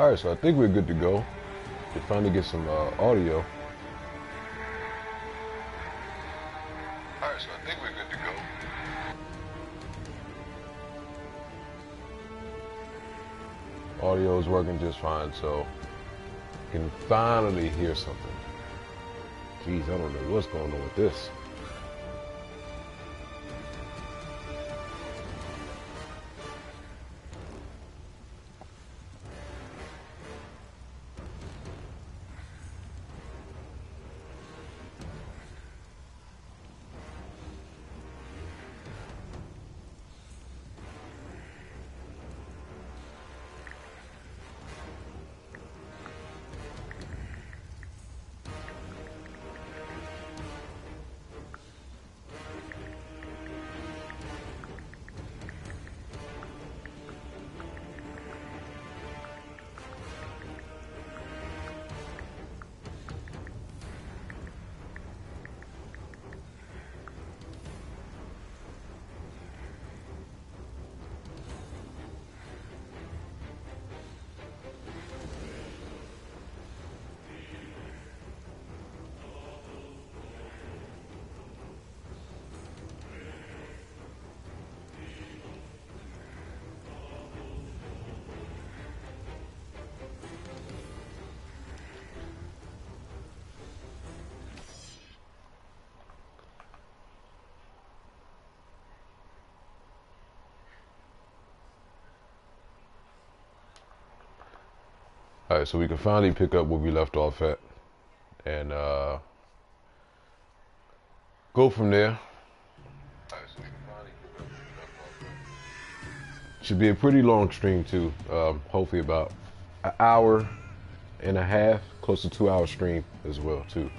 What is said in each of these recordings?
All right, so I think we're good to go. We finally get some audio. All right, so I think we're good to go. Audio is working just fine, so you can finally hear something. Jeez, I don't know what's going on with this. All right, so we can finally pick up where we left off at and go from there. Should be a pretty long stream too. Hopefully about an hour and a half, close to 2 hour stream as well too.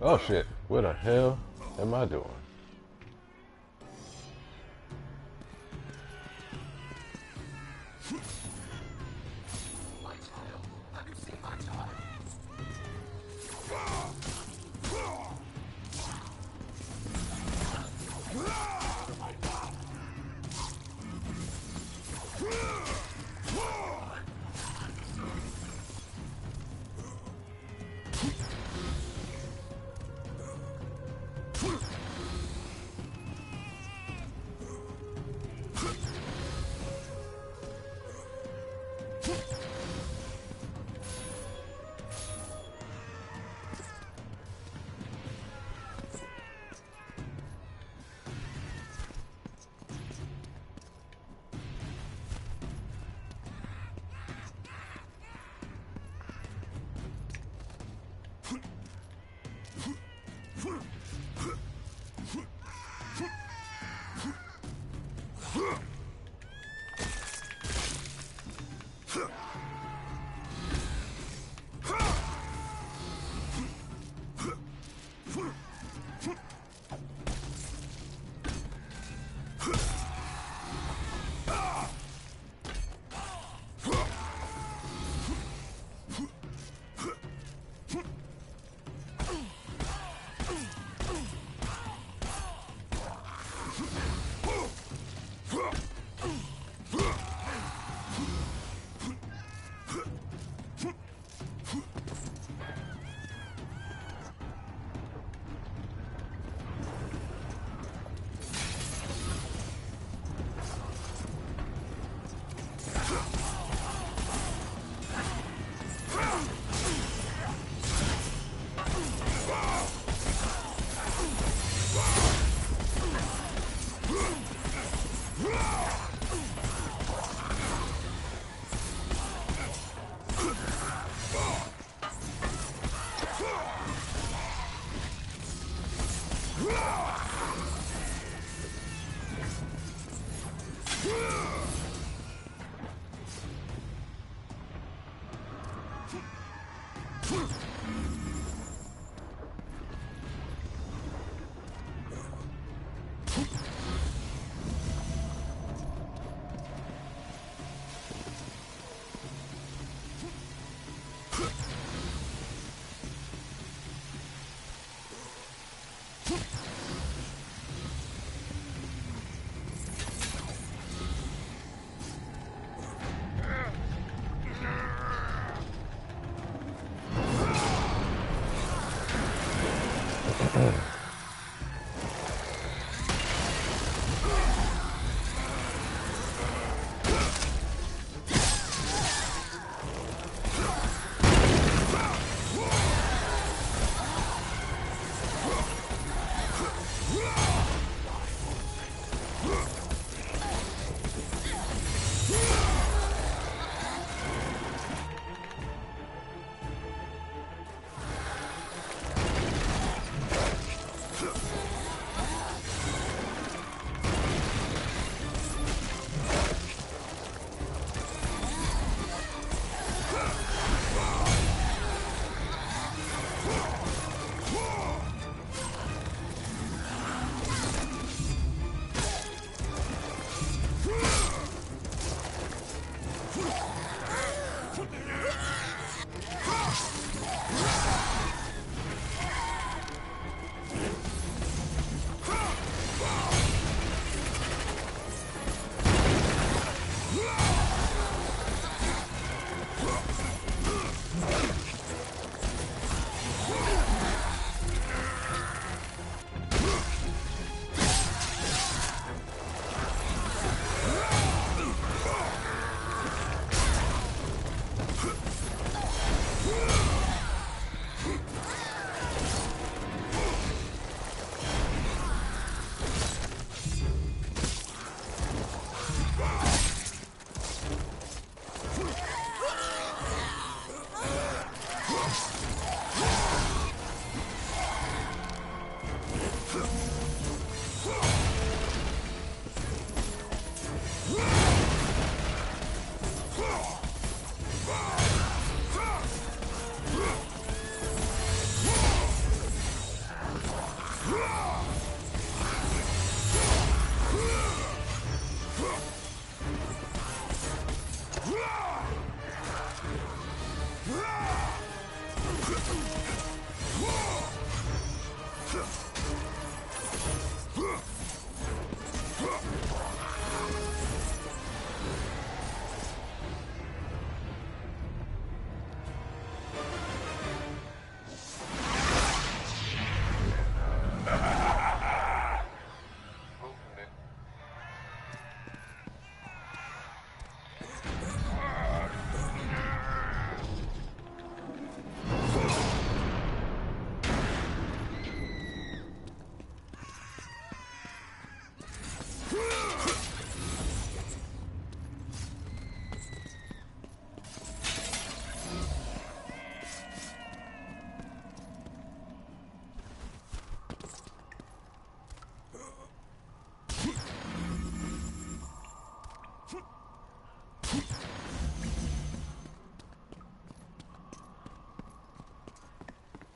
Oh shit, what the hell am I doing?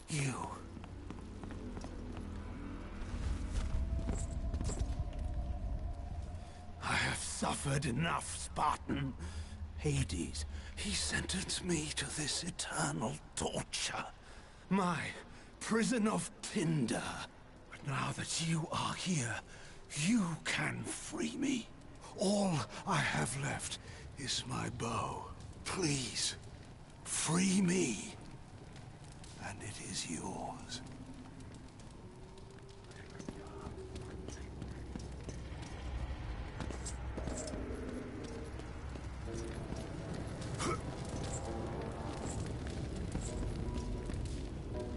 You. I have suffered enough, Spartan. Hades, he sentenced me to this eternal torture. My prison of tinder. But now that you are here, you can free me. All I have left is my bow. Please, free me. And it is yours.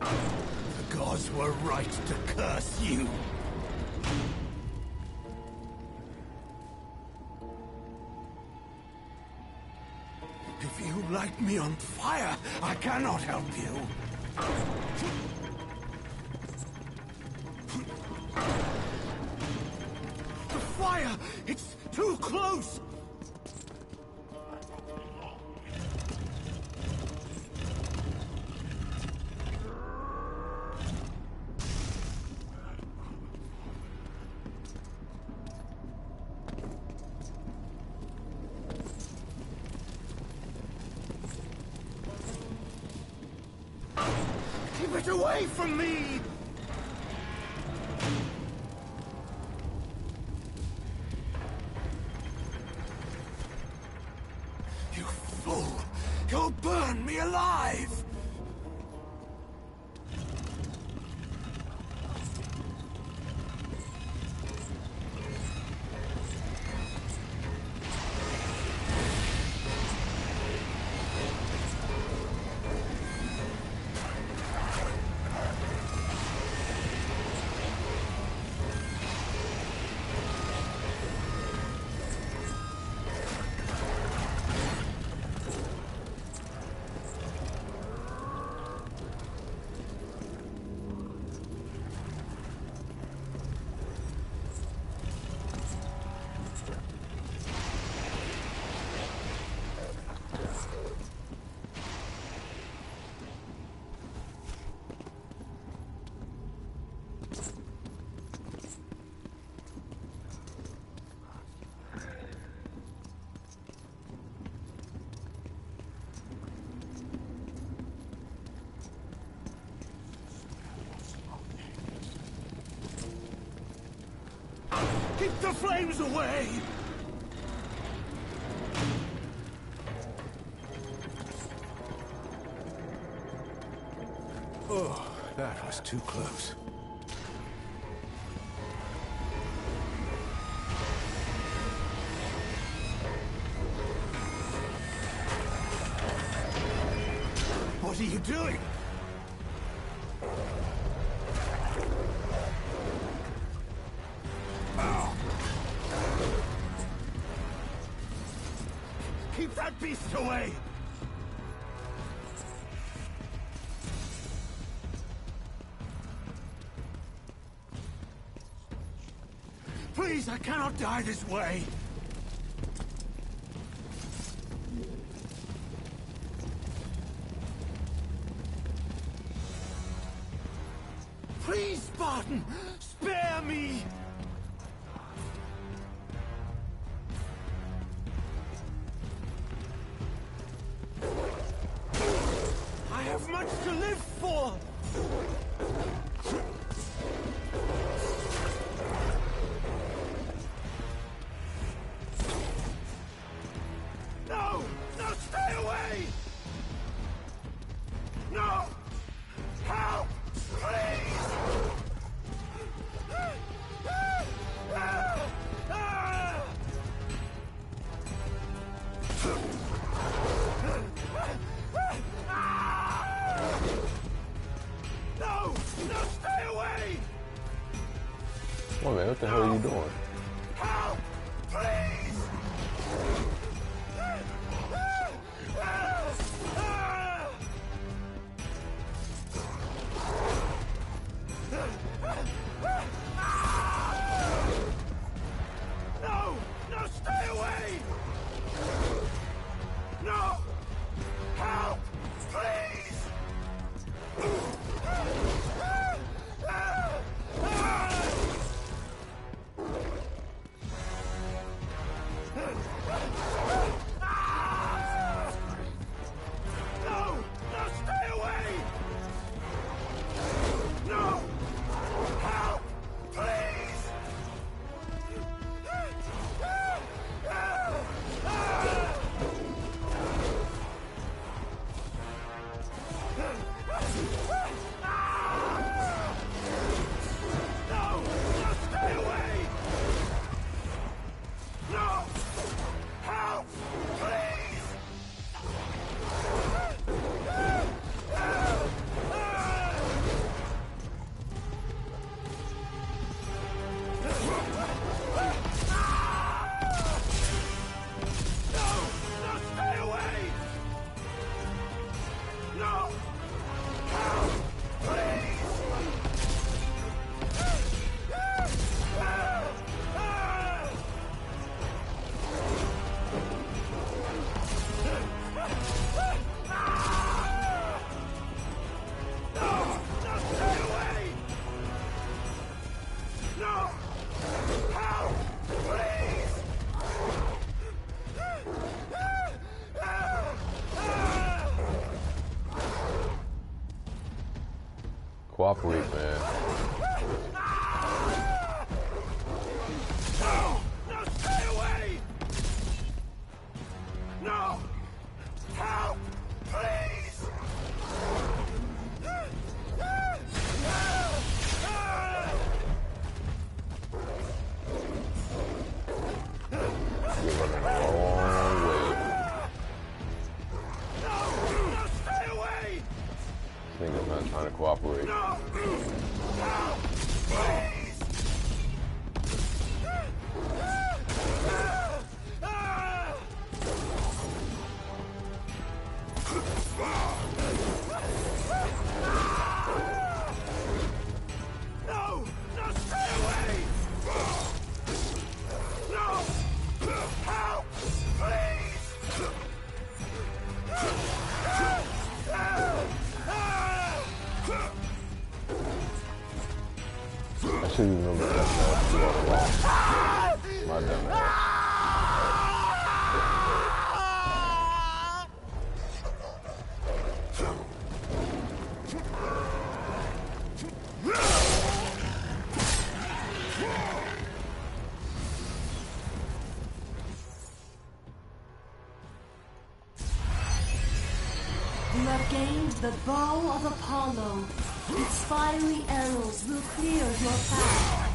The gods were right to curse you. If you light me on fire, I cannot help you. fire! It's too close! Keep it away from me! You fool! You'll burn me alive! Keep the flames away! Oh, that was too close. What are you doing? Keep that beast away! Please, I cannot die this way! Please, Spartan! Spare me! I have much to live for! No! No, stay away! No! Help! Please! No! No, stay away! Oh man, what the hell are you doing? Help! Please! No! No, stay away! No! Help! Please! No! Help! Please! Cooperate, man. No! No, stay away! No! Help! Please! You're running a long way. No, stay away! This nigga's not trying to cooperate. No! Help! Please! No! No, stay away! No! Help! Please! I should remember that man do all the wrong. My dumb ass. You have gained the Bow of Apollo. Its fiery arrows will clear your path.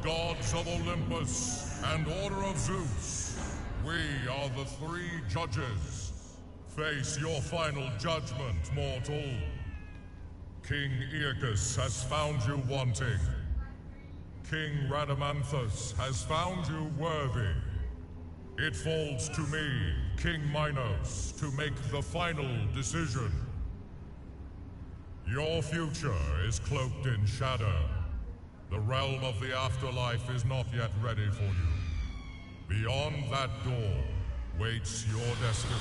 Gods of Olympus and Order of Zeus, we are the three judges. Face your final judgment, mortal. King Aeacus has found you wanting. King Rhadamanthus has found you worthy. It falls to me, King Minos, to make the final decision. Your future is cloaked in shadow. The realm of the afterlife is not yet ready for you. Beyond that door waits your destiny.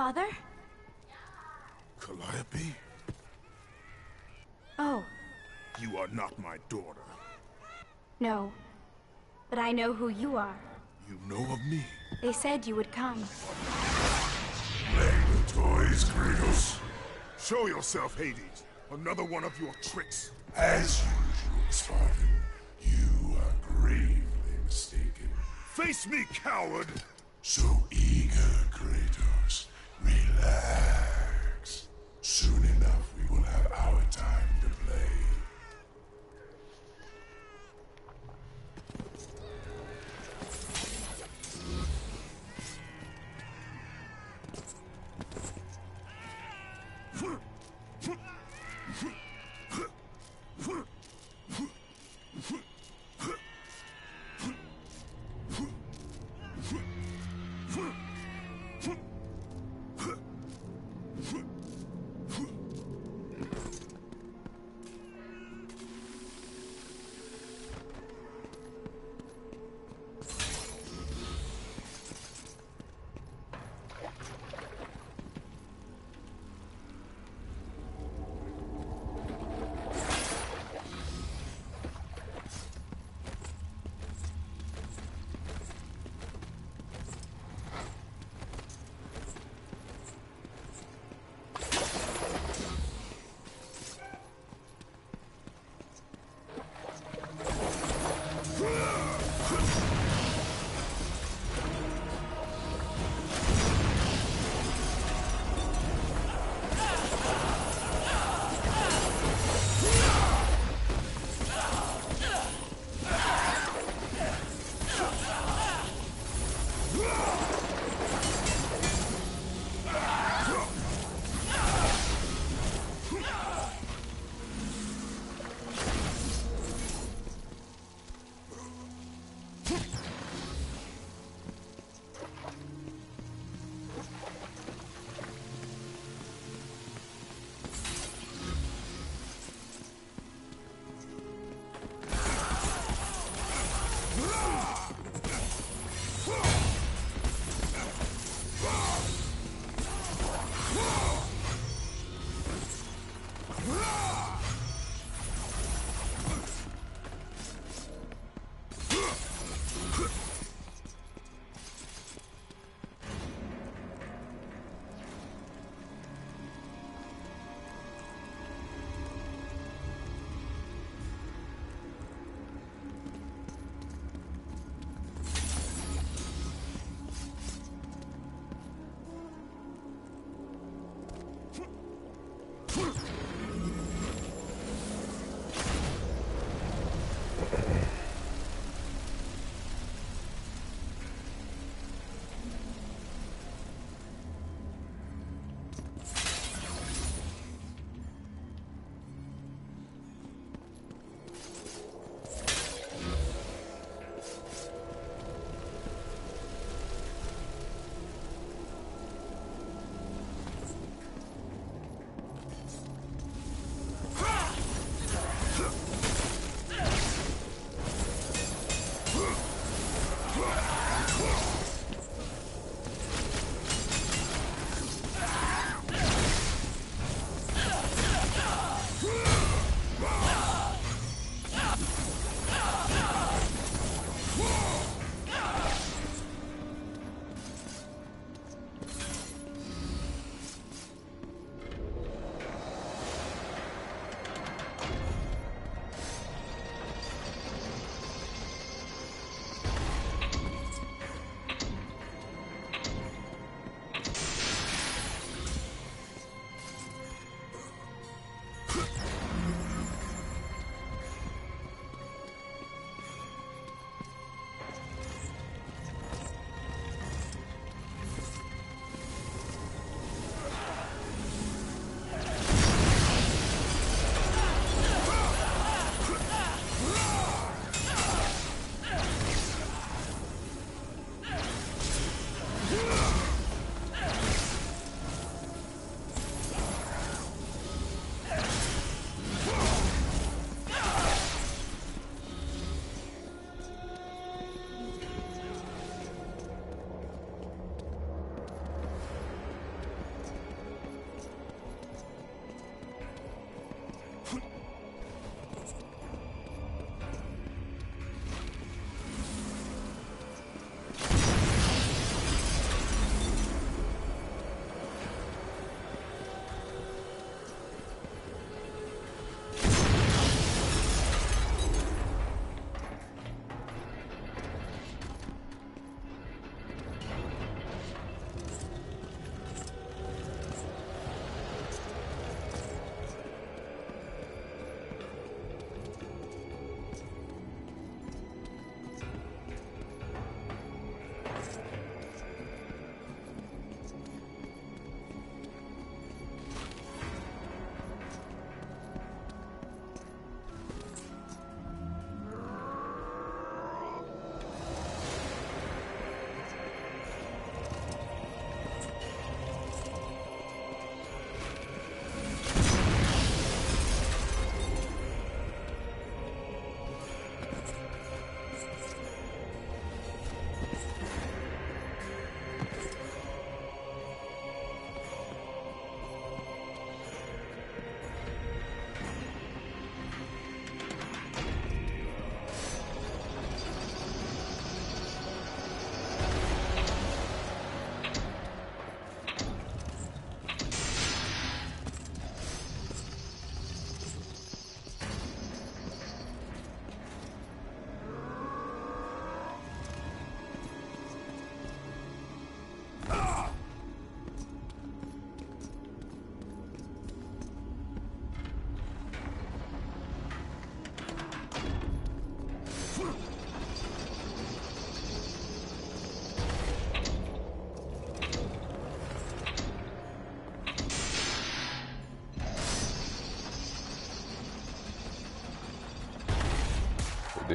Father? Calliope? Oh, You are not my daughter. no. But I know who you are. You know of me. They said you would come. Play the toys, Kratos. Show yourself, Hades. Another one of your tricks. As usual, Spartan, you are gravely mistaken. Face me, coward! So eager, Kratos. Relax. Soon enough, we will have our time to play.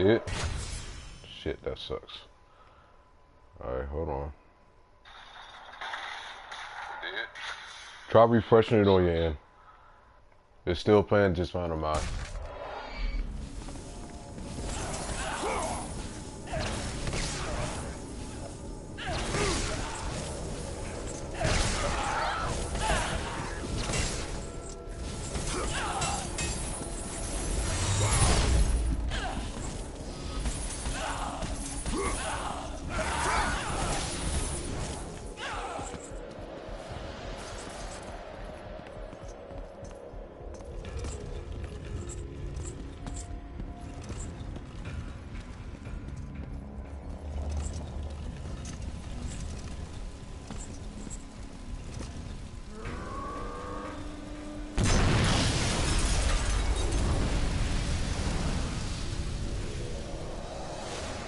Did? Shit, that sucks. Alright, hold on. Did? Try refreshing it on your end. It's still playing just fine on mine.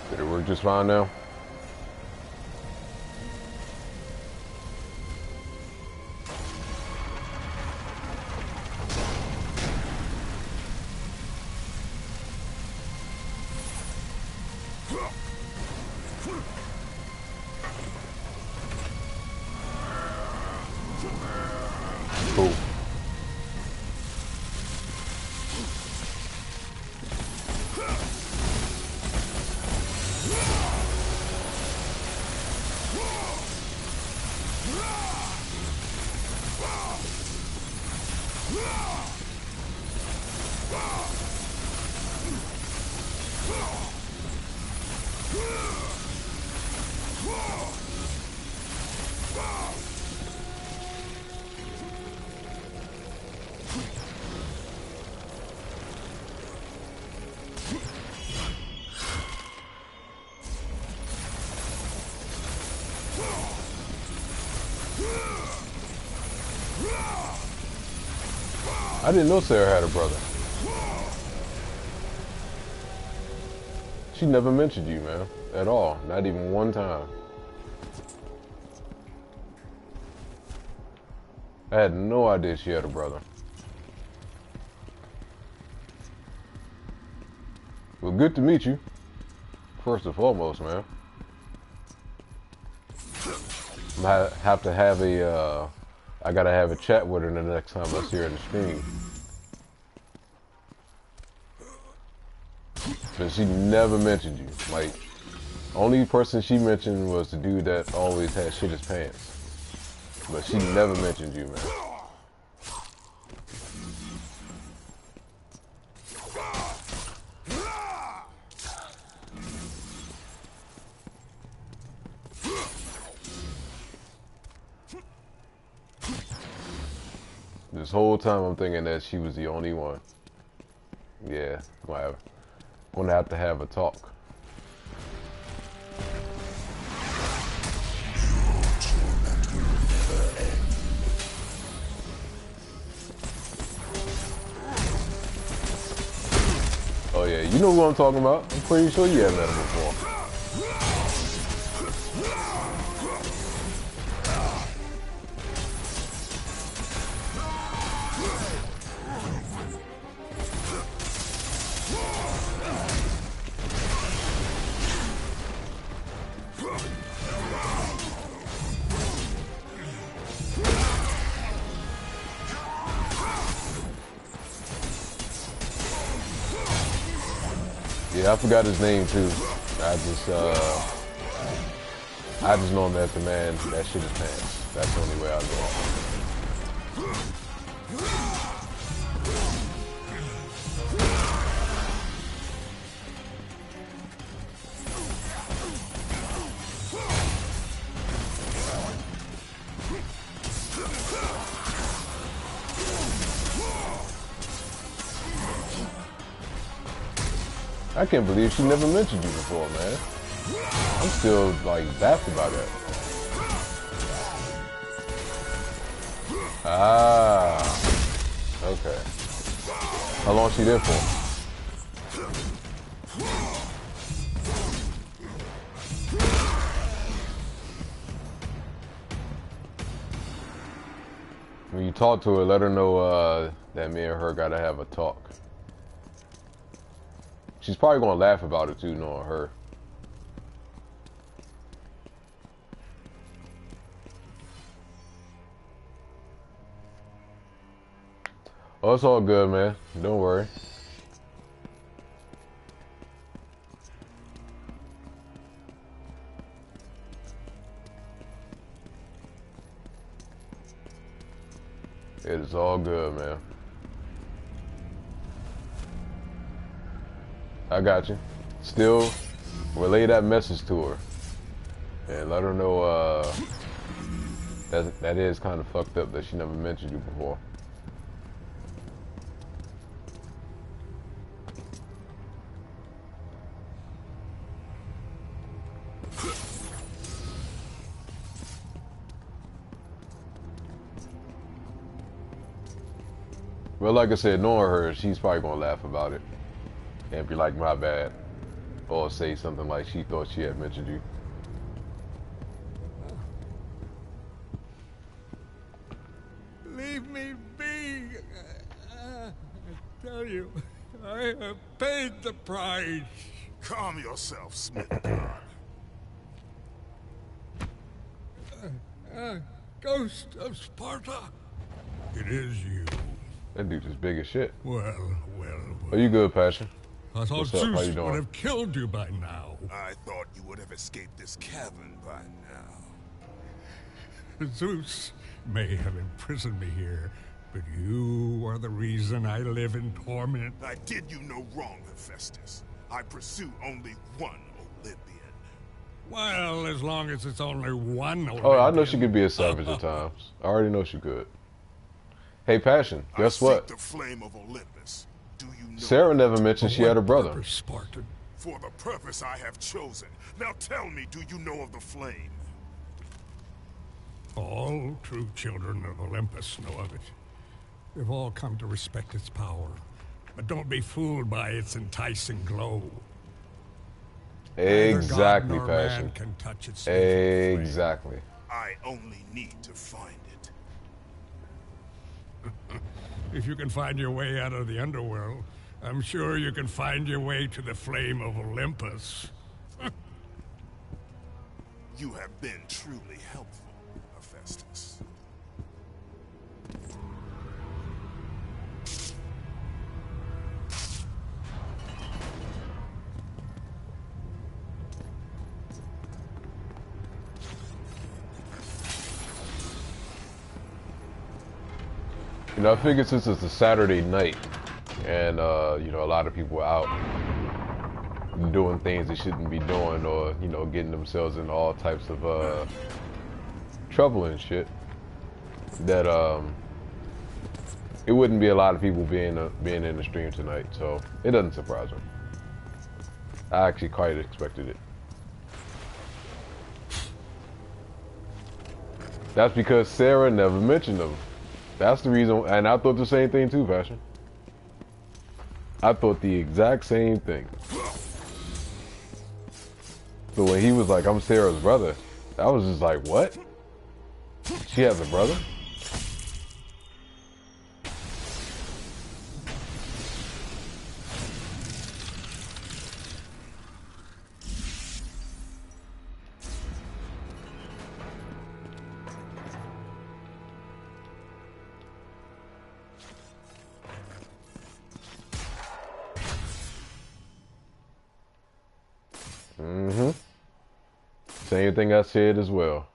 Did it work just fine now? Cool. I didn't know Sarah had a brother. She never mentioned you, man, at all. Not even one time. I had no idea she had a brother. Well, good to meet you. First and foremost, man. I have to have a, I gotta have a chat with her the next time I see her in the stream. But she never mentioned you. Like, only person she mentioned was the dude that always had shit his pants. But she never mentioned you, man. This whole time I'm thinking that she was the only one. Yeah, I'm gonna have to have a talk. Oh yeah, you know who I'm talking about. I'm pretty sure you have met him before. Yeah, I forgot his name too. I just know him as the man that shit his pants. That's the only way I know him. I can't believe she never mentioned you before, man. I'm still, like, baffled by that. Ah. Okay. How long she there for? When you talk to her, let her know that me and her gotta have a talk. She's probably gonna laugh about it too, knowing her. Oh, it's all good, man. Don't worry. It is all good, man. I got you. Still, relay that message to her. And let her know that is kind of fucked up that she never mentioned you before. Well, like I said, knowing her, she's probably gonna laugh about it and be like, my bad. Or say something like she thought she had mentioned you. Leave me be. I tell you, I have paid the price. Calm yourself, Smith. Ghost of Sparta. It is you. That dude is big as shit. Well. Are you good, Passion? I thought What's up? How Zeus you doing? would have killed you by now. I thought you would have escaped this cavern by now. Zeus may have imprisoned me here, but you are the reason I live in torment. I did you no wrong, Hephaestus. I pursue only one Olympian. Well, as long as it's only one Olympian. Oh, I know she could be a savage at times. I already know she could. Hey, Passion, guess what? The flame of Olympus. Do you know Sarah never mentioned she had a brother. Purpose, Spartan? For the purpose I have chosen. Now tell me, do you know of the flame? All true children of Olympus know of it. They've all come to respect its power. But don't be fooled by its enticing glow. Exactly, Neither God nor Passion. man can touch its Exactly. I only need to find it. If you can find your way out of the underworld, I'm sure you can find your way to the flame of Olympus. You have been truly helpful, Hephaestus. You know, I figured since it's a Saturday night and, you know, a lot of people are out doing things they shouldn't be doing or, you know, getting themselves in all types of trouble and shit, that it wouldn't be a lot of people being in the stream tonight, so it doesn't surprise me. I actually quite expected it. That's because Sarah never mentioned them. That's the reason, and I thought the same thing too, Passion. I thought the exact same thing. So when he was like, I'm Sarah's brother, I was just like, what? She has a brother? Same thing I said as well.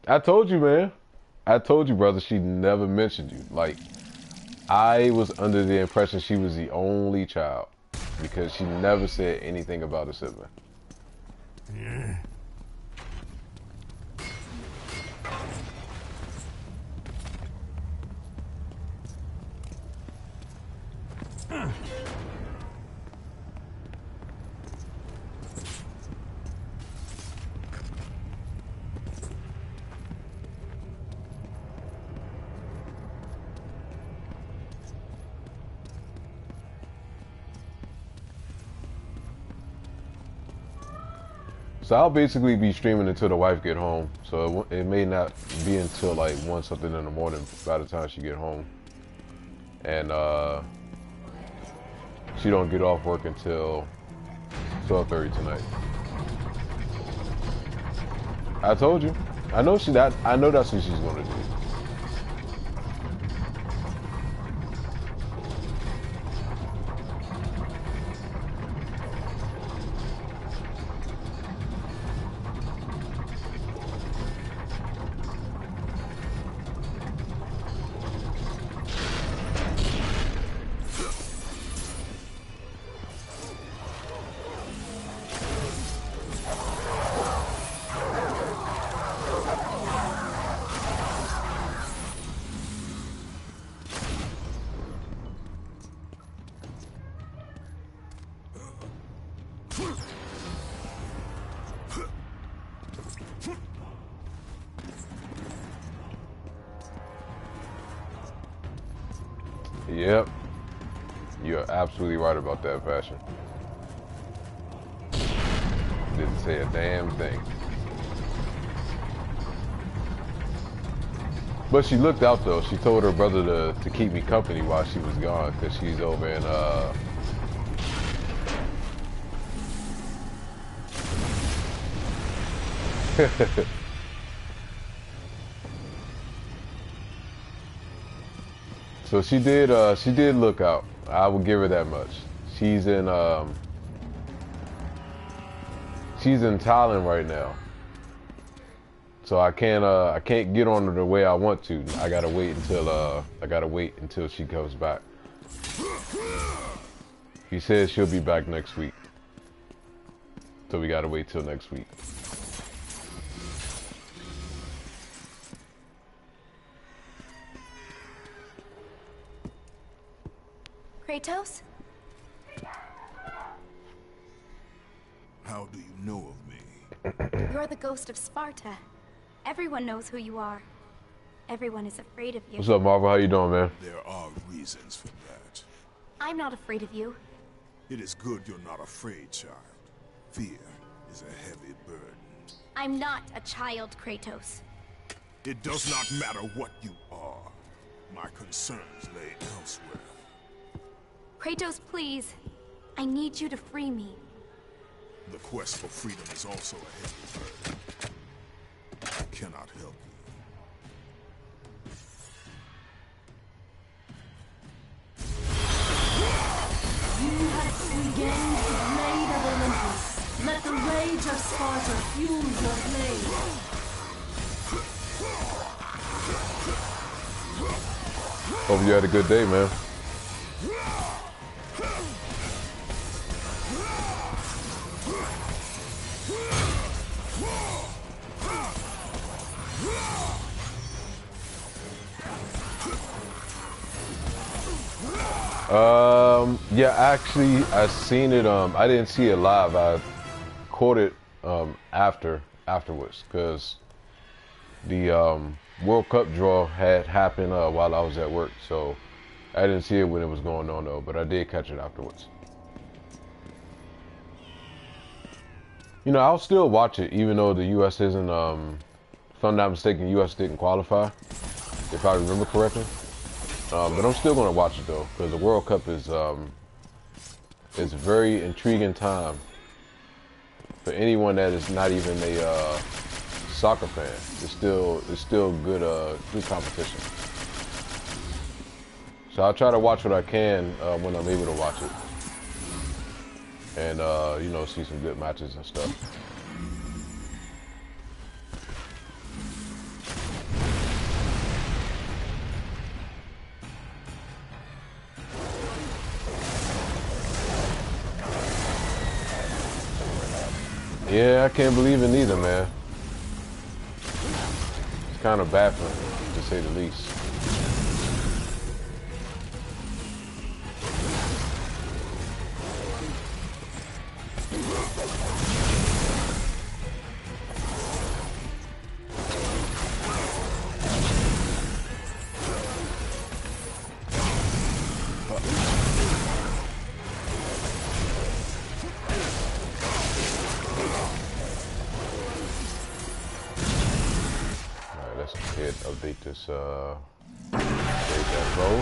I told you, man. I told you, brother, she never mentioned you. Like, I was under the impression she was the only child because she never said anything about a sibling. Yeah. So I'll basically be streaming until the wife get home. So it may not be until like 1 something in the morning by the time she get home. And She don't get off work until 12:30 tonight. I told you. I know I know that's what she's gonna do. Yep. You're absolutely right about that, Fashion. Didn't say a damn thing. But she looked out though. She told her brother to keep me company while she was gone, because she's over in So she did look out. I will give her that much. She's in Thailand right now. So I can't get on her the way I want to. I gotta wait until she comes back. She says she'll be back next week. So we gotta wait till next week. Kratos? How do you know of me? You're the ghost of Sparta. Everyone knows who you are. Everyone is afraid of you. What's up, Marvel? How you doing, man? There are reasons for that. I'm not afraid of you. It is good you're not afraid, child. Fear is a heavy burden. I'm not a child, Kratos. It does not matter what you are. My concerns lay elsewhere. Kratos, please. I need you to free me. The quest for freedom is also a heavy burden. I cannot help You have regained the blade of Olympus. Let the rage of Sparta fuel your blade. Hope you had a good day, man. Yeah, actually, I seen it. I didn't see it live. I caught it afterwards, because the World Cup draw had happened while I was at work, so I didn't see it when it was going on though. But I did catch it afterwards. You know, I'll still watch it, even though the U.S. isn't. If I'm not mistaken, U.S. didn't qualify, if I remember correctly. But I'm still going to watch it though, because the World Cup is it's a very intriguing time for anyone that is not even a soccer fan. It's still good good competition. So I'll try to watch what I can when I'm able to watch it, and you know, see some good matches and stuff. Yeah, I can't believe it neither, man. It's kind of baffling, to say the least. Update this update that bow.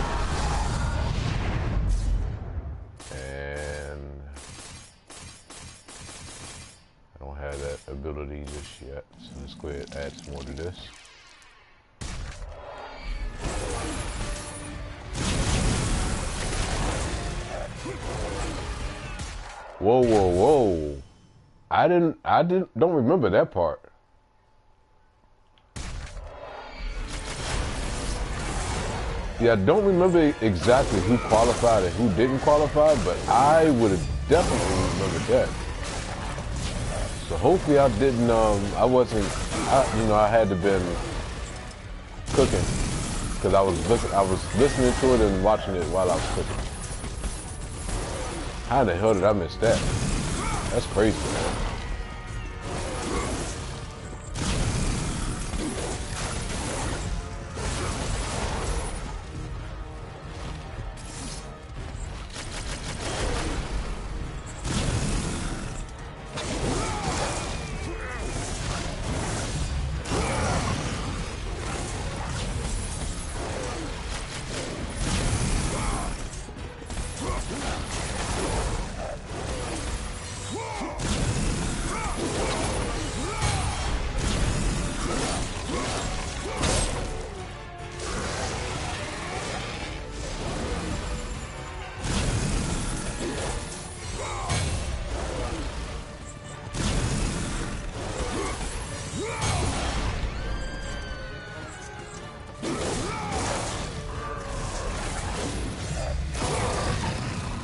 And go ahead and add some more to this. Whoa, whoa, whoa. Don't remember that part. Yeah, I don't remember exactly who qualified and who didn't qualify, but I would have definitely remembered that. So hopefully I didn't, I had to been cooking because I was listening to it and watching it while I was cooking. How the hell did I miss that? That's crazy, man.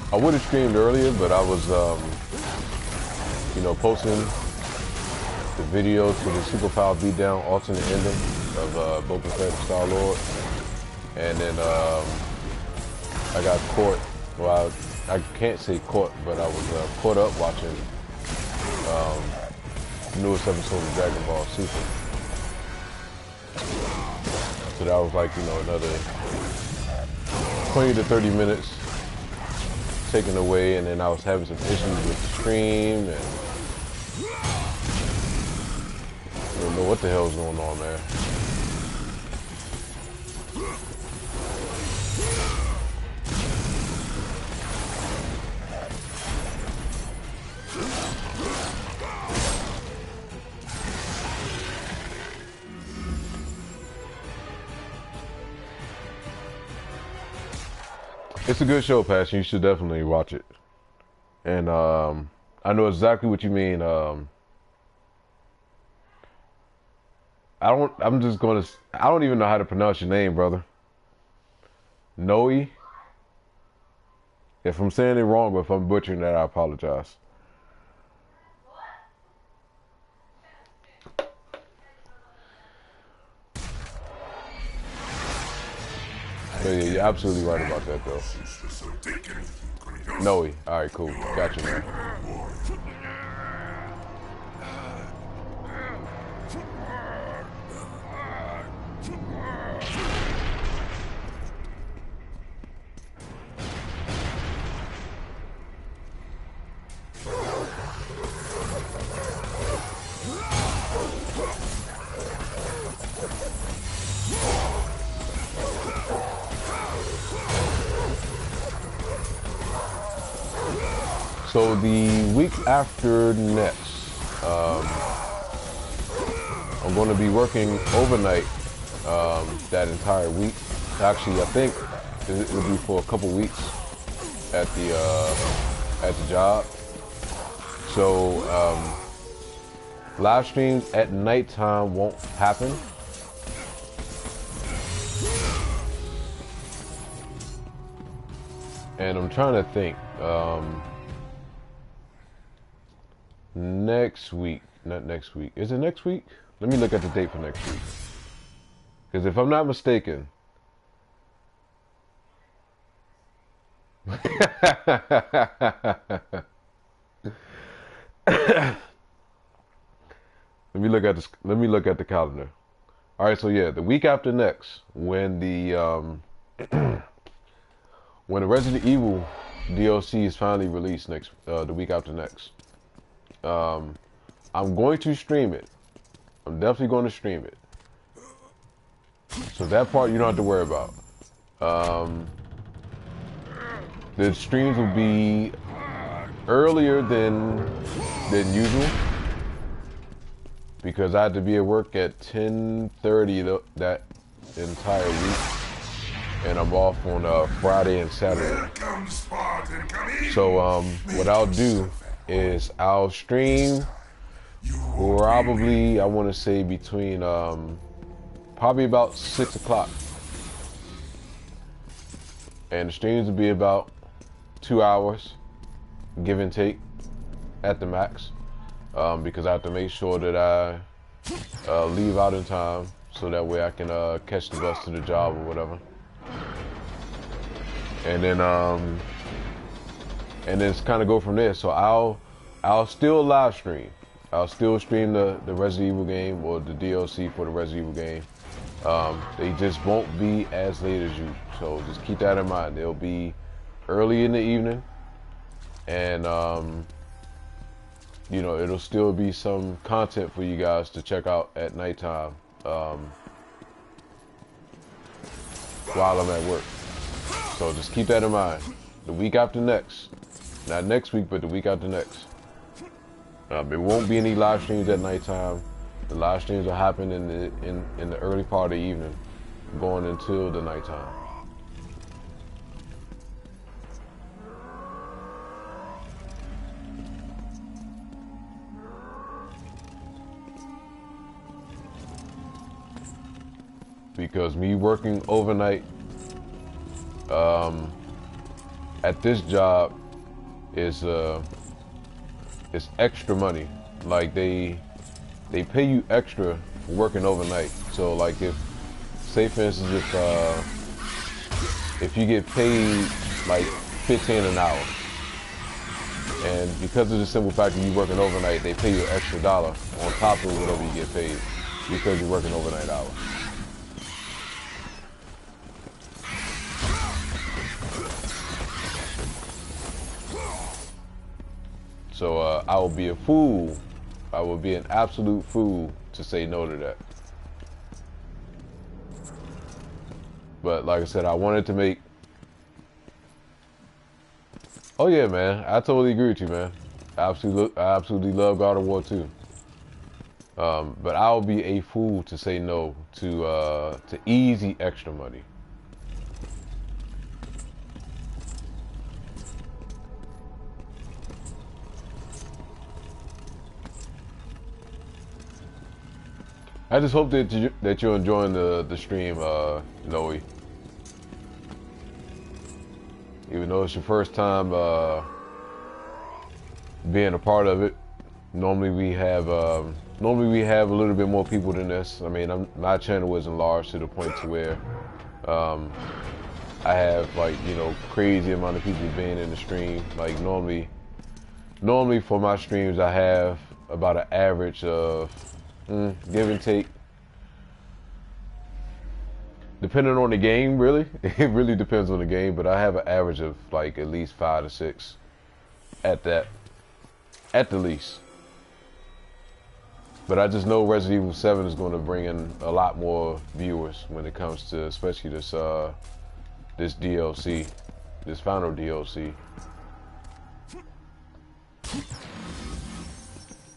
I would have streamed earlier, but I was, posting the video to the Superpower Beatdown alternate ending of Boba Fett and Star-Lord. And then I got caught, well, I can't say caught, but I was caught up watching the newest episode of Dragon Ball Super. So that was like, another 20 to 30 minutes taken away, and then I was having some issues with the stream, and I don't know what the hell is going on, man. It's a good show, Passion. You should definitely watch it. And I know exactly what you mean. I don't even know how to pronounce your name, brother. Noe. If I'm saying it wrong, but if I'm butchering that, I apologize. Yeah, you're absolutely right about that, though. Noe. All right, cool. Gotcha, man. So the week after next, I'm going to be working overnight that entire week. Actually, I think it will be for a couple weeks at the job. So live streams at nighttime won't happen. And I'm trying to think. Next week, not next week. Is it next week? Let me look at the date for next week. Because if I'm not mistaken, let me look at this. Let me look at the calendar. All right, so yeah, the week after next, when the when the Resident Evil DLC is finally released next, the week after next. I'm going to stream it. I'm definitely going to stream it. So that part you don't have to worry about. The streams will be earlier than usual because I had to be at work at 10:30 that entire week, and I'm off on Friday and Saturday. Welcome, Spartan. Come in. So what I'll do is I'll stream probably, I want to say between probably about 6 o'clock, and the streams will be about 2 hours, give and take, at the max, because I have to make sure that I leave out in time so that way I can catch the bus to the job or whatever. And then it's kind of go from there. So I'll still live stream. I'll still stream the Resident Evil game or the DLC for the Resident Evil game. They just won't be as late as you. So just keep that in mind. They'll be early in the evening, and you know, it'll still be some content for you guys to check out at nighttime while I'm at work. So just keep that in mind. The week after next, not next week, but the week after next, there won't be any live streams at nighttime. The live streams will happen in the early part of the evening, going until the nighttime. Because me working overnight at this job is it's extra money. Like they pay you extra for working overnight. So like if, say for instance, if you get paid like $15 an hour, and because of the simple fact that you're working overnight, they pay you an extra $1 on top of whatever you get paid because you're working overnight hours. So I will be a fool. I will be an absolute fool to say no to that. But like I said, I wanted to make... Oh yeah, man. I totally agree with you, man. I absolutely love God of War 2. But I'll be a fool to say no to easy extra money. I just hope that you're enjoying the stream, Noe. Even though it's your first time being a part of it, normally we have a little bit more people than this. I mean, my channel isn't large to the point to where I have like, you know, crazy amount of people being in the stream. Like normally for my streams I have about an average of give and take, depending on the game, really. It really depends on the game, but I have an average of like at least 5 to 6 at the least. But I just know Resident Evil 7 is going to bring in a lot more viewers when it comes to especially this DLC, this final DLC.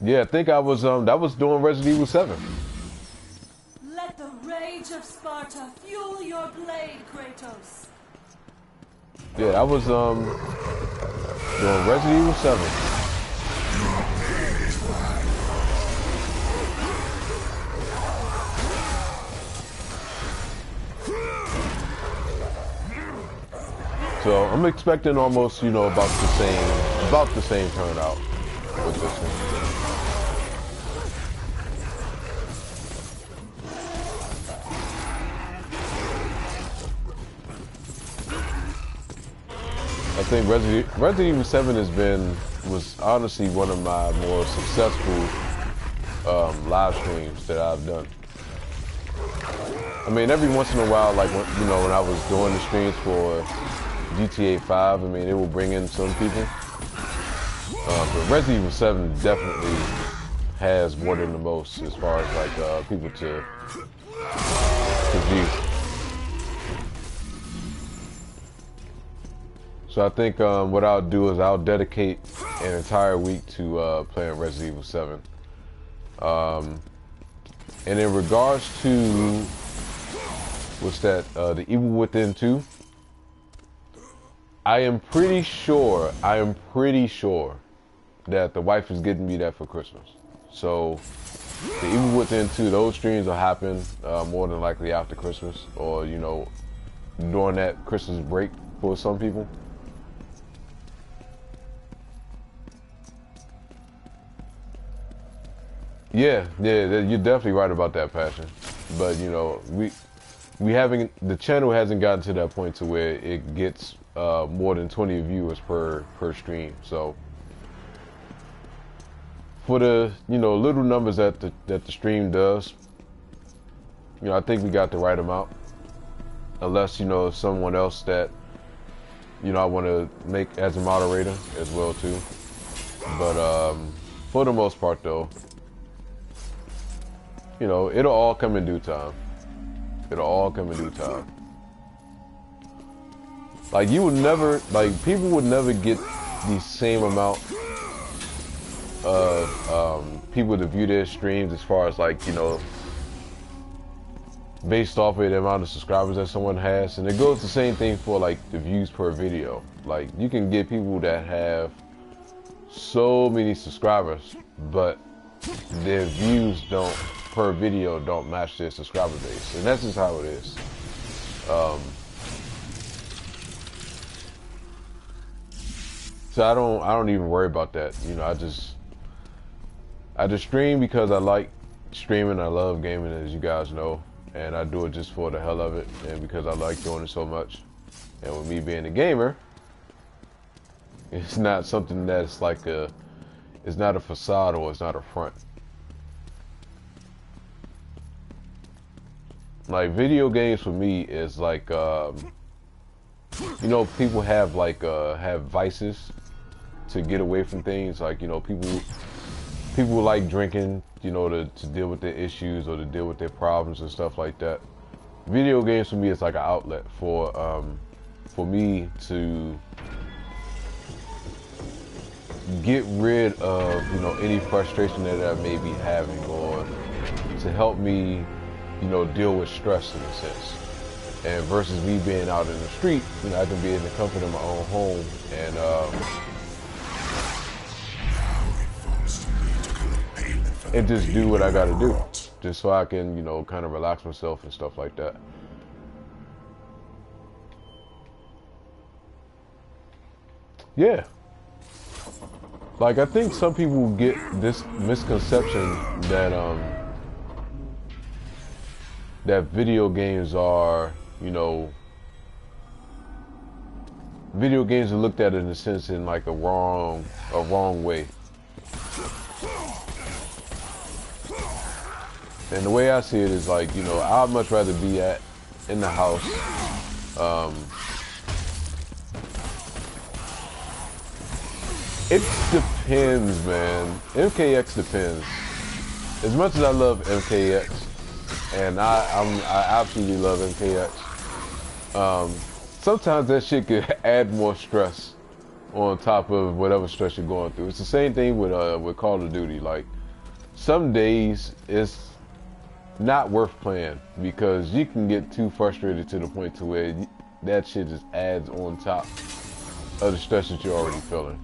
Yeah, I think I was that was during Resident Evil 7. Let the rage of Sparta fuel your blade, Kratos. Yeah, I was during Resident Evil 7. So I'm expecting almost, you know, about the same turnout with this one. I think Resident Evil 7 was honestly one of my more successful live streams that I've done. I mean, every once in a while, like when I was doing the streams for GTA 5, I mean, it will bring in some people. But Resident Evil 7 definitely has more than the most as far as like people to view. So I think what I'll do is I'll dedicate an entire week to playing Resident Evil 7. And in regards to what's that? The Evil Within 2. I am pretty sure that the wife is getting me that for Christmas. So the Evil Within 2, those streams will happen more than likely after Christmas, or you know, during that Christmas break for some people. Yeah, you're definitely right about that, Passion. But you know, the channel hasn't gotten to that point to where it gets more than 20 viewers per stream. So for the little numbers that the stream does, I think we got the right amount. Unless someone else that I want to make as a moderator as well too. But for the most part though, it'll all come in due time. It'll all come in due time. Like people would never get the same amount of people to view their streams as far as based off of the amount of subscribers that someone has. And it goes the same thing for the views per video. Like you can get people that have so many subscribers, but their views per video don't match their subscriber base. And that's just how it is. So I don't even worry about that. I just stream because I like streaming. I love gaming, as you guys know, and I do it just for the hell of it, and because I like doing it so much. And with me being a gamer, it's not something that's it's not a facade or it's not a front. Like video games for me is people have have vices to get away from things. People like drinking, to deal with their issues or to deal with their problems and stuff like that. Video games for me is like an outlet for me to get rid of any frustration that I may be having, or to help me deal with stress in a sense. And versus me being out in the street, I can be in the comfort of my own home and just do what I gotta do, just so I can kind of relax myself and stuff like that. Yeah, I think some people get this misconception that that video games are video games are looked at in a sense in a wrong way. And the way I see it is I'd much rather be in the house it depends, man. MKX depends. As much as I love MKX, and I absolutely love MKX, sometimes that shit could add more stress on top of whatever stress you're going through. It's the same thing with Call of Duty. Some days it's not worth playing because you can get too frustrated to the point to where that shit just adds on top of the stress that you're already feeling.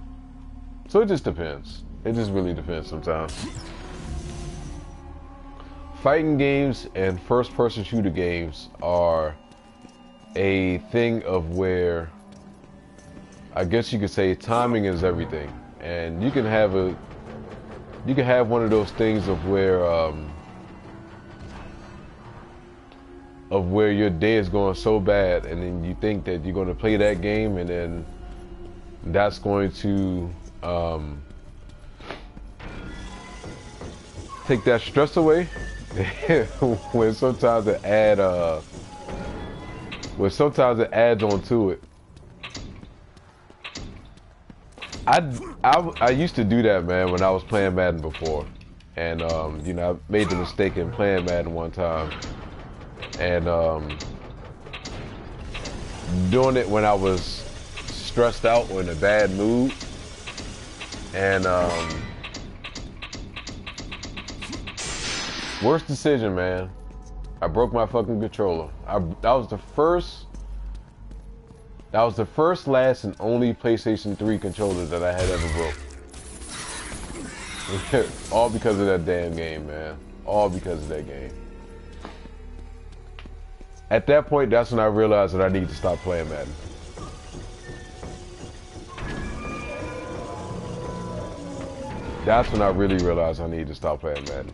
So it just depends. It just really depends sometimes. Fighting games and first-person shooter games are a thing of where I guess you could say timing is everything, and you can have one of those things of where your day is going so bad, and then you think that you're going to play that game, and then that's going to take that stress away. when sometimes it adds onto it. I used to do that, man, when I was playing Madden before, and I made the mistake in playing Madden one time, and doing it when I was stressed out or in a bad mood, and Worst decision, man. I broke my fucking controller. That was the first, last, and only PlayStation 3 controller that I had ever broke. All because of that damn game, man. All because of that game. At that point, that's when I realized that I need to stop playing Madden. That's when I really realized I need to stop playing Madden.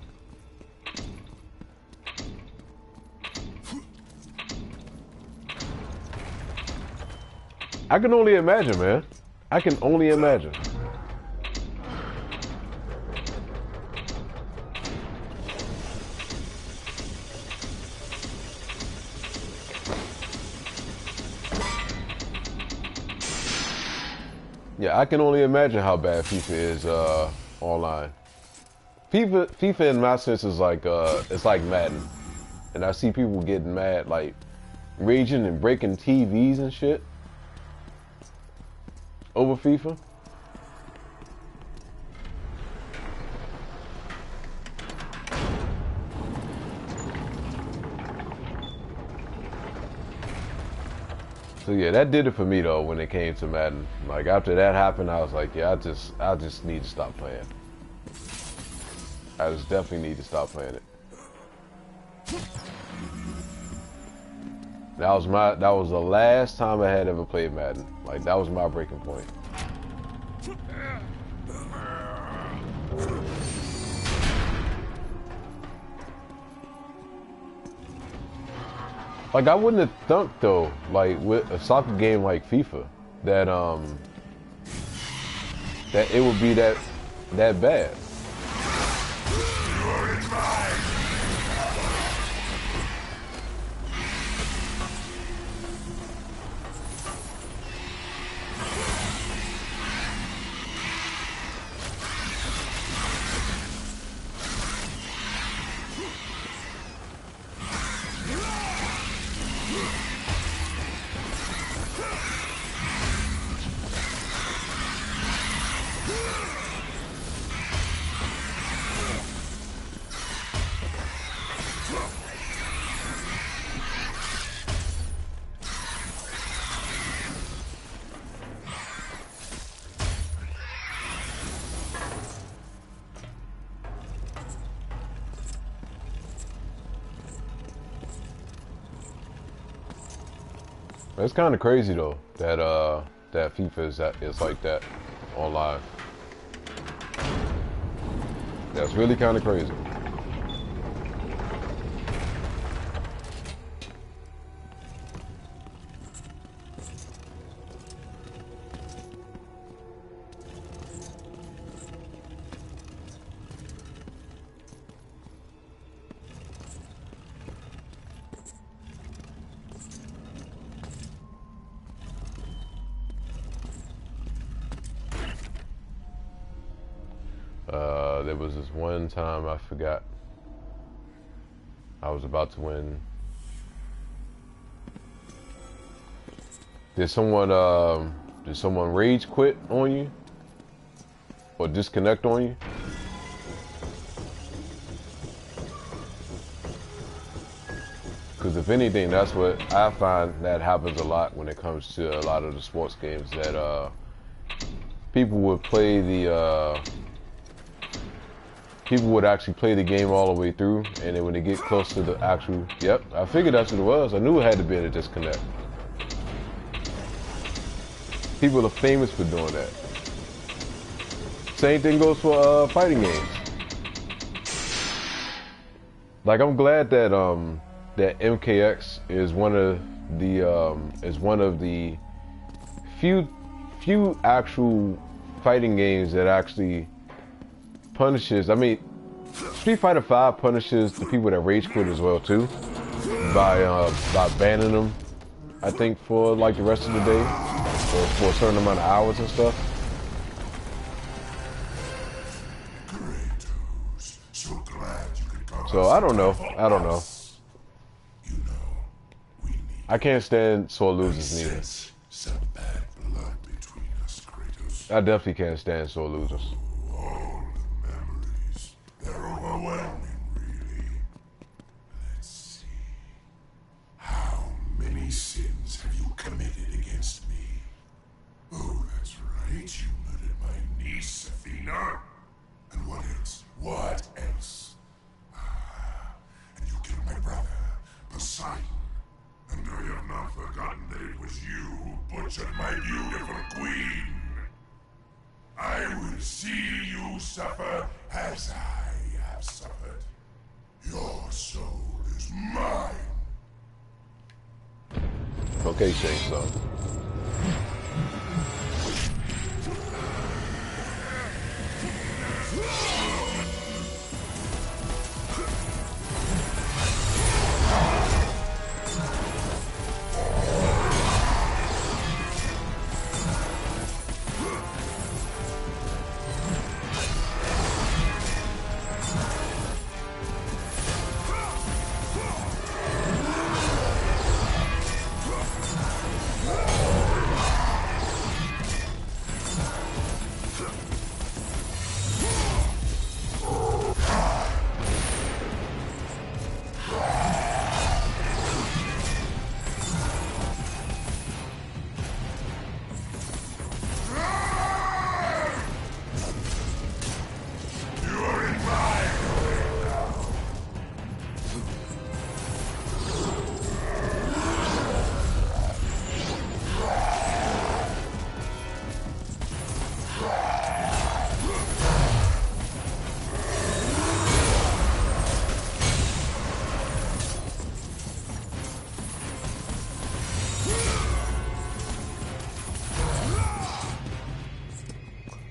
I can only imagine, man. I can only imagine. Yeah, I can only imagine how bad FIFA is online. FIFA in my sense is like it's like Madden. And I see people getting mad, like raging and breaking TVs and shit over FIFA. So yeah, that did it for me though when it came to Madden. Like after that happened, I was like, yeah, I just need to stop playing. I just definitely need to stop playing it. That was the last time I had ever played Madden. Like that was my breaking point. Like I wouldn't have thunk though, like with a soccer game like FIFA, that that it would be that bad. It's kind of crazy though that that FIFA is like that online. That's really kind of crazy. There was this one time I forgot I was about to win. Did someone rage quit on you or disconnect on you? Because if anything, that's what I find that happens a lot when it comes to a lot of the sports games, that people would play the people would actually play the game all the way through, and then when they get close to the actual, yep, I figured that's what it was. I knew it had to be a disconnect. People are famous for doing that. Same thing goes for fighting games. Like I'm glad that that MKX is one of the few actual fighting games that actually punishes. I mean, Street Fighter V punishes the people that rage quit as well too, by banning them, I think, for like the rest of the day or for a certain amount of hours and stuff. So I don't know. I can't stand sore losers neither. I definitely can't stand sore losers. They're overwhelming, really. admit you murdered my niece, Athena. And what else? What else? And you killed my brother, Poseidon. And I have not forgotten that it was you who butchered my beautiful queen. I will see you suffer as I have suffered. Your soul is mine. Okay, Shane, so.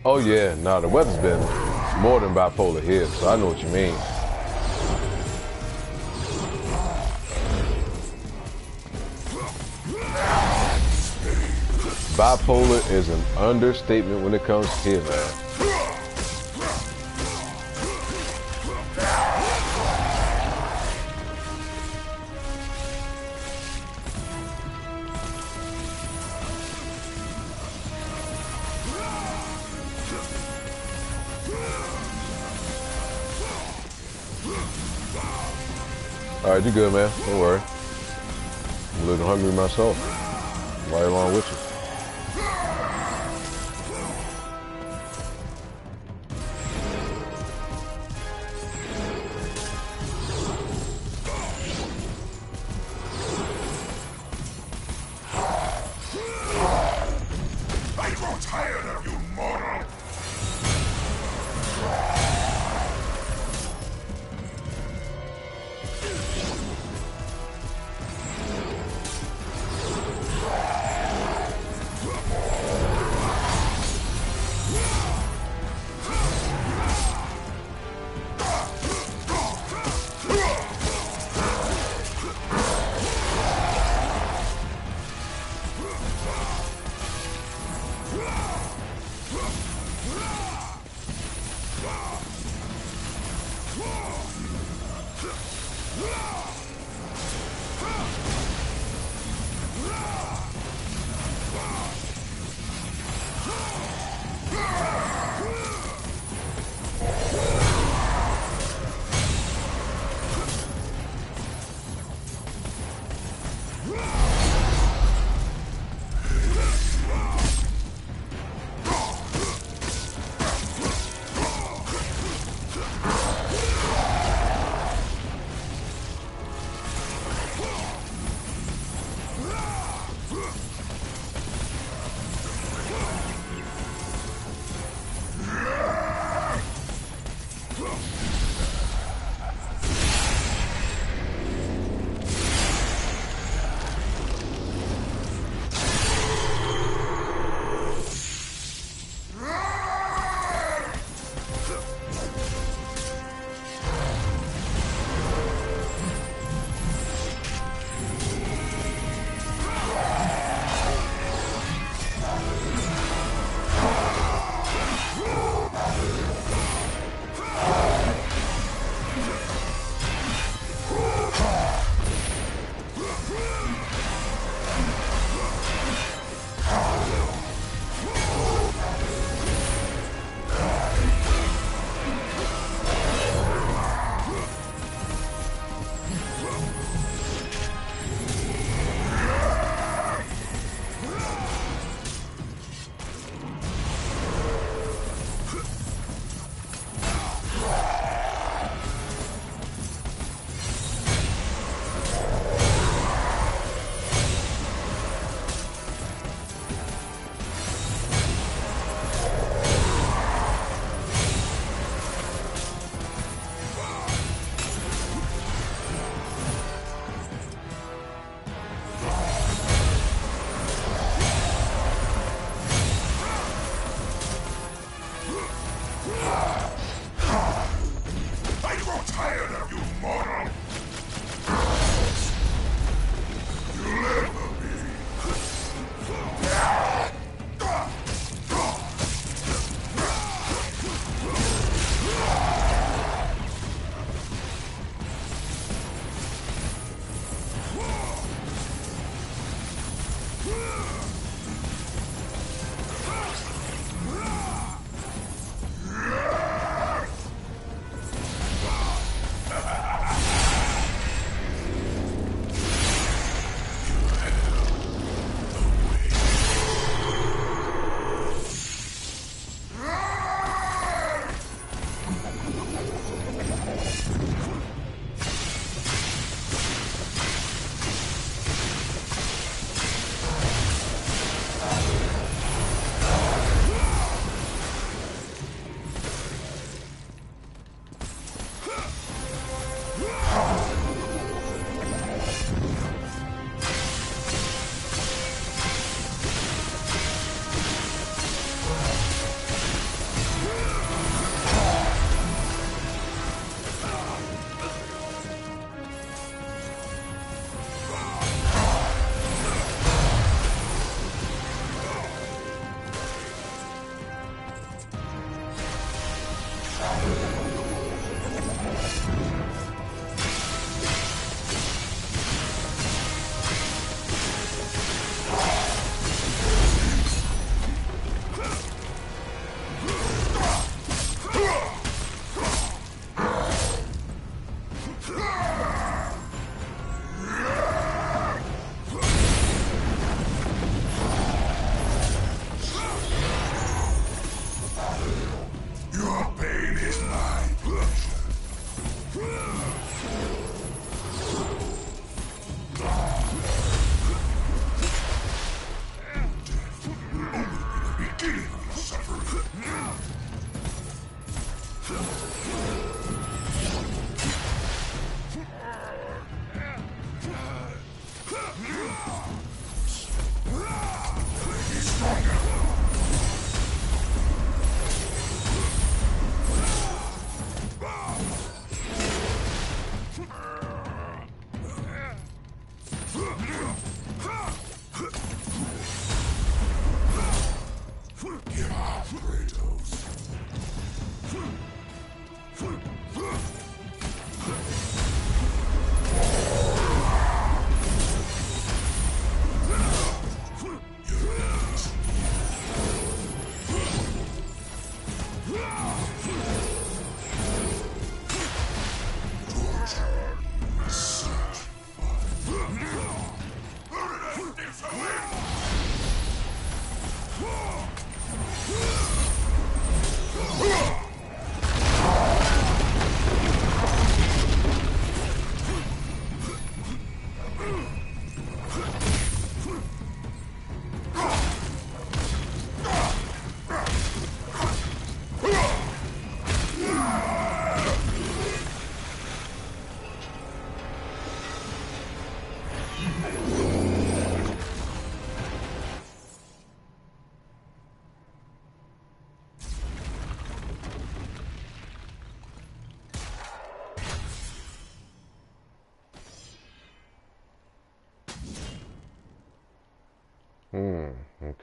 Oh yeah, nah, the weather's been more than bipolar here, so I know what you mean. Bipolar is an understatement when it comes here, man. Alright, you good, man. Don't worry. I'm a little hungry myself. Right along with you. I grow tired of you, mortal!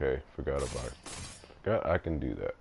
Okay, forgot about it. Forgot I can do that.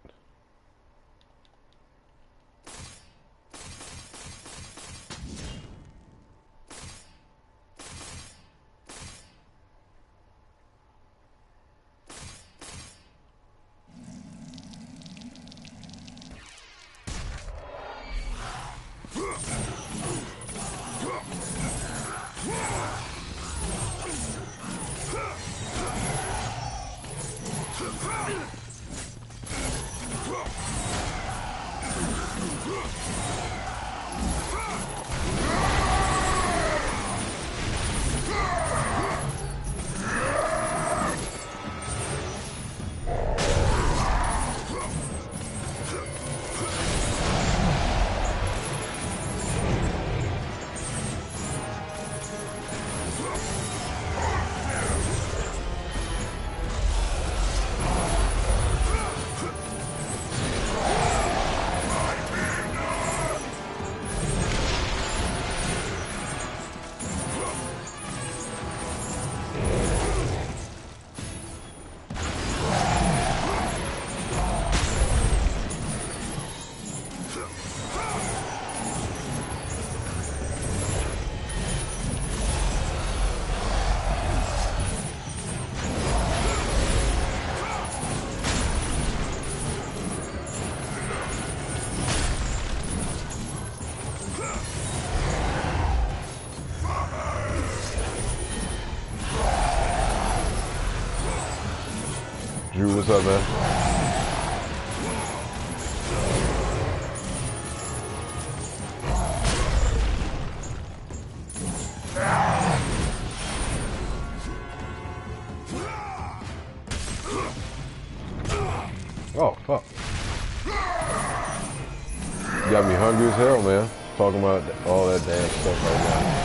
Drew, what's up, man? Oh, fuck. You got me hungry as hell, man. Talking about all that damn stuff right now.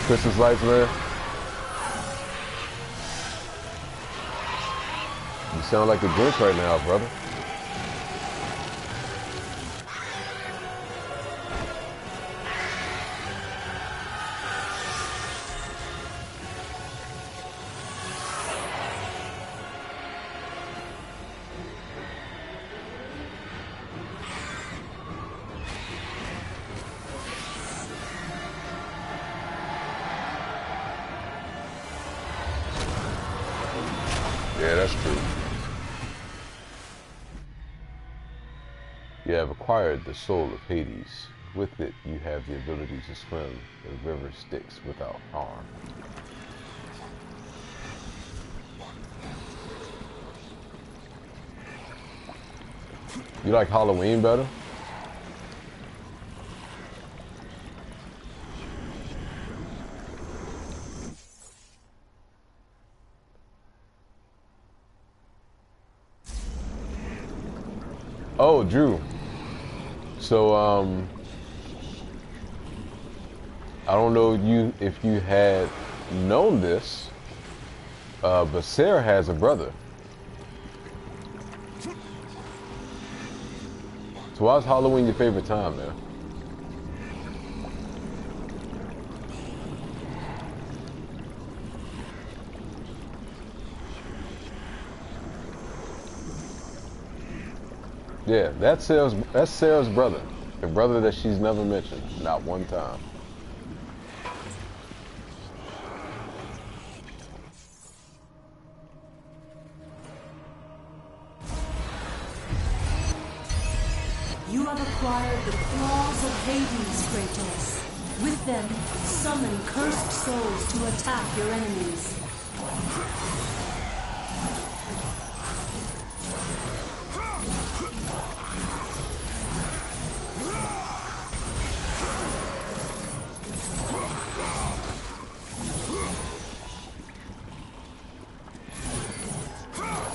Christmas lights, man. You sound like the Grinch right now, brother. Yeah, that's true. You have acquired the soul of Hades. With it, you have the ability to swim in river Styx without harm. You like Halloween better? Oh, Drew. So, I don't know if you had known this, but Sarah has a brother. So why's Halloween your favorite time, man? Yeah, that's Sarah's brother. The brother that she's never mentioned, not one time. You have acquired the claws of Hades, Kratos. With them, summon cursed souls to attack your enemies.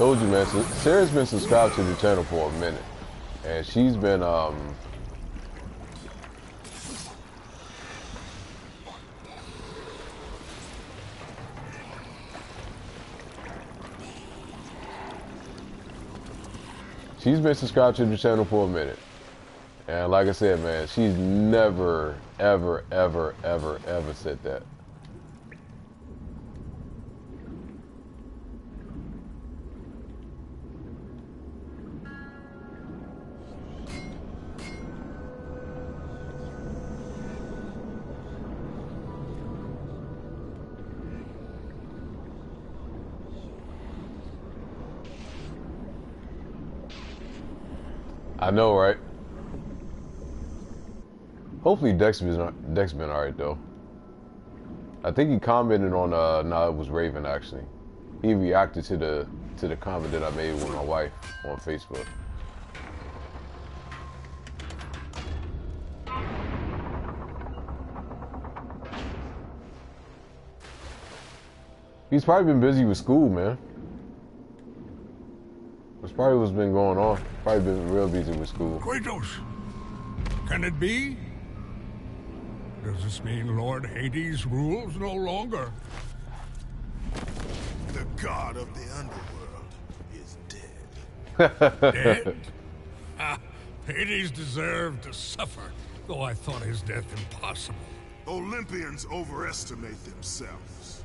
Told you, man. So Sarah's been subscribed to the channel for a minute, and she's been subscribed to the channel for a minute. And like I said, man, she's never, ever, ever, ever, ever said that. I know, right? Hopefully Dex been alright though. I think he commented on no, it was Raven actually. He reacted to the comment that I made with my wife on Facebook. He's probably been busy with school, man. That's probably what's been going on. Probably been real busy with school. Kratos, can it be? Does this mean Lord Hades rules no longer? The god of the underworld is dead. Dead? Ah, Hades deserved to suffer, though I thought his death impossible. Olympians overestimate themselves.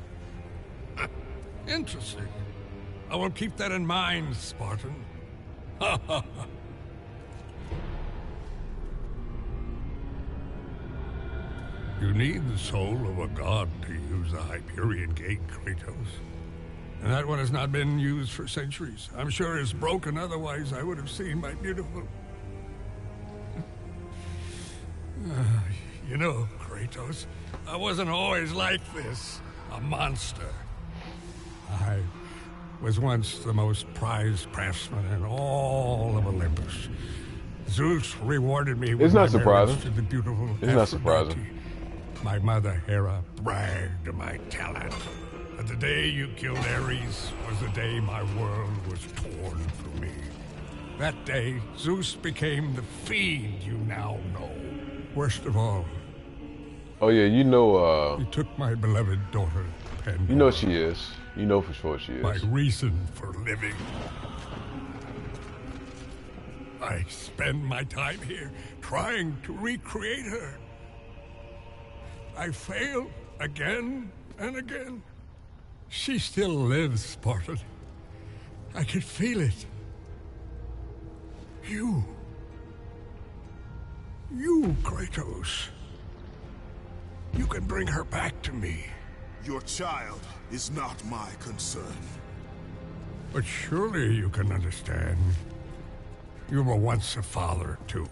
Interesting. I will keep that in mind, Spartan. Ha ha ha. You need the soul of a god to use the Hyperion Gate, Kratos. And that one has not been used for centuries. I'm sure it's broken, otherwise I would have seen my beautiful... You know, Kratos, I wasn't always like this. A monster. I was once the most prized craftsman in all of Olympus. Zeus rewarded me with It's not surprising. to the beautiful It's not surprising. My mother, Hera, bragged of my talent. But the day you killed Ares was the day my world was torn from me. That day, Zeus became the fiend you now know. Worst of all, Oh yeah, you know he took my beloved daughter, Pandora. you know she is. You know for sure she is. My reason for living. I spend my time here trying to recreate her. I fail again and again. She still lives, Spartan. I can feel it. You, Kratos. You can bring her back to me. Your child is not my concern. But surely you can understand. You were once a father, too.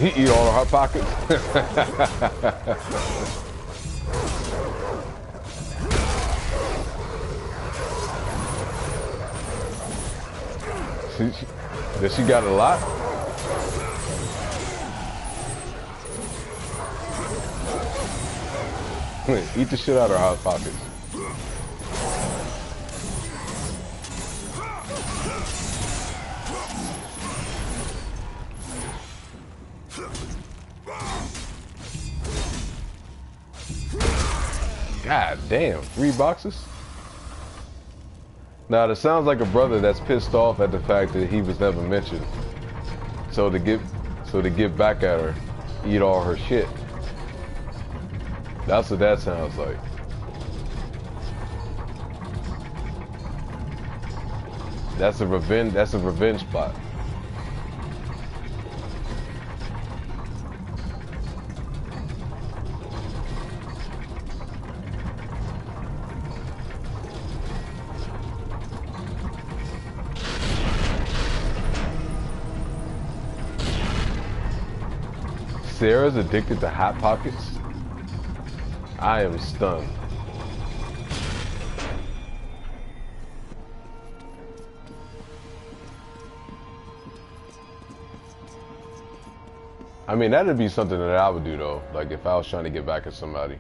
He eat all of her pockets. Does she got a lot? Eat the shit out of her hot pockets. God damn, 3 boxes? Now, that sounds like a brother that's pissed off at the fact that he was never mentioned. So to get back at her, eat all her shit. That's what that sounds like. That's a revenge plot. Sarah's addicted to Hot Pockets? I am stunned. I mean, that'd be something that I would do though, like if I was trying to get back at somebody.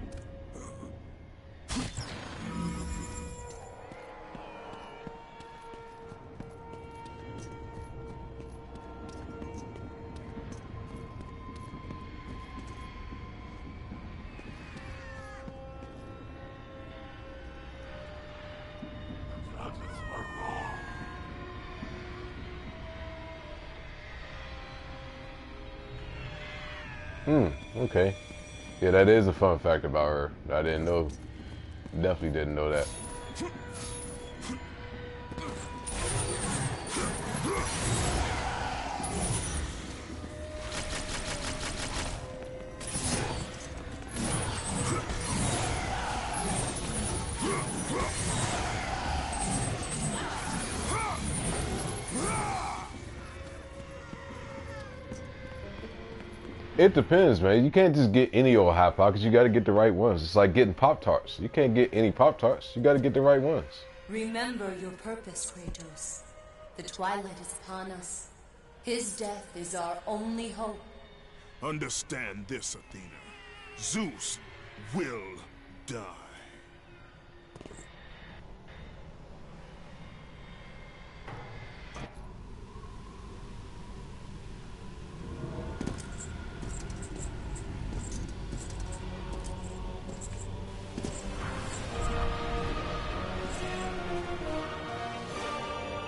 Okay. Yeah, that is a fun fact about her. I didn't know. Definitely didn't know that. It depends, man. You can't just get any old Hot Pockets. You got to get the right ones. It's like getting Pop-Tarts. You can't get any Pop-Tarts. You got to get the right ones. Remember your purpose, Kratos. The twilight is upon us. His death is our only hope. Understand this, Athena. Zeus will die.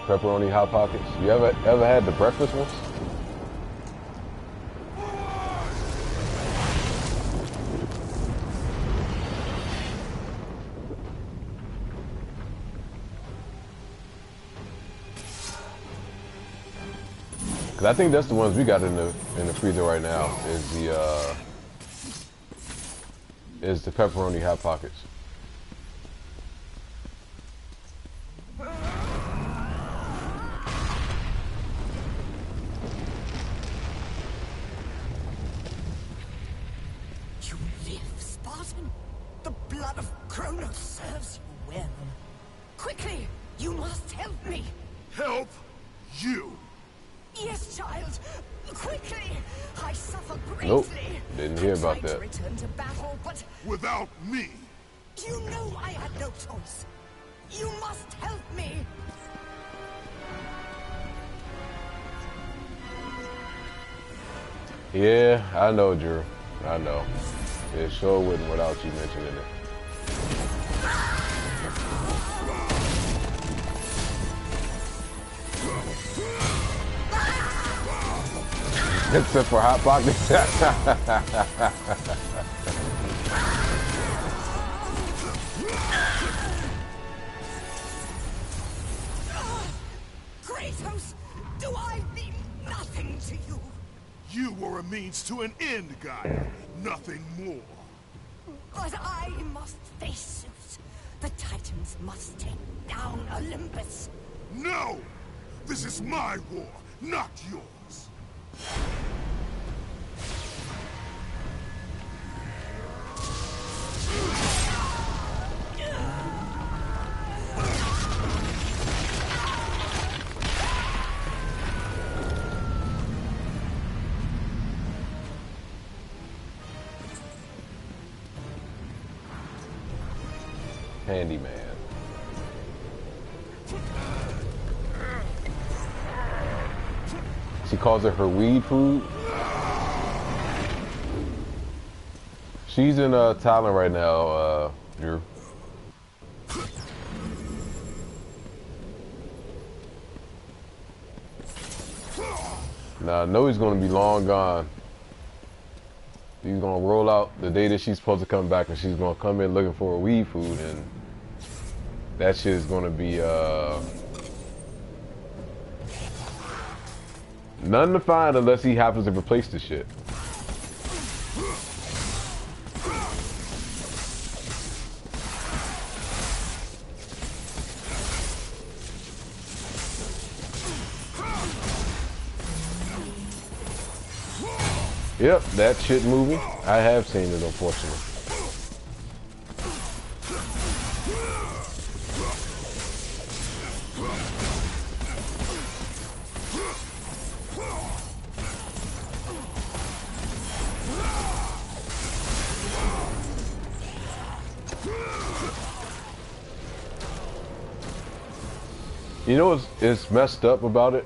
Pepperoni Hot Pockets. You ever had the breakfast ones? Cause I think that's the ones we got in the freezer right now. Is the pepperoni Hot Pockets. Quickly! You must help me! Help you! Yes, child! Quickly! I suffer greatly! Nope. Didn't hear about I tried that. to return to battle, but Without me! you know I had no choice! You must help me! Yeah, I know, Drew. I know. It sure wouldn't without you mentioning it. Except for Hot Pockets. Kratos, do I mean nothing to you? You were a means to an end, Gaia. Nothing more. But I must face Zeus. The Titans must take down Olympus. No! This is my war, not yours. handyman. She calls it her weed food. She's in Thailand right now, Drew. Now, I know he's gonna be long gone. He's gonna roll out the day that she's supposed to come back, and she's gonna come in looking for a weed food, and that shit is gonna be none to find unless he happens to replace the shit. Yep, that shit movie. I have seen it, unfortunately. You know what's messed up about it?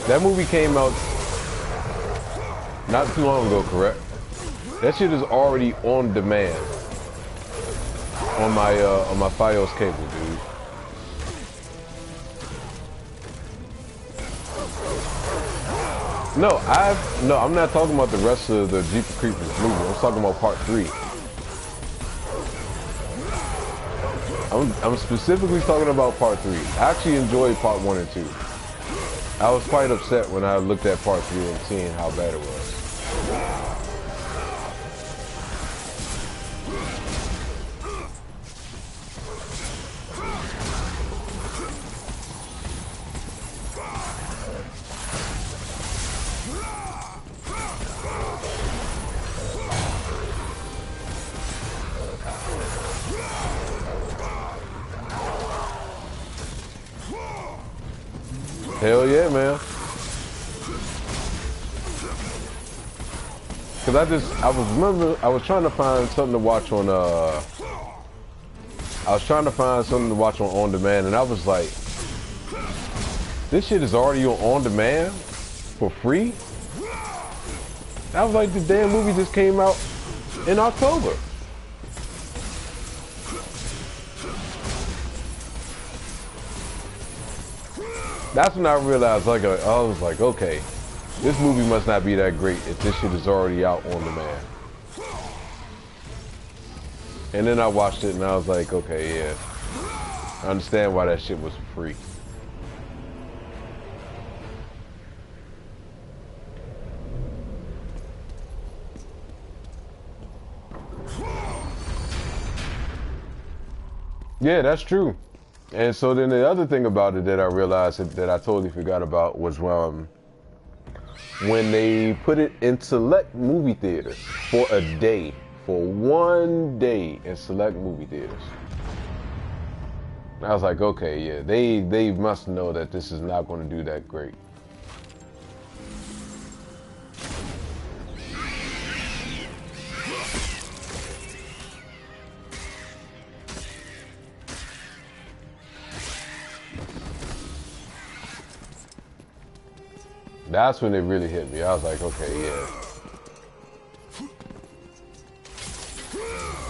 That movie came out not too long ago, correct? That shit is already on demand on my Fios cable, dude. No, I'm not talking about the rest of the Jeepers Creepers movie. I'm talking about part 3. I'm specifically talking about part 3. I actually enjoyed part 1 and 2. I was quite upset when I looked at part 3 and seeing how bad it was. Hell yeah, man. Cause I was trying to find something to watch on on demand, and I was like, this shit is already on demand for free? I was like, the damn movie just came out in October. That's when I realized, I was like, okay, this movie must not be that great if this shit is already out on demand. And then I watched it and I was like, okay, yeah, I understand why that shit was free. Yeah, that's true. And so then the other thing about it that I realized that I totally forgot about was when they put it in select movie theaters for a day, for one day in select movie theaters. I was like, okay, yeah, they must know that this is not going to do that great. That's when it really hit me. I was like, okay, yeah.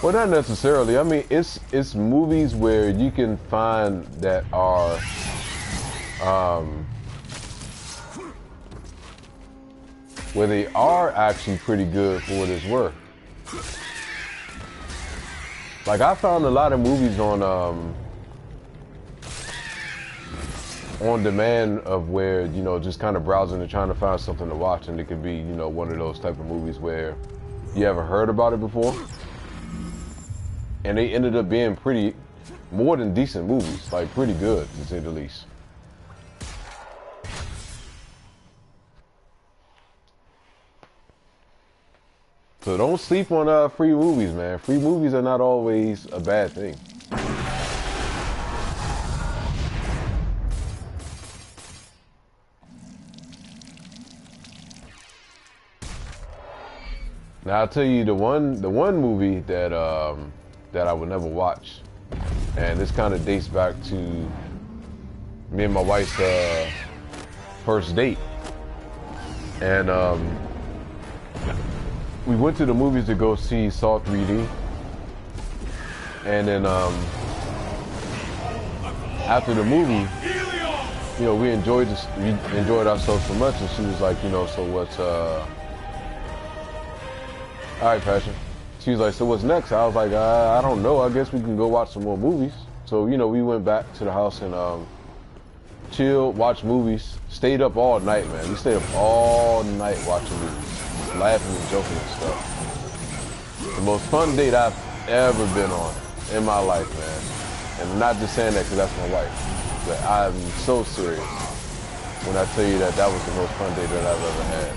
Well, not necessarily. I mean, it's movies where you can find that are where they are actually pretty good for what it's worth. Like, I found a lot of movies on demand of where, you know, just kind of browsing and trying to find something to watch, and it could be, you know, one of those type of movies where you haven't heard about it before, and they ended up being more than decent movies, like pretty good to say the least. So don't sleep on free movies, man. Free movies are not always a bad thing. Now I'll tell you the one movie that that I would never watch. And this kind of dates back to me and my wife's first date. And we went to the movies to go see Saw 3D. And then after the movie, you know, we enjoyed ourselves so much, and she was like, you know, so what's all right, Passion. She was like, so what's next? I was like, I don't know. I guess we can go watch some more movies. So, you know, we went back to the house and chilled, watched movies, stayed up all night, man. We stayed up all night watching movies, laughing and joking and stuff. The most fun date I've ever been on in my life, man. And I'm not just saying that because that's my wife, but I'm so serious when I tell you that that was the most fun date that I've ever had.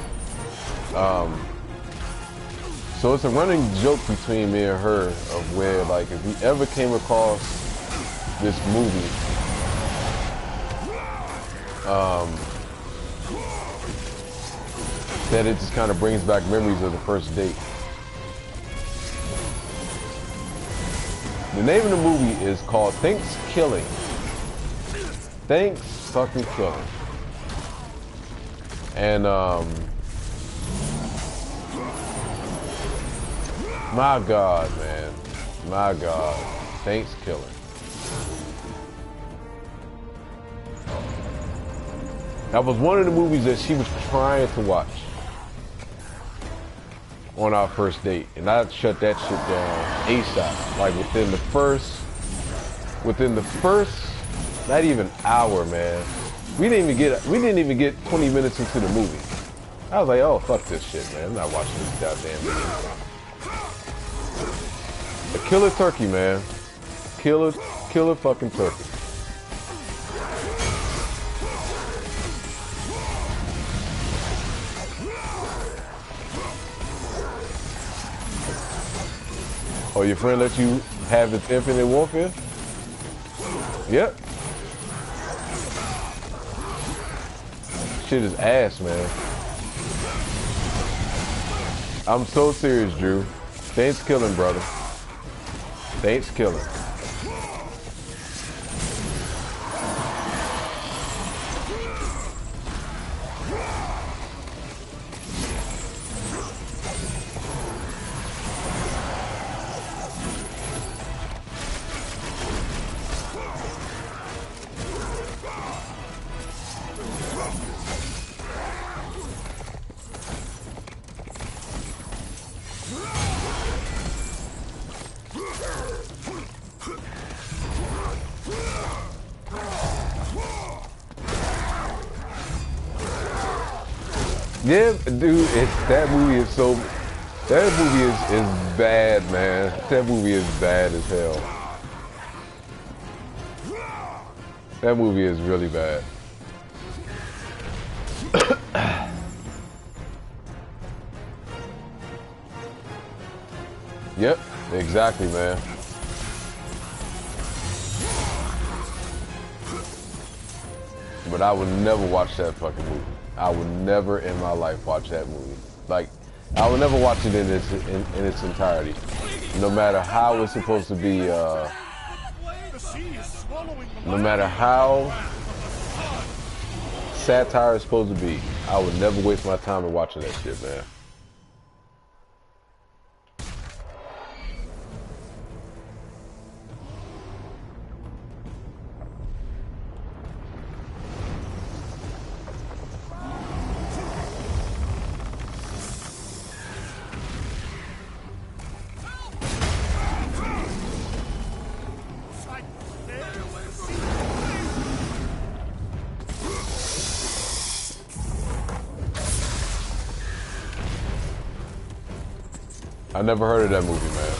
So it's a running joke between me and her of where, like, if we ever came across this movie, that it just kind of brings back memories of the first date. The name of the movie is called Thanks Killing. Thanks fucking Killing. And my God, man. My God. Thanks Killing. That was one of the movies that she was trying to watch on our first date, and I shut that shit down ASAP. Like within the first, not even hour, man. We didn't even get 20 minutes into the movie. I was like, oh, fuck this shit, man. I'm not watching this goddamn movie. A killer turkey, man. Killer fucking turkey. Oh, your friend let you have its Infinite Warfare? Yep. Shit is ass, man. I'm so serious, Drew. Thanks Killing, brother. Thanks Killing. Yeah, dude, that movie is bad, man. That movie is bad as hell. That movie is really bad. Yep, exactly, man. But I would never watch that fucking movie. I would never in my life watch that movie. Like, I would never watch it in its entirety. No matter how it's supposed to be, no matter how satire is supposed to be, I would never waste my time in watching that shit, man. I never heard of that movie, man.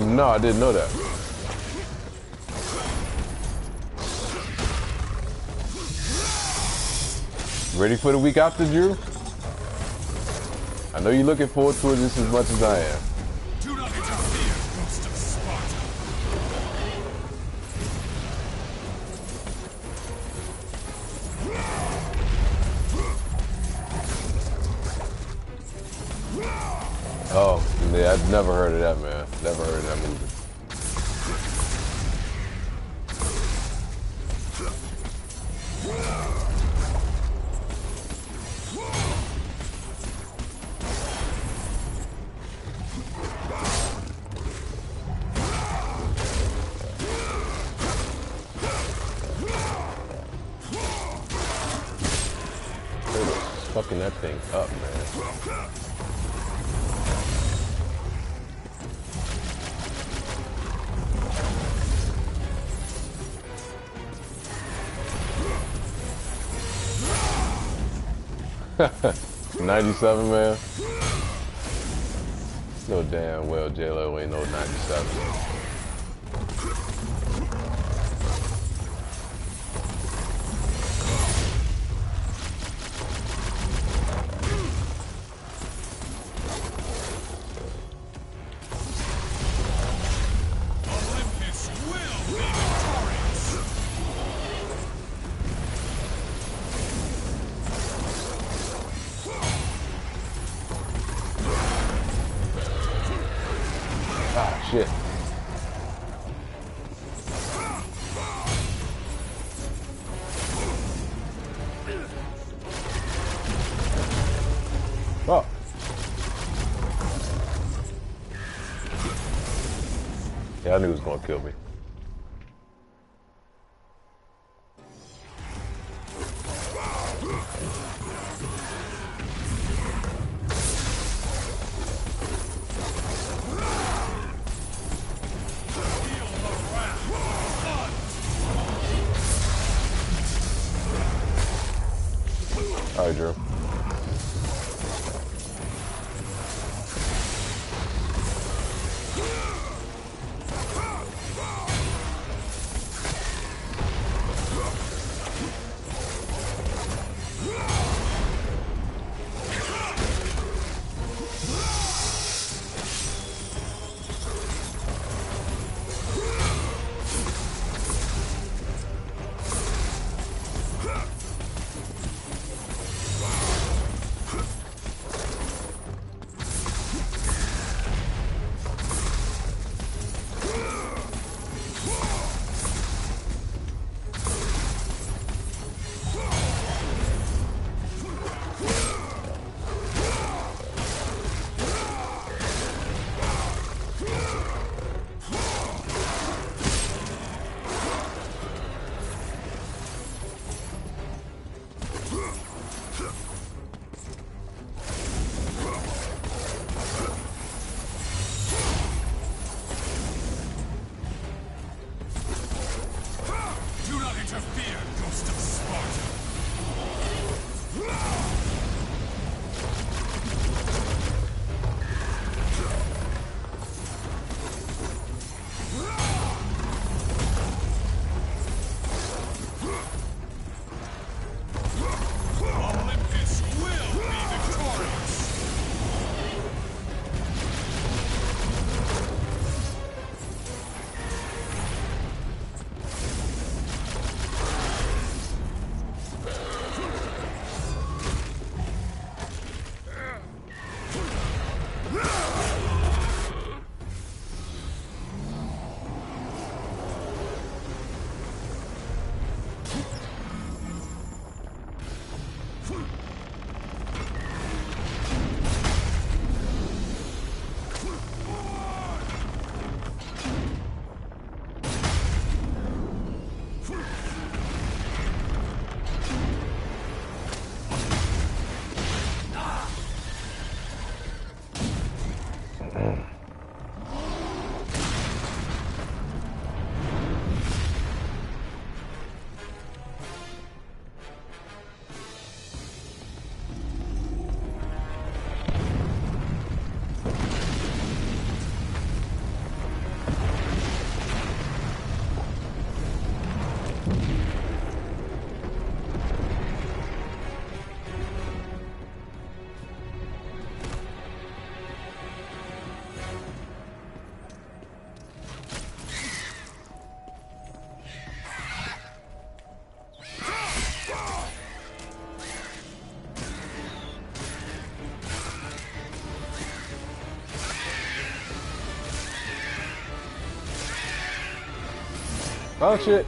No, I didn't know that. Ready for the week after, Drew? I know you're looking forward to it just as much as I am. Do not interfere, Ghost of Sparta. Oh, yeah, I've never heard of that, man. Never heard of that movie. Fucking that thing up, man. '97, man. No damn well J-Lo ain't no '97. Shit. Oh. Yeah, I knew he was gonna kill me. All right, Drew. Oh shit.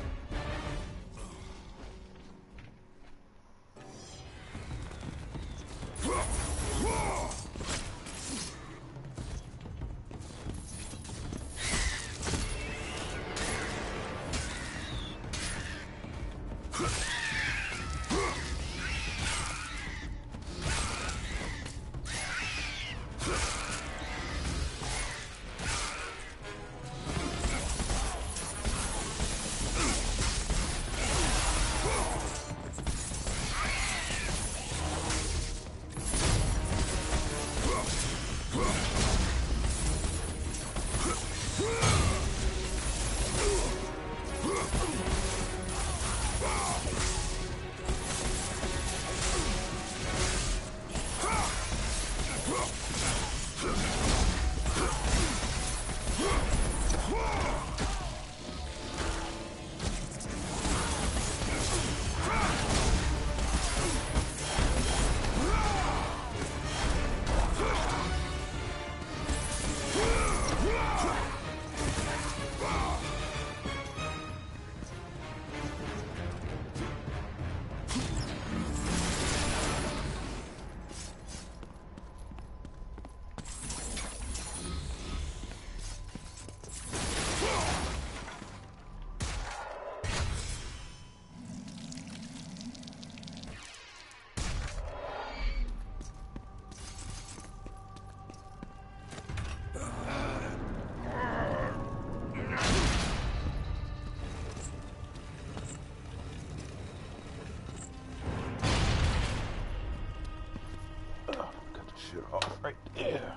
Shit off right there.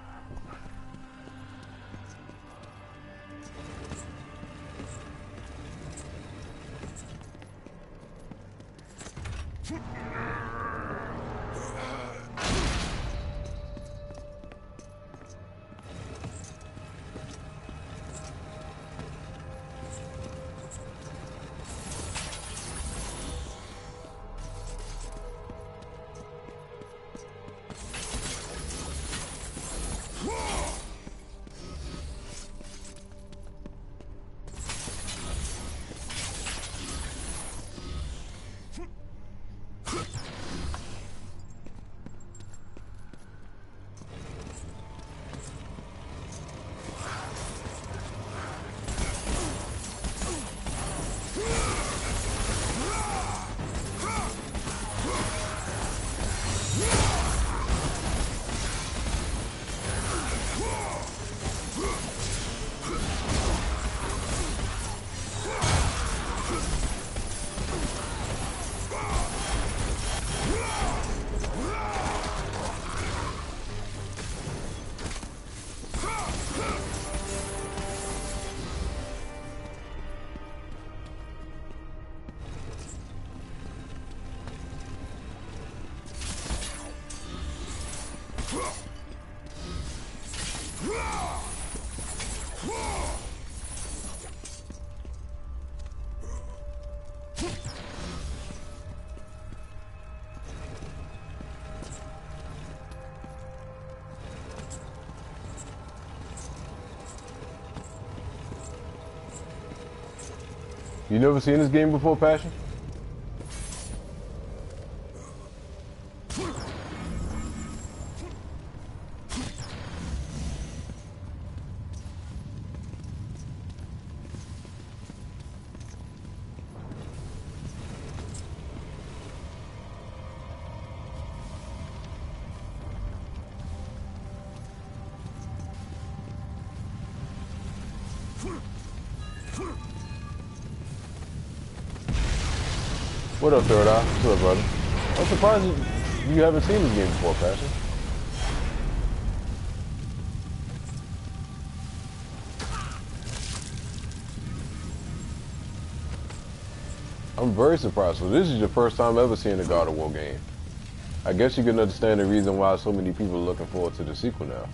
You never seen this game before, Passion? What up, Third Eye? What's up, brother? I'm surprised you haven't seen this game before, Passion. I'm very surprised. So this is your first time ever seeing a God of War game. I guess you can understand the reason why so many people are looking forward to the sequel now.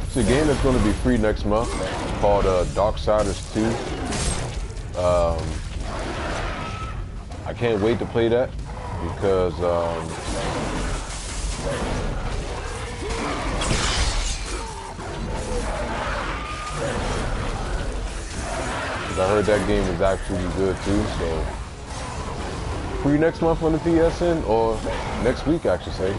It's a game that's going to be free next month called Darksiders 2. I can't wait to play that because I heard that game is actually good too. So free next month on the PSN, or next week I should say.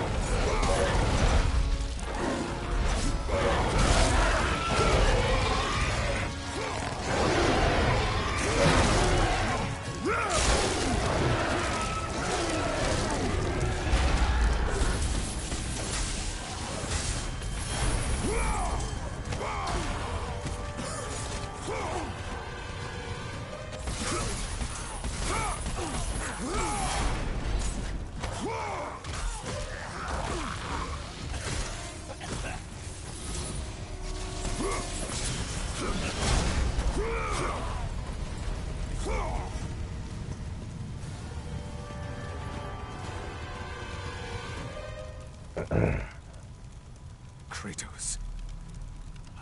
Kratos,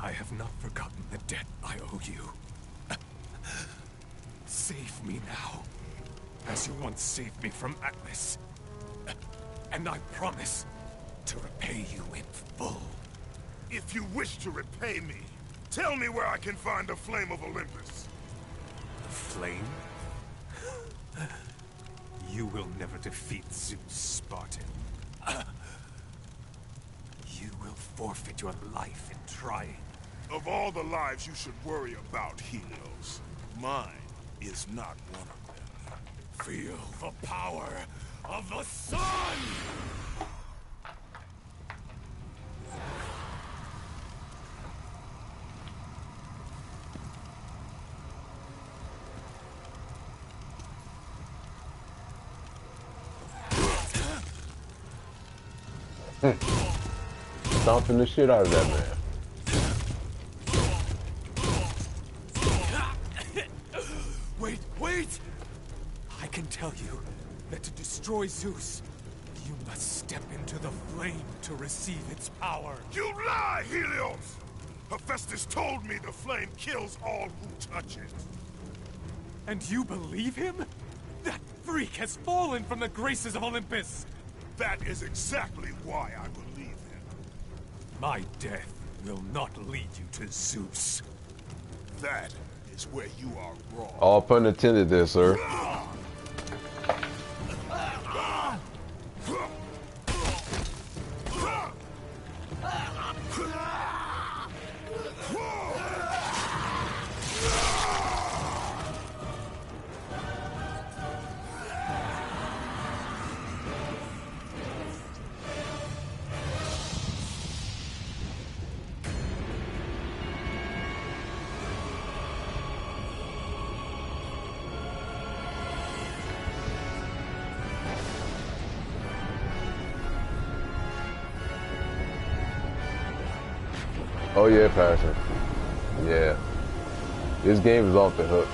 I have not forgotten the debt I owe you. Save me now, as you once saved me from Atlas. And I promise to repay you in full. If you wish to repay me, tell me where I can find the Flame of Olympus. The flame? You will never defeat Zeus, Spartan. You will forfeit your life in trying. Of all the lives you should worry about, Helios, mine is not one of them. Feel the power of the sun! Stomping the shit out of that man. Wait! I can tell you that to destroy Zeus, you must step into the flame to receive its power. You lie, Helios! Hephaestus told me the flame kills all who touch it. And you believe him? That freak has fallen from the graces of Olympus! That is exactly why I believe him. My death will not lead you to Zeus. That is where you are wrong. All pun intended there, sir. Oh yeah, Passion. Yeah. This game is off the hook.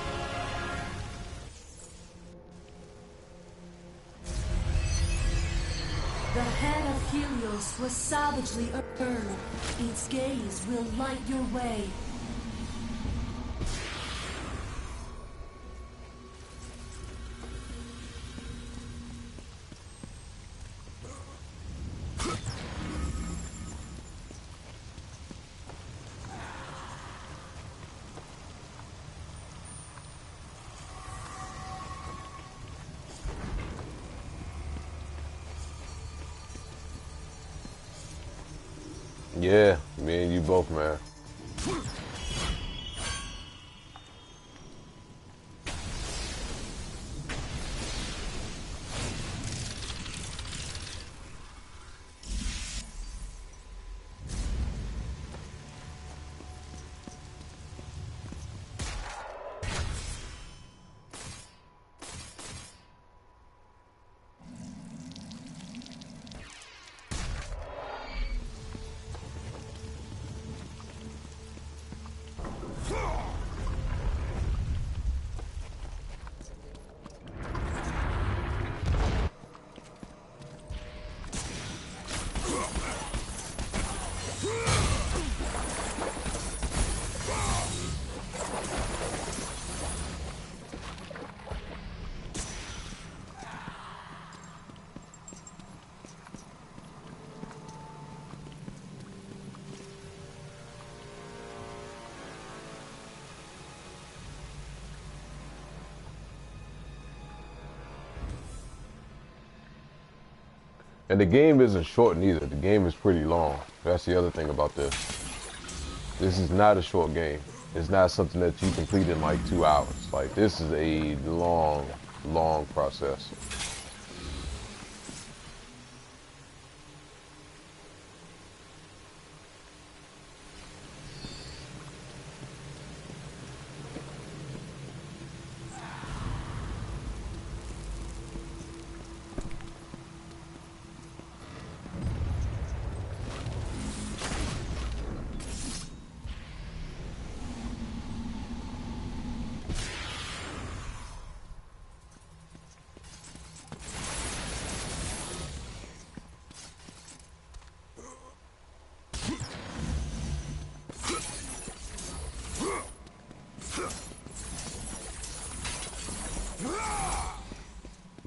The head of Helios was savagely earned. Its gaze will light your way. Yeah, me and you both, man. And the game isn't short neither. The game is pretty long. That's the other thing about this. This is not a short game. It's not something that you complete in like 2 hours. Like, this is a long, long process.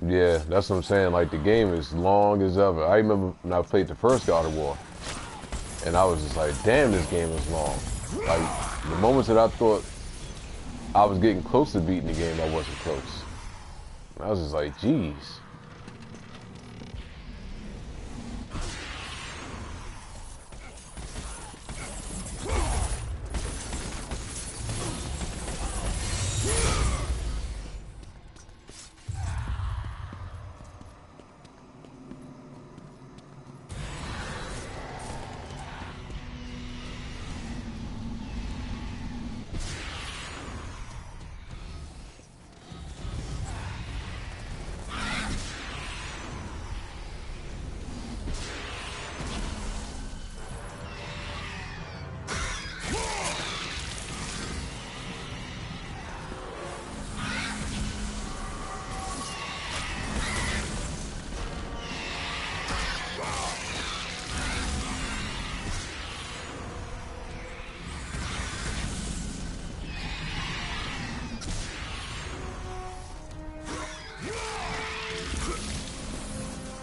Yeah, that's what I'm saying. Like, the game is long as ever. I remember when I played the first God of War, and I was just like, damn, this game is long. Like, the moments that I thought I was getting close to beating the game, I wasn't close. And I was just like, geez.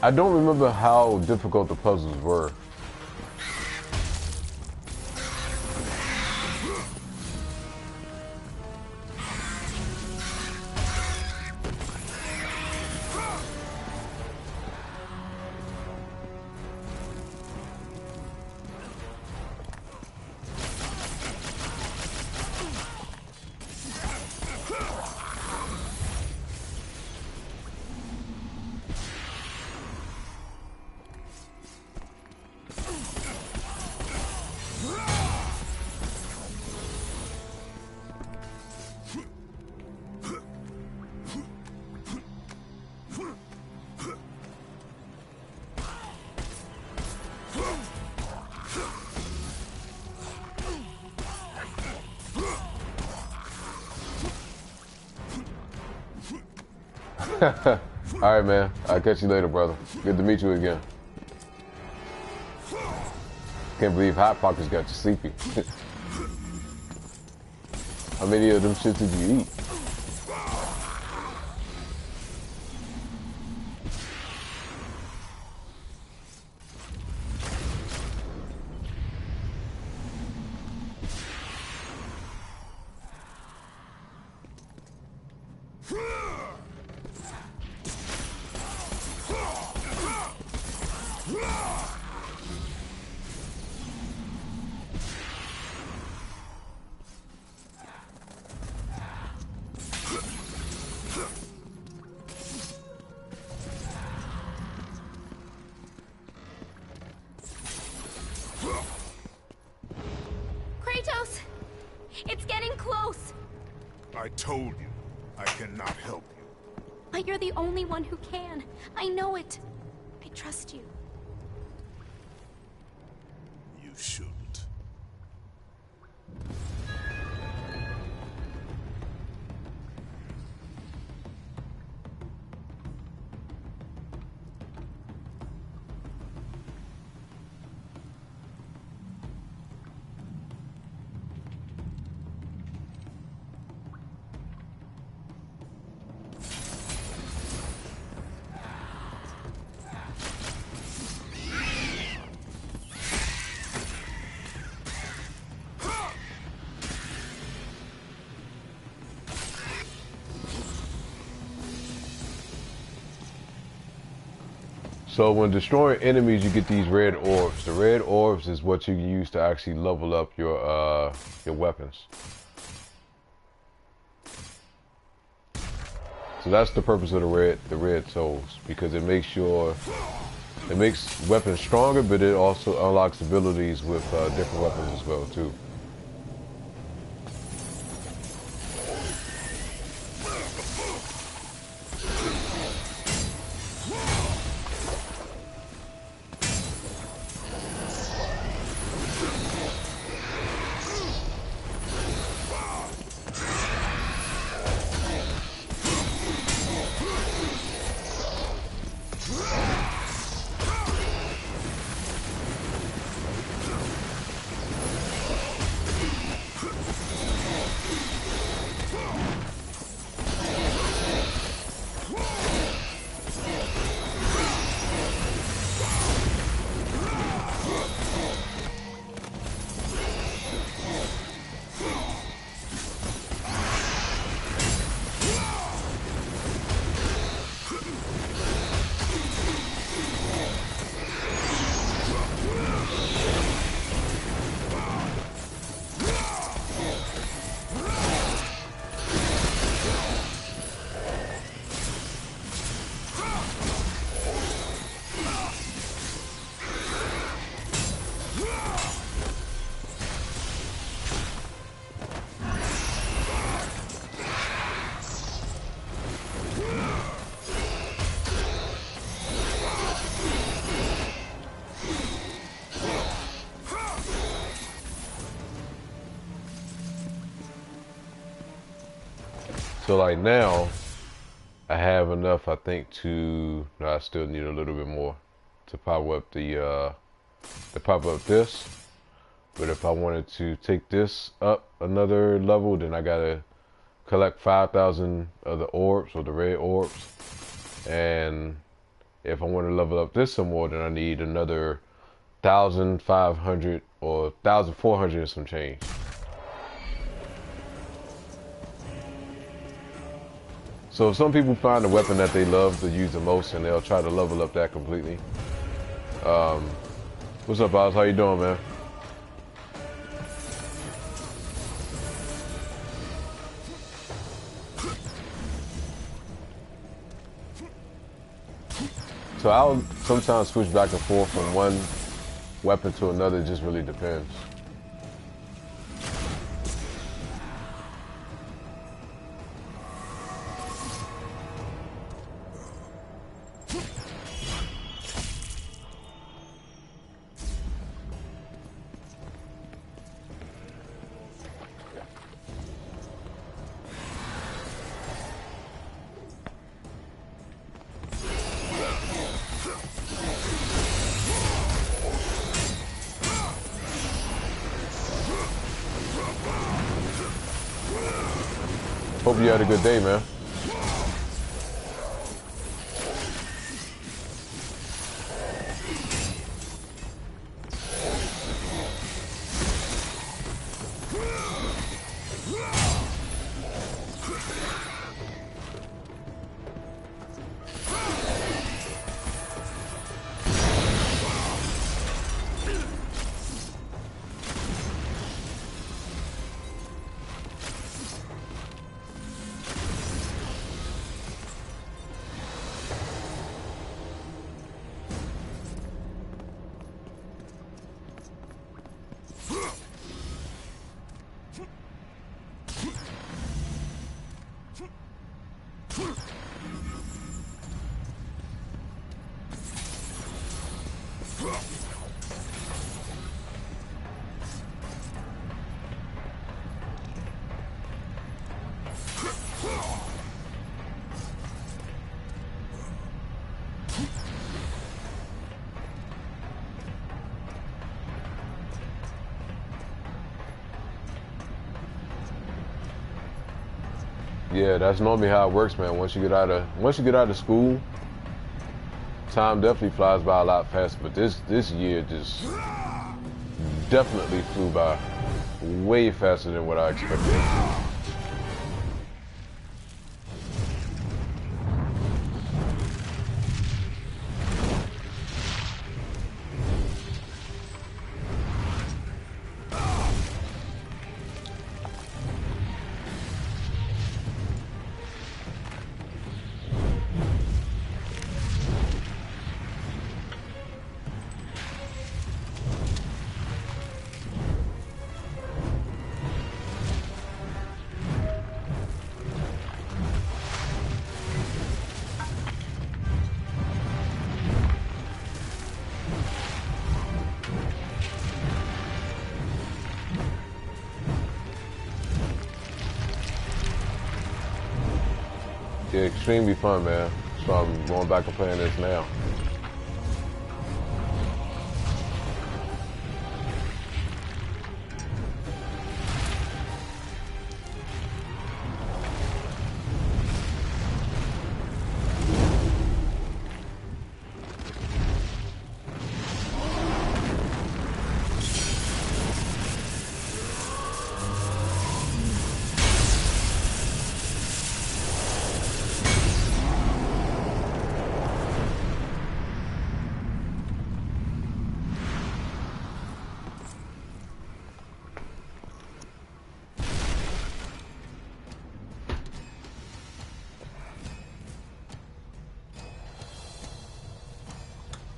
I don't remember how difficult the puzzles were. Alright, man. I'll catch you later, brother. Good to meet you again. Can't believe Hot Pockets got you sleepy. How many of them shits did you eat? Kratos! It's getting close! I told you, I cannot help you. But you're the only one who can. I know it. I trust you. You shouldn't. So when destroying enemies, you get these red orbs. The red orbs is what you use to actually level up your weapons. So that's the purpose of the red souls, because it makes weapons stronger, but it also unlocks abilities with different weapons as well too. So like now, I have enough, I think, to. No, I still need a little bit more to power up this. But if I wanted to take this up another level, then I gotta collect 5,000 of the orbs or the red orbs. And if I want to level up this some more, then I need another 1,500 or 1,400 and some change. So some people find a weapon that they love to use the most, and they'll try to level up that completely. What's up, Oz? How you doing, man? So I'll sometimes switch back and forth from one weapon to another. It just really depends. Hope you had a good day, man. Yeah, that's normally how it works, man. Once you get out of school, time definitely flies by a lot faster. But this year just definitely flew by way faster than what I expected. Yeah, extremely fun, man. So I'm going back and playing this now.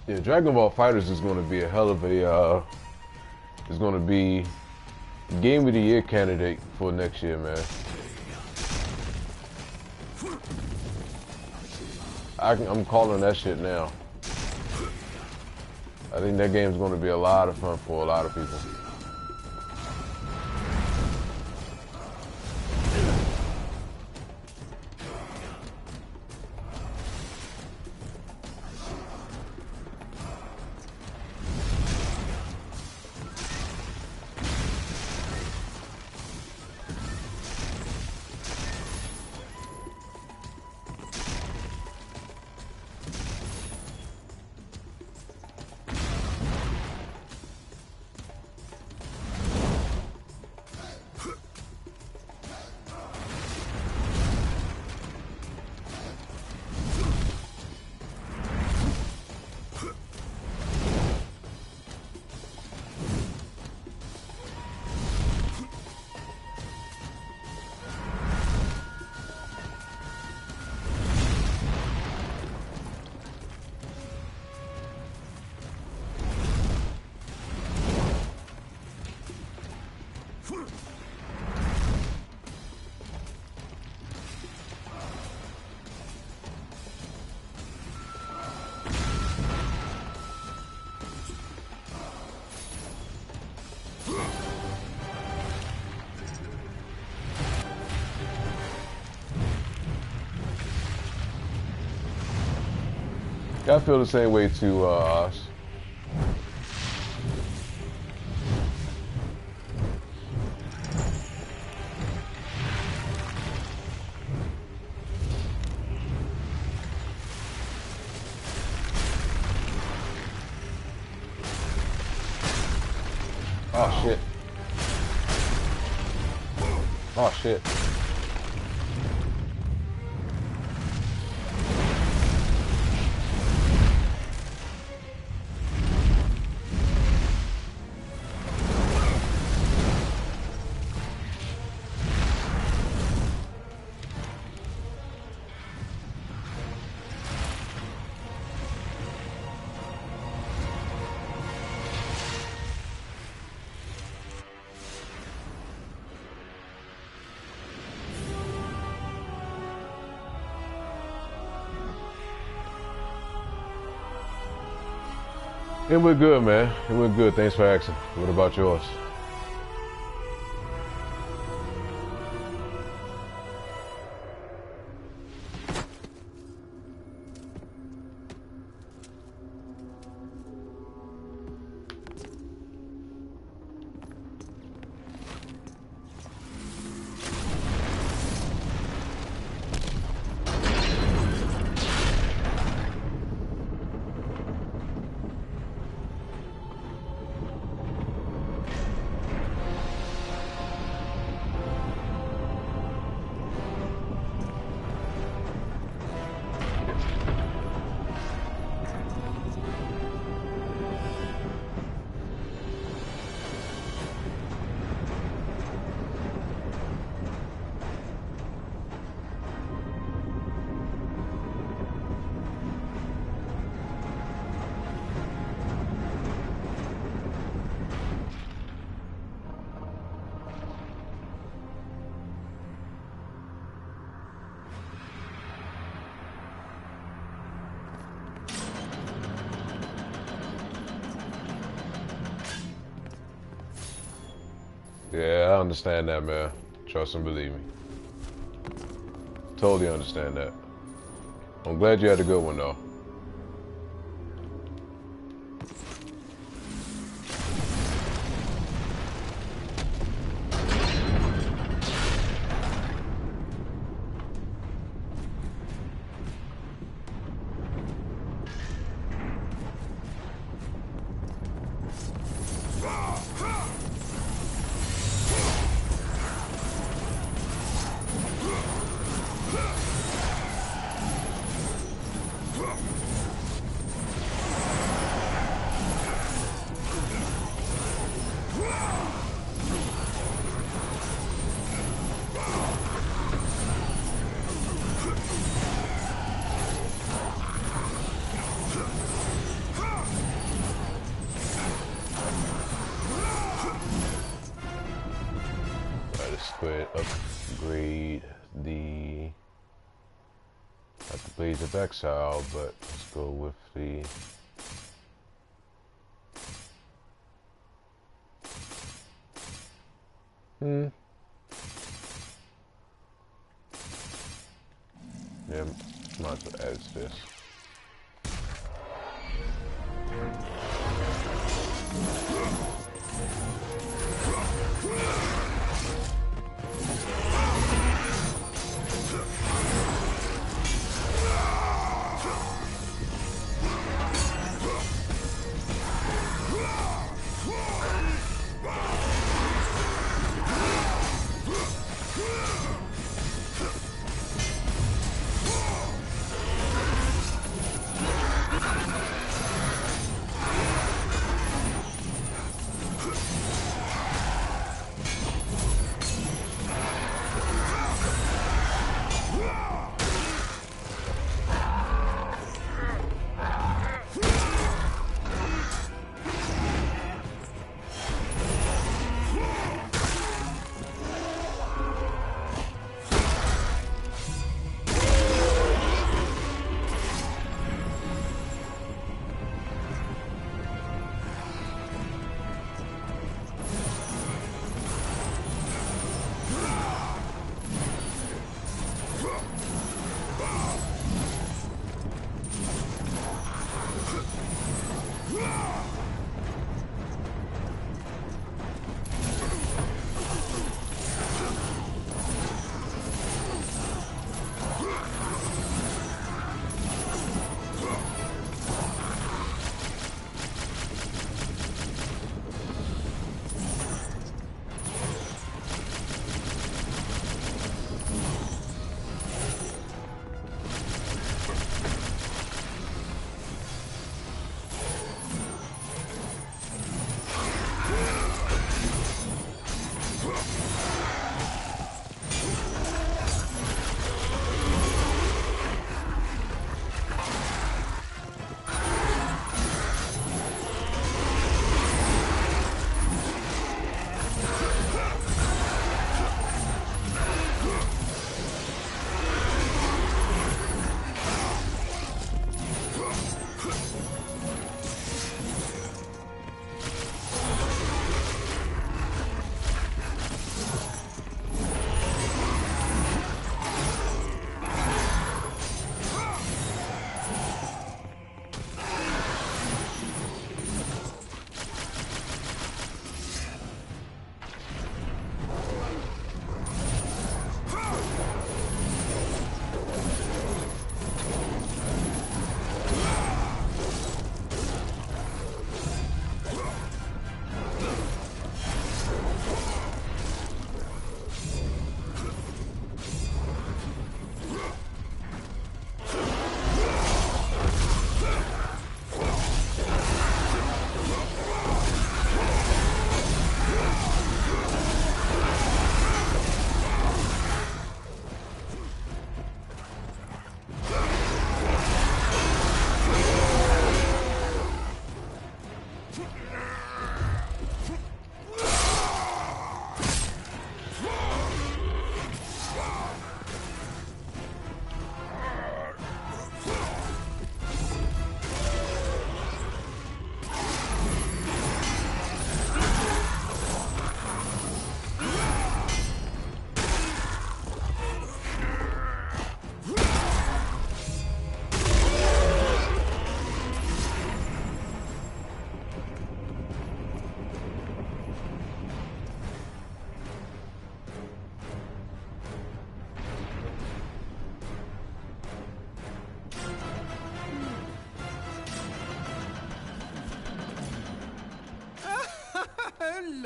Yeah, Dragon Ball Fighters is going to be a hell of a, is going to be Game of the Year candidate for next year, man. I'm calling that shit now. I think that game's going to be a lot of fun for a lot of people. I feel the same way too, Osh. Oh shit. Oh shit. It went good, man. It went good. Thanks for asking. What about yours? Yeah, I understand that, man. Trust and believe me. Totally understand that. I'm glad you had a good one though. Upgrade the not the Blades of Exile, but let's go with the yeah, might as well add this.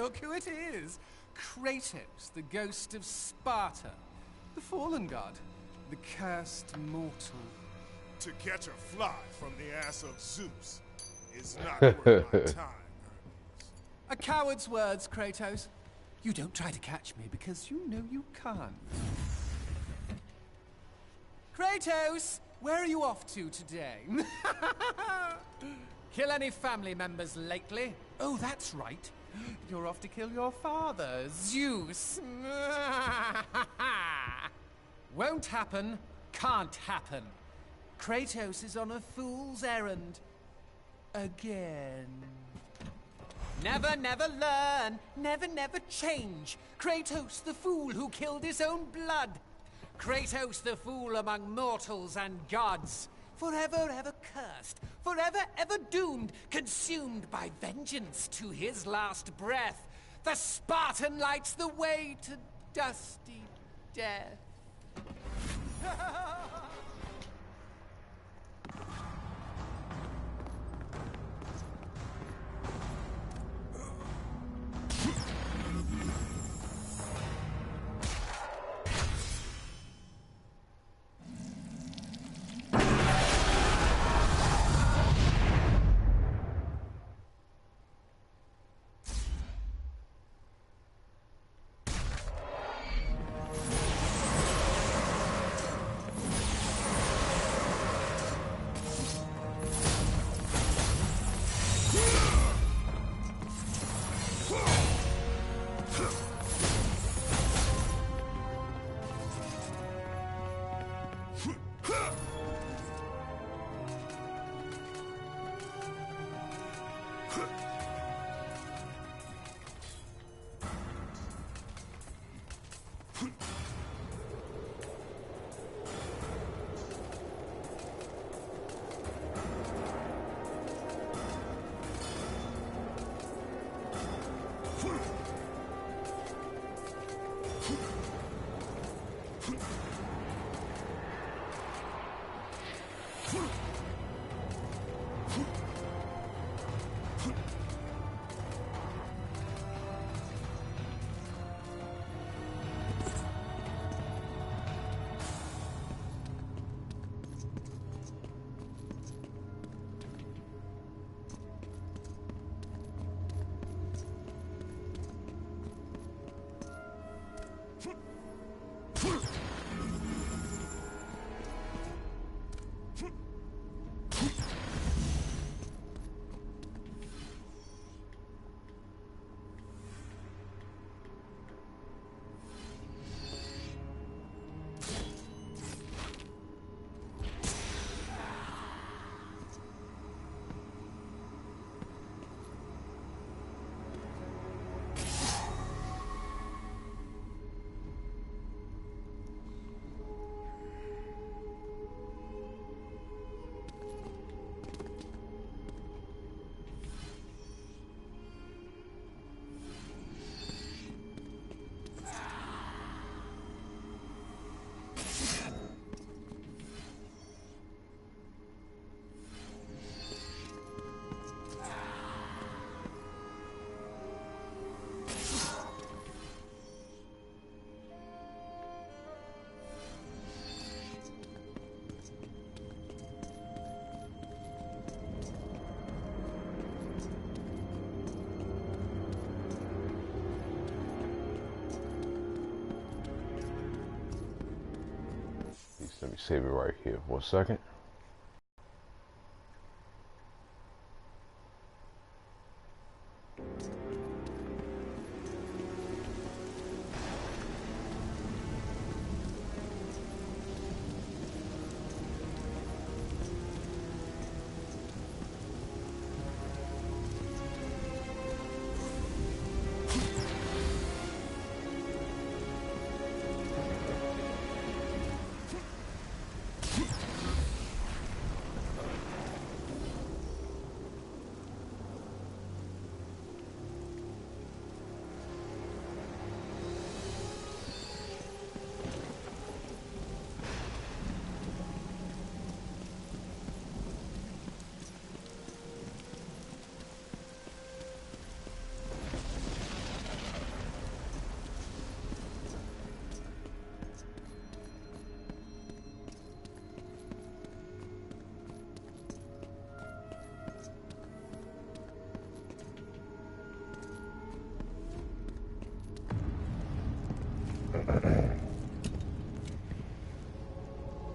look who it is! Kratos, the ghost of Sparta. The fallen god. The cursed mortal. To catch a fly from the ass of Zeus is not worth my time. A coward's words, Kratos. You don't try to catch me because you know you can't. Kratos, where are you off to today? Kill any family members lately? Oh, that's right. You're off to kill your father, Zeus. Won't happen, can't happen. Kratos is on a fool's errand. Again. Never, never learn. Never, never change. Kratos, the fool who killed his own blood. Kratos, the fool among mortals and gods. Forever, ever cursed. Forever, ever doomed. Consumed by vengeance to his last breath. The Spartan lights the way to dusty death. Let me save it right here for a second.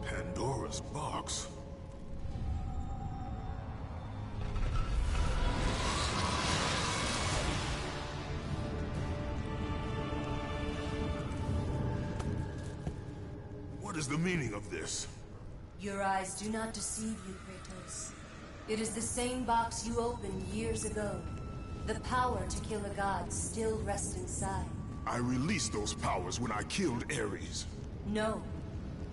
Pandora's box. What is the meaning of this? Your eyes do not deceive you, Kratos. It is the same box you opened years ago. The power to kill a god still rests inside. I released those powers when I killed Ares. No.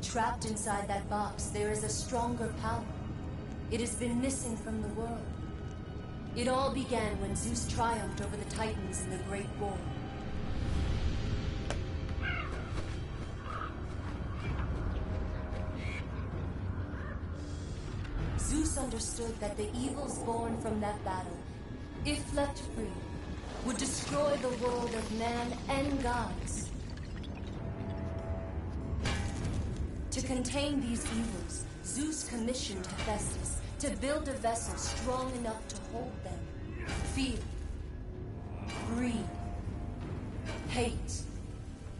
Trapped inside that box, there is a stronger power. It has been missing from the world. It all began when Zeus triumphed over the Titans in the Great War. Zeus understood that the evils born from that battle, if left free, would destroy the world of man and gods. To contain these evils, Zeus commissioned Hephaestus to build a vessel strong enough to hold them. Fear, greed, hate.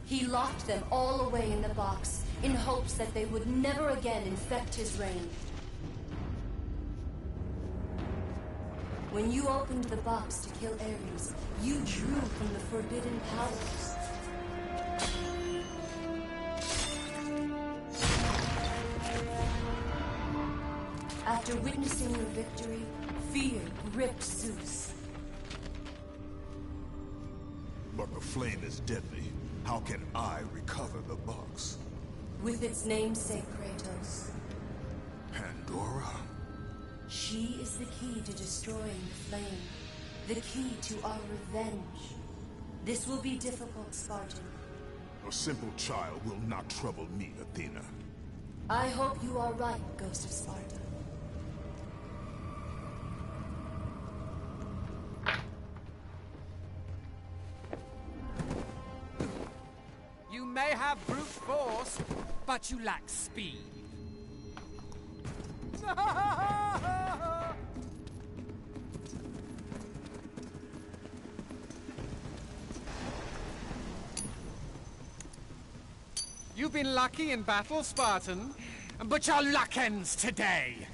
He locked them all away in the box in hopes that they would never again infect his reign. When you opened the box to kill Ares, you drew from the forbidden powers. After witnessing your victory, fear gripped Zeus. But the flame is deadly. How can I recover the box? With its namesake, Kratos. Pandora? She is the key to destroying the flame. The key to our revenge. This will be difficult, Spartan. A simple child will not trouble me, Athena. I hope you are right, Ghost of Sparta. You may have brute force, but you lack speed. You've been lucky in battle, Spartan, but your luck ends today.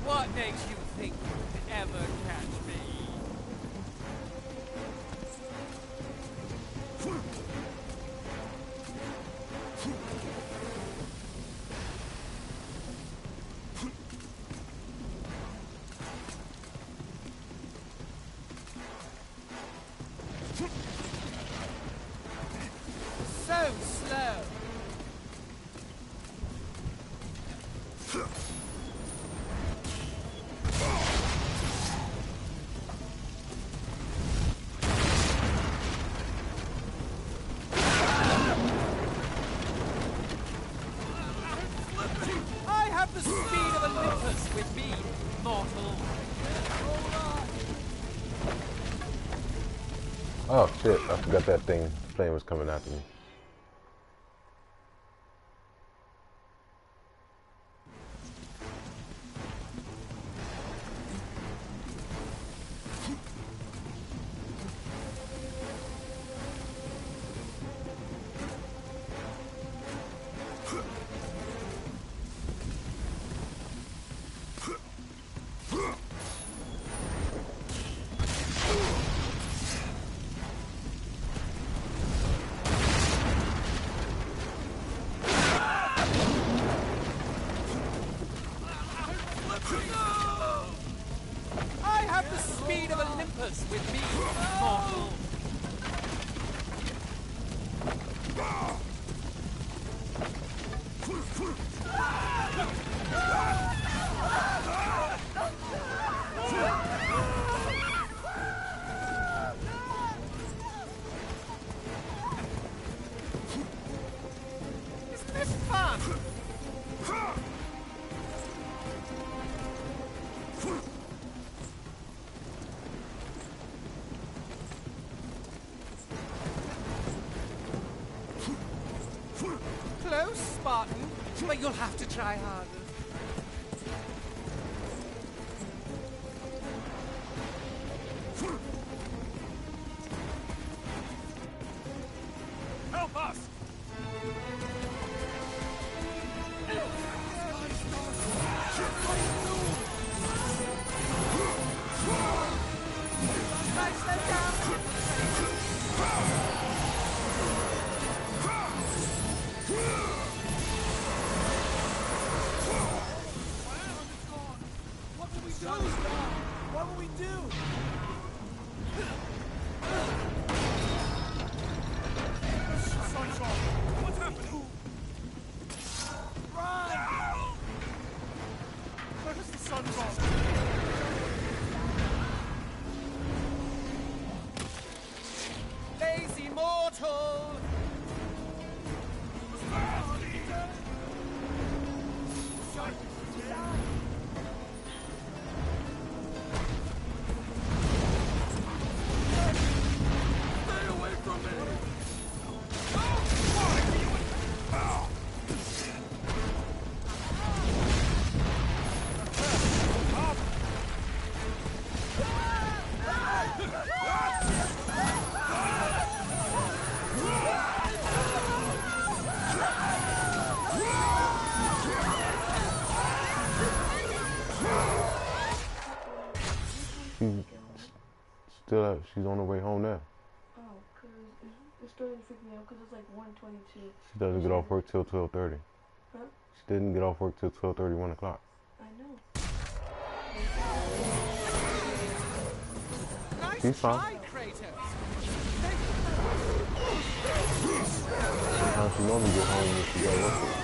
What makes you think you can ever catch me? So slow. I have the speed of Olympus with me, mortal. Oh shit, I forgot that flame was coming after me. Close, Spartan, but you'll have to try harder. Help us! What will we do? Sun's off. What's happening? Run! Where's the sun gone? Lazy mortal! Stay away from me! She's on her way home now. Oh, because it's starting to freak me out because it's like 1:22. She doesn't get off work till 12:30. Huh? She didn't get off work till 12:30, 1 o'clock. I know. Nice She's fine. try, Kratos. Sometimes she normally get home when she got work.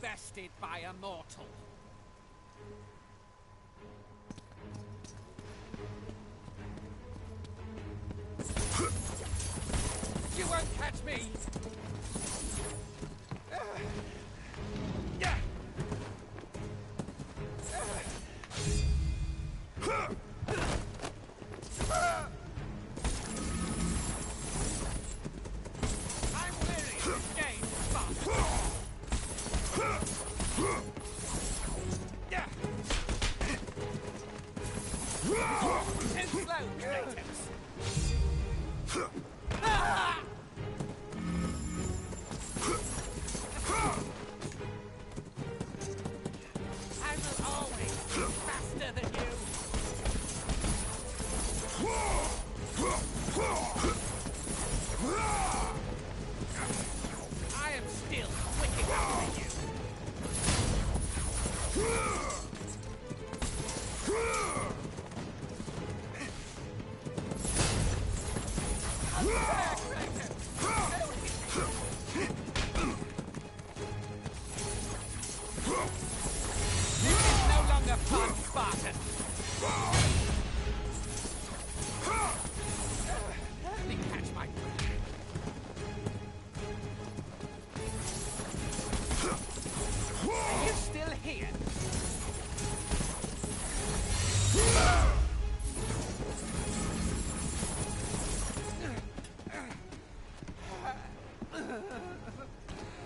Bested by a mortal. You won't catch me!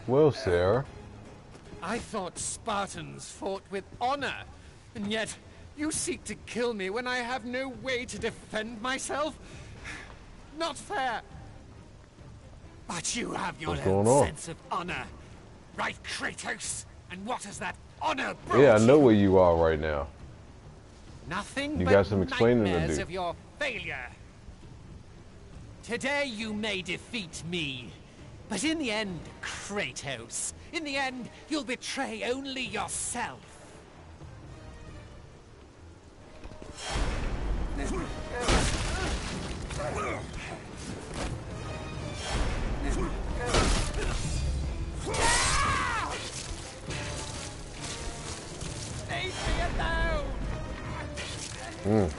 Well, Sarah. I thought Spartans fought with honor, and yet you seek to kill me when I have no way to defend myself? Not fair. But you have your own sense of honor, right, Kratos? And what has that honor brought you? Yeah, I know where you are right now. Nothing you but got some explaining nightmares to do. Of your failure. Today you may defeat me, but in the end, Kratos, in the end, you'll betray only yourself. Leave me alone!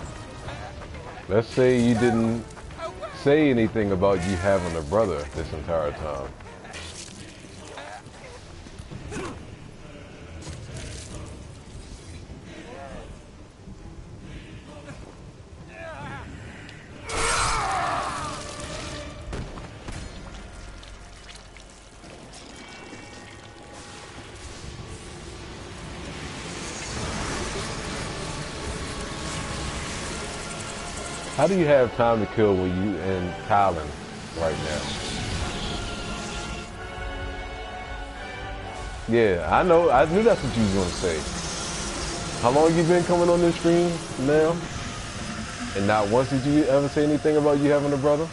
Let's say you didn't say anything about you having a brother this entire time. How do you have time to kill when you in Thailand right now? Yeah, I know. I knew that's what you was going to say. How long you been coming on this stream now? And not once did you ever say anything about you having a brother?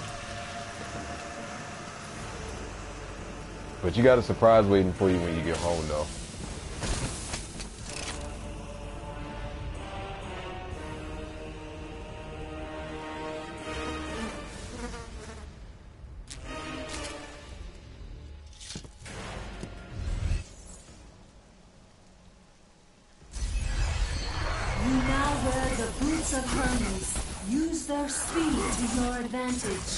But you got a surprise waiting for you when you get home, though. speed to your advantage.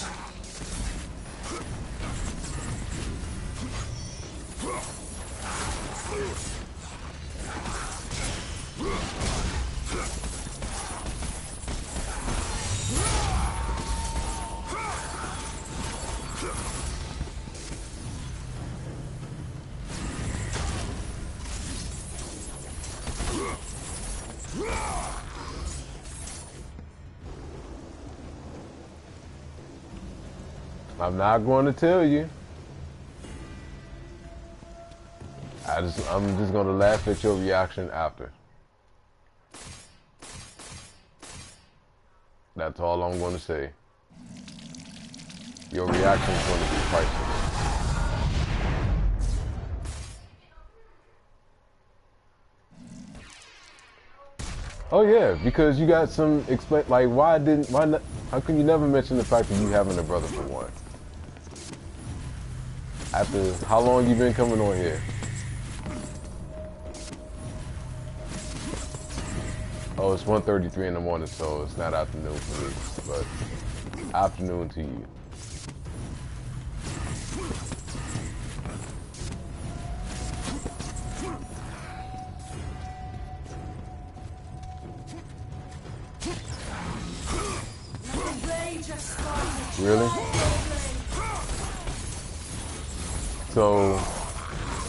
I'm not going to tell you. I'm just going to laugh at your reaction after. That's all I'm going to say. Your reaction is going to be priceless. Oh yeah, because you got some explain, like why not, how can you never mention the fact that you having a brother for one? After how long you been coming on here? Oh, it's 1:33 in the morning, so it's not afternoon for me, but afternoon to you. Really? So,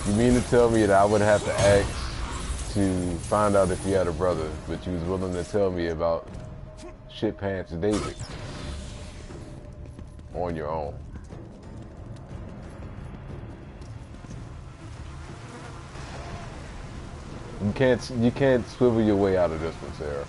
you mean to tell me that I would have to ask to find out if you had a brother, but you was willing to tell me about Shit Pants David on your own? You can't swivel your way out of this one, Sarah.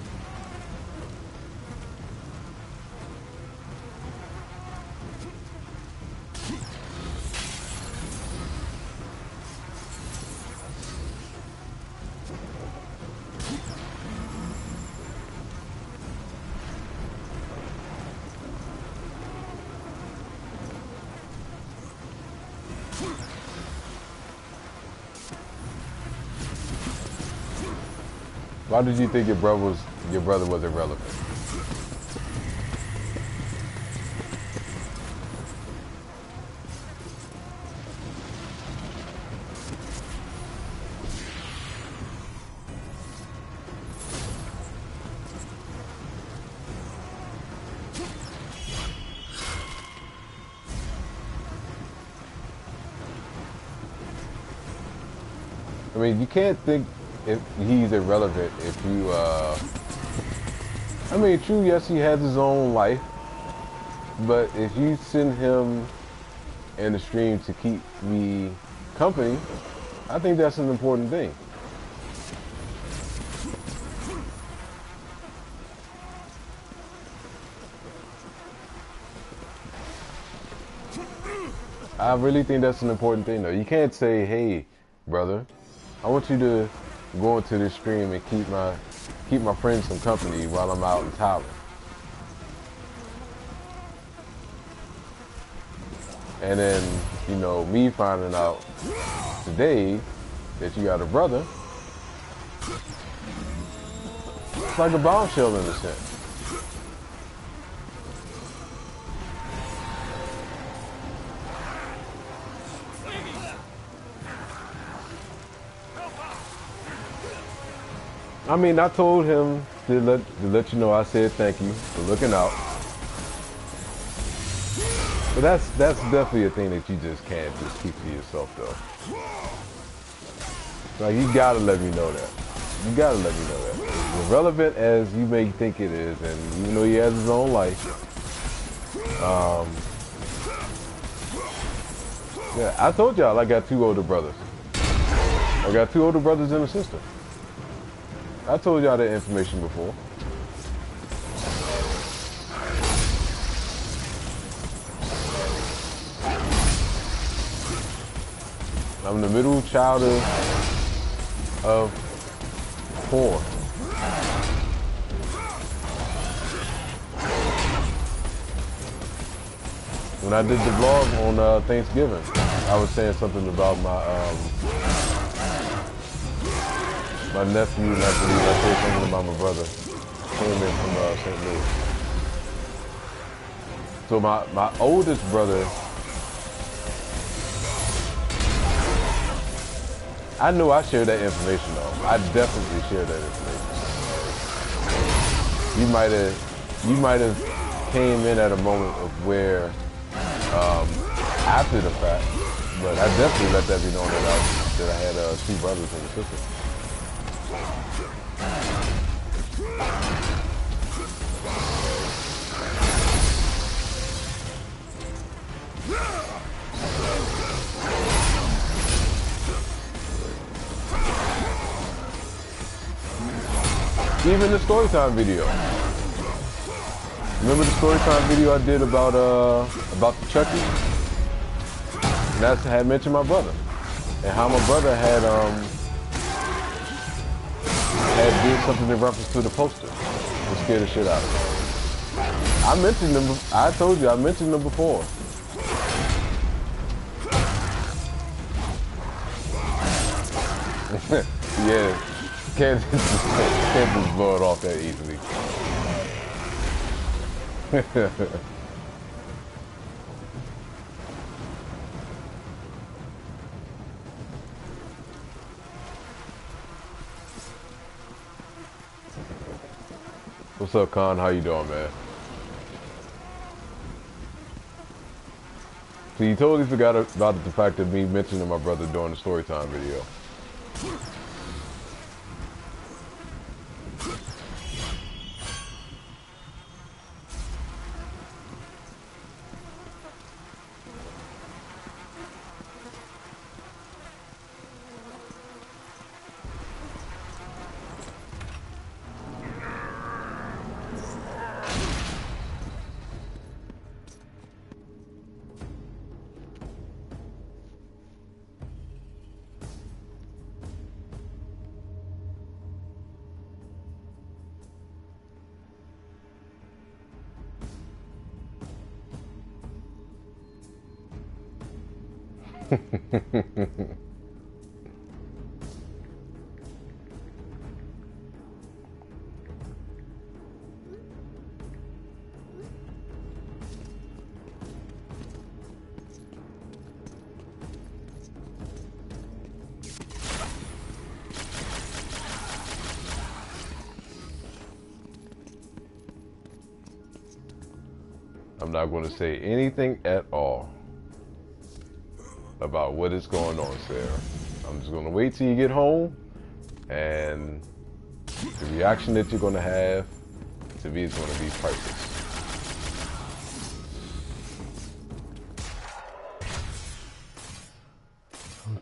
Why did you think your brother was irrelevant? I mean, you can't think if he's irrelevant if you, I mean, true, yes, he has his own life, but if you send him in the stream to keep me company, I think that's an important thing. I really think that's an important thing, though. You can't say, hey, brother, I want you to go into this stream and keep my friends some company while I'm out in Thailand. And then, you know, me finding out today that you got a brother, it's like a bombshell in a sense. I mean, I told him to let you know I said thank you for looking out. But that's definitely a thing that you just can't just keep to yourself, though. Like, you gotta let me know that. You gotta let me know that. As relevant as you may think it is, and even though he has his own life, yeah, I told y'all I got 2 older brothers. I got 2 older brothers and a sister. I told y'all that information before. I'm the middle child of 4. When I did the vlog on Thanksgiving, I was saying something about my nephew, and I believe I said something about my brother. Came in from St. Louis. So my oldest brother, I knew I shared that information though. I definitely shared that information. You might have came in at a moment of where after the fact, but I definitely let that be known that I had 2 brothers and a sister. Even the storytime video. Remember the storytime video I did about the Chucky? And that had mentioned my brother. And how my brother had did something in reference to the poster. To scare the shit out of me. I mentioned them, I told you, I mentioned them before. Yeah. Can't just blow it off that easily. What's up, Con? How you doing, man? So you totally forgot about the fact of me mentioning my brother during the storytime video. I'm not going to say anything at all about what is going on, Sarah. I'm just going to wait till you get home, and the reaction that you're going to have to me is going to be priceless.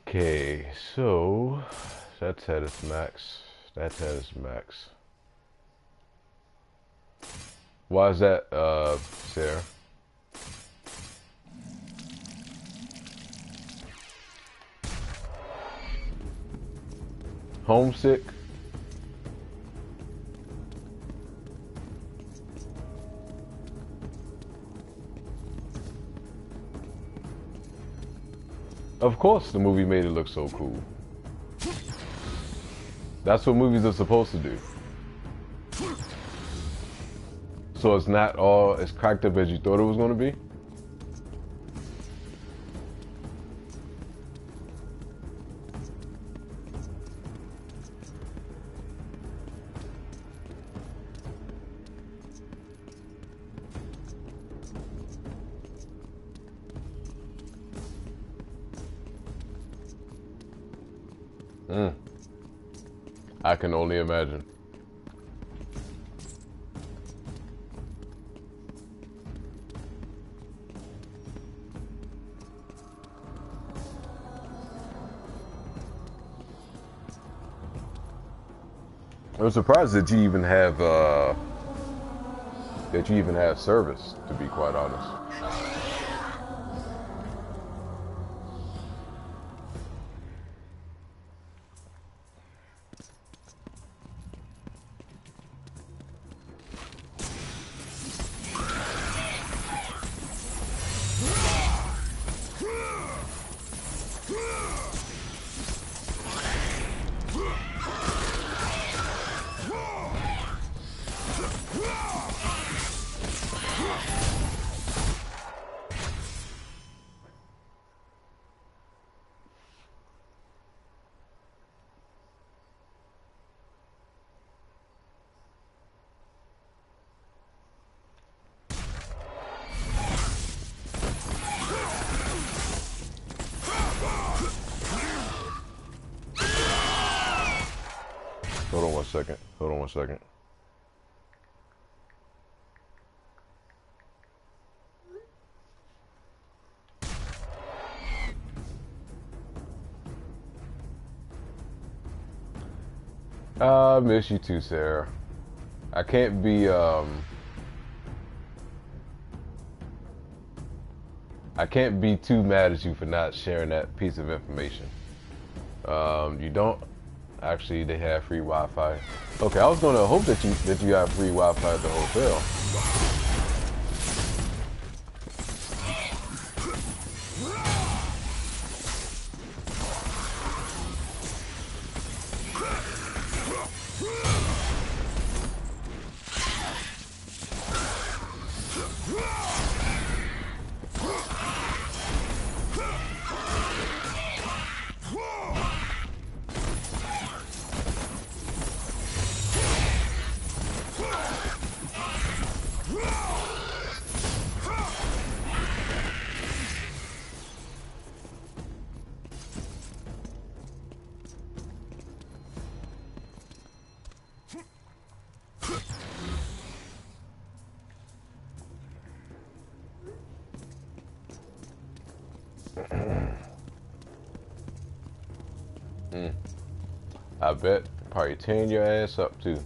Okay, so that's at its max. That's at its max. Why is that, Sarah? Homesick? Of course the movie made it look so cool. That's what movies are supposed to do. So it's not all as cracked up as you thought it was going to be? I can only imagine. I'm surprised that you even have service, to be quite honest. second. Hold on one second. I miss you too, Sarah. I can't be too mad at you for not sharing that piece of information. You don't actually. They have free Wi-Fi. Okay, I was gonna hope that you have free Wi-Fi at the hotel. I bet probably tearing your ass up too.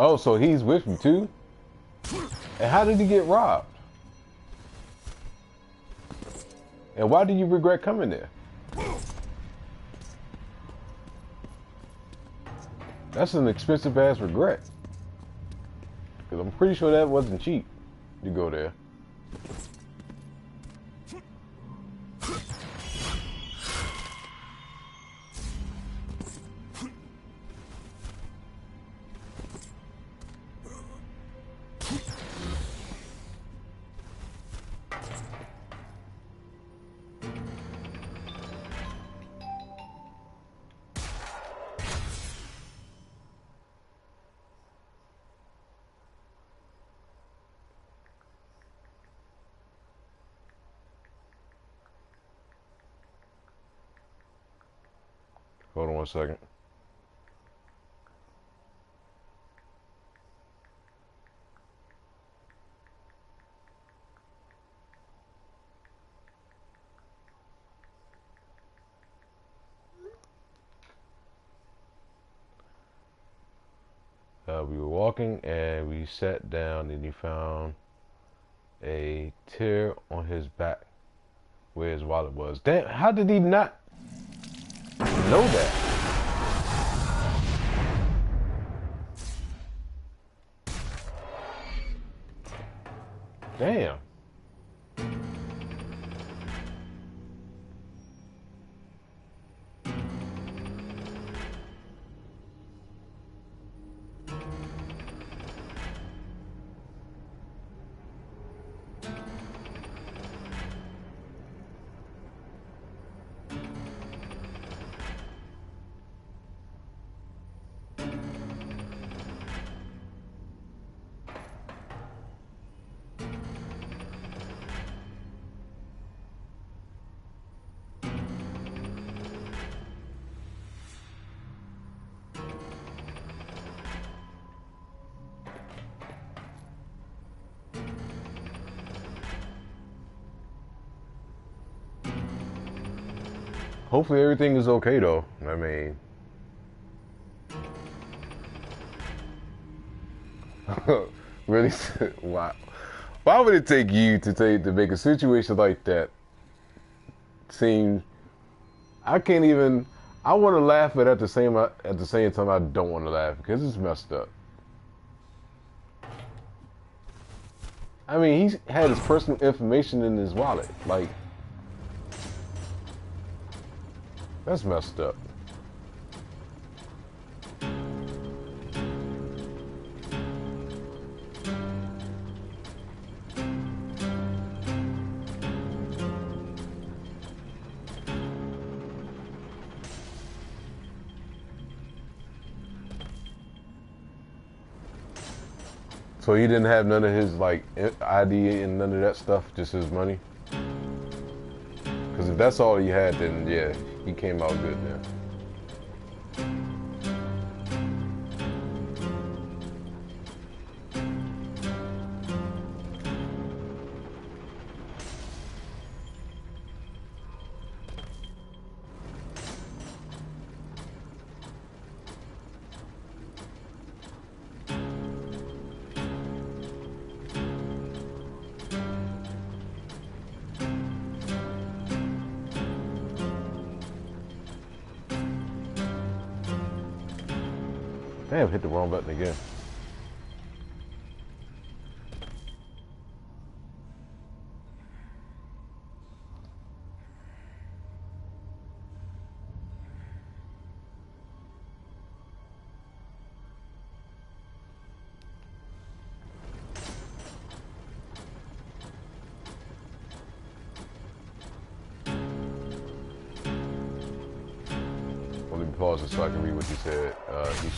Oh, so he's with you too? And how did he get robbed? And why do you regret coming there? That's an expensive ass regret. Because I'm pretty sure that wasn't cheap to go there. Hold on one second. We were walking and we sat down and he found a tear on his back where his wallet was. Damn, how did he not know that? Damn. Hopefully everything is okay though. I mean, Really? Why? Why would it take you to make a situation like that seem? I can't even. I want to laugh, but at the same time, I don't want to laugh because it's messed up. I mean, he had his personal information in his wallet. Like, that's messed up. So he didn't have none of his like ID and none of that stuff, just his money. Because if that's all he had, then yeah, he came out good now. Damn, hit the wrong button again. Let me pause it so I can read what you said. He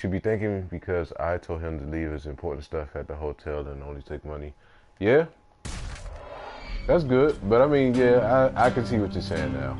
should be thanking me because I told him to leave his important stuff at the hotel and only take money. Yeah, that's good. But I mean, yeah, I can see what you're saying now.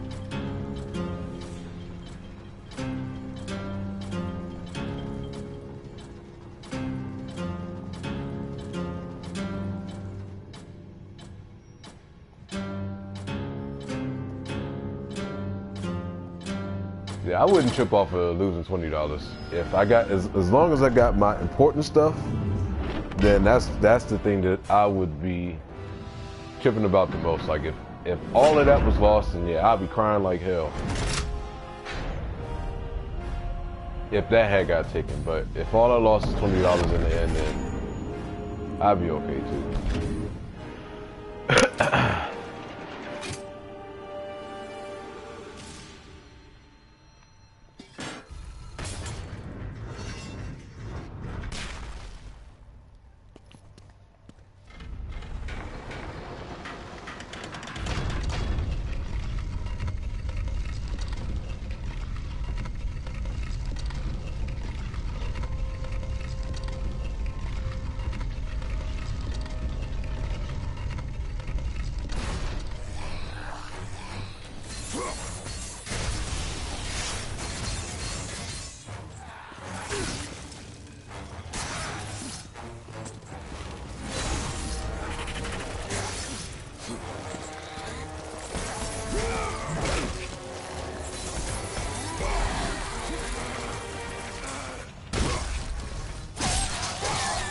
Yeah, I wouldn't trip off of losing $20. If I got as long as I got my important stuff, then that's the thing that I would be tripping about the most. Like if all of that was lost, then yeah, I'd be crying like hell. If that had got taken, but if all I lost is $20 in the end, then I'd be okay too.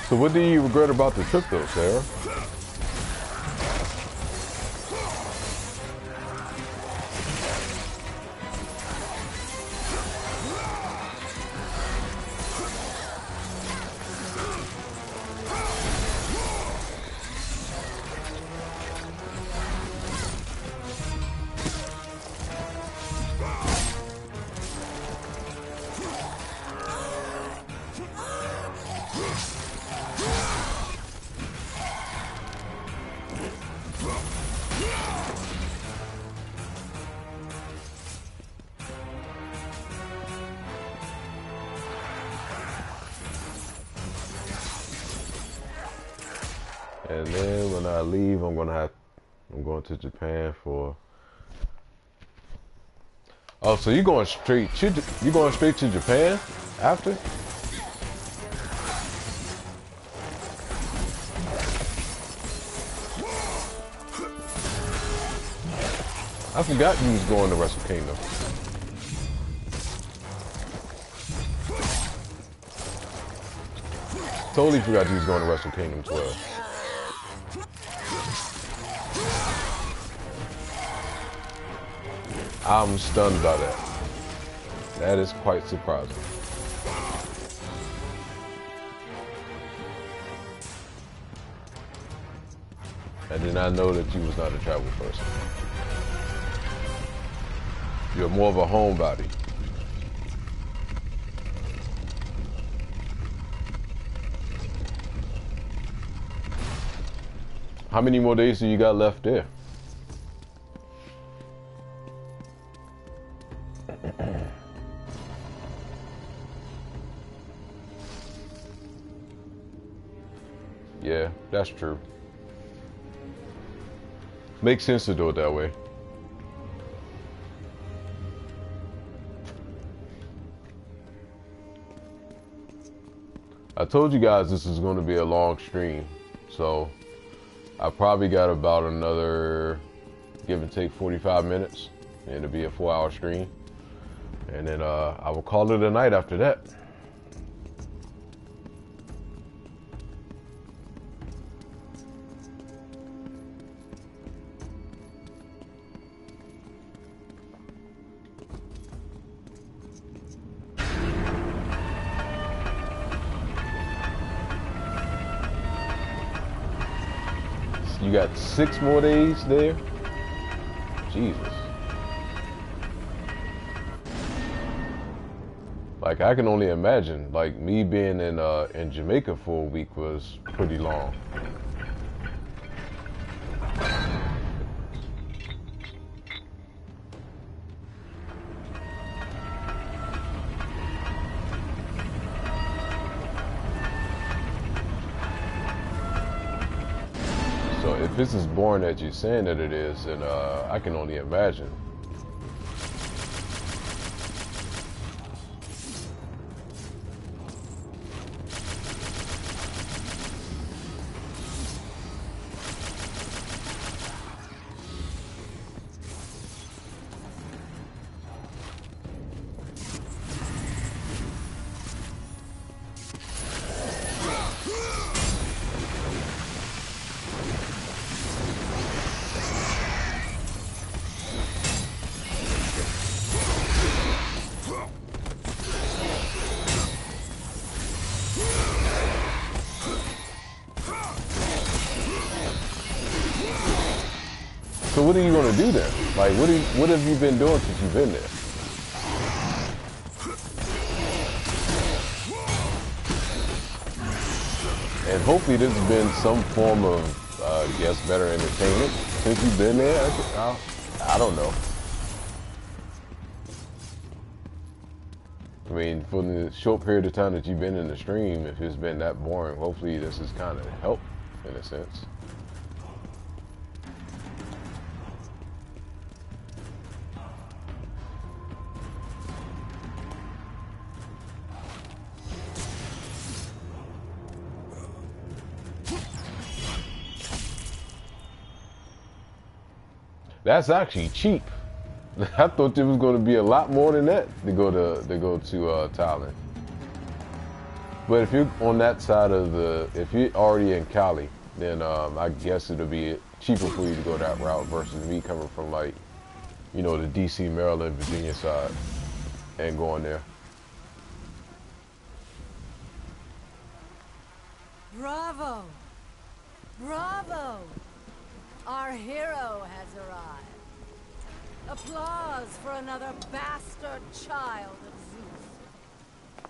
So what do you regret about the trip though, Sarah? And then when I leave, I'm going to Japan for. Oh, so you going straight to Japan after? I forgot you was going to Wrestle Kingdom. Totally forgot you was going to Wrestle Kingdom 12. I'm stunned by that. That is quite surprising. I did not know that you was not a travel person. You're more of a homebody. How many more days do you got left there? Yeah, that's true. Makes sense to do it that way. I told you guys this is going to be a long stream, so I probably got about another, give and take, 45 minutes, and it'll be a 4-hour stream. And then I will call it a night after that. You got 6 more days there? Jesus. Like, I can only imagine, like, me being in Jamaica for a week was pretty long. So if this is boring that you're saying that it is, then I can only imagine. So what are you gonna do then? Like, what have you been doing since you've been there? And hopefully this has been some form of, I guess, better entertainment since you've been there. I don't know. I mean, for the short period of time that you've been in the stream, if it's been that boring, hopefully this has kind of helped in a sense. That's actually cheap. I thought there was going to be a lot more than that to go to Thailand. But if you're on that side of if you're already in Cali, then I guess it'll be cheaper for you to go that route versus me coming from, like, you know, the DC, Maryland, Virginia side and going there. Bravo! Bravo! Our hero has arrived. Applause for another bastard child of Zeus.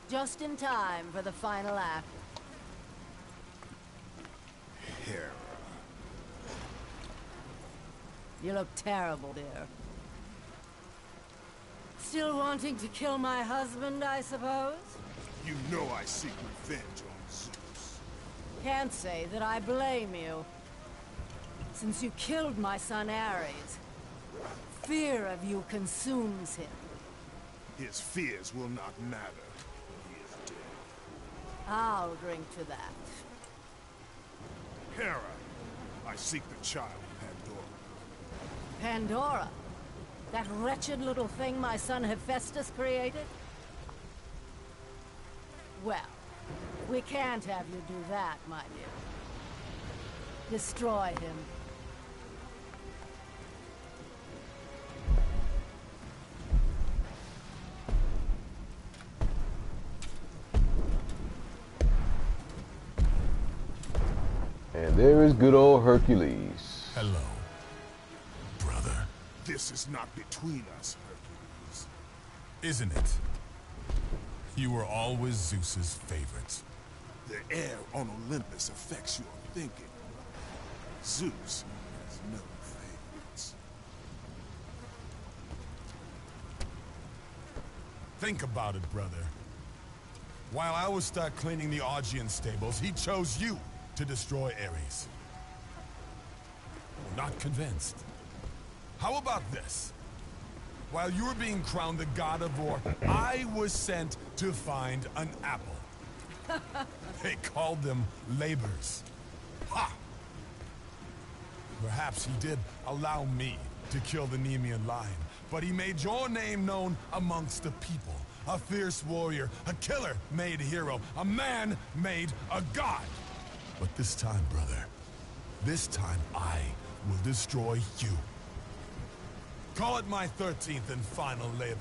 Just in time for the final act. Hera. You look terrible, dear. Still wanting to kill my husband, I suppose? You know I seek revenge on Zeus. Can't say that I blame you. Since you killed my son Ares, fear of you consumes him. His fears will not matter. He is dead. I'll drink to that. Hera, I seek the child, Pandora. Pandora? That wretched little thing my son Hephaestus created? Well, We can't have you do that, my dear. Destroy him. And there is good old Hercules. Hello, brother. This is not between us, Hercules. Isn't it? You were always Zeus's favorite. The air on Olympus affects your thinking. Zeus has no favorites. Think about it, brother. While I was stuck cleaning the Augean stables, he chose you to destroy Ares. Not convinced. How about this? While you were being crowned the god of war, I was sent to find an apple. They called them labors. Ha! Perhaps he did allow me to kill the Nemean lion, but he made your name known amongst the people. A fierce warrior, a killer made hero, a man made a god. But this time, brother, this time I will destroy you. Call it my 13th and final labor.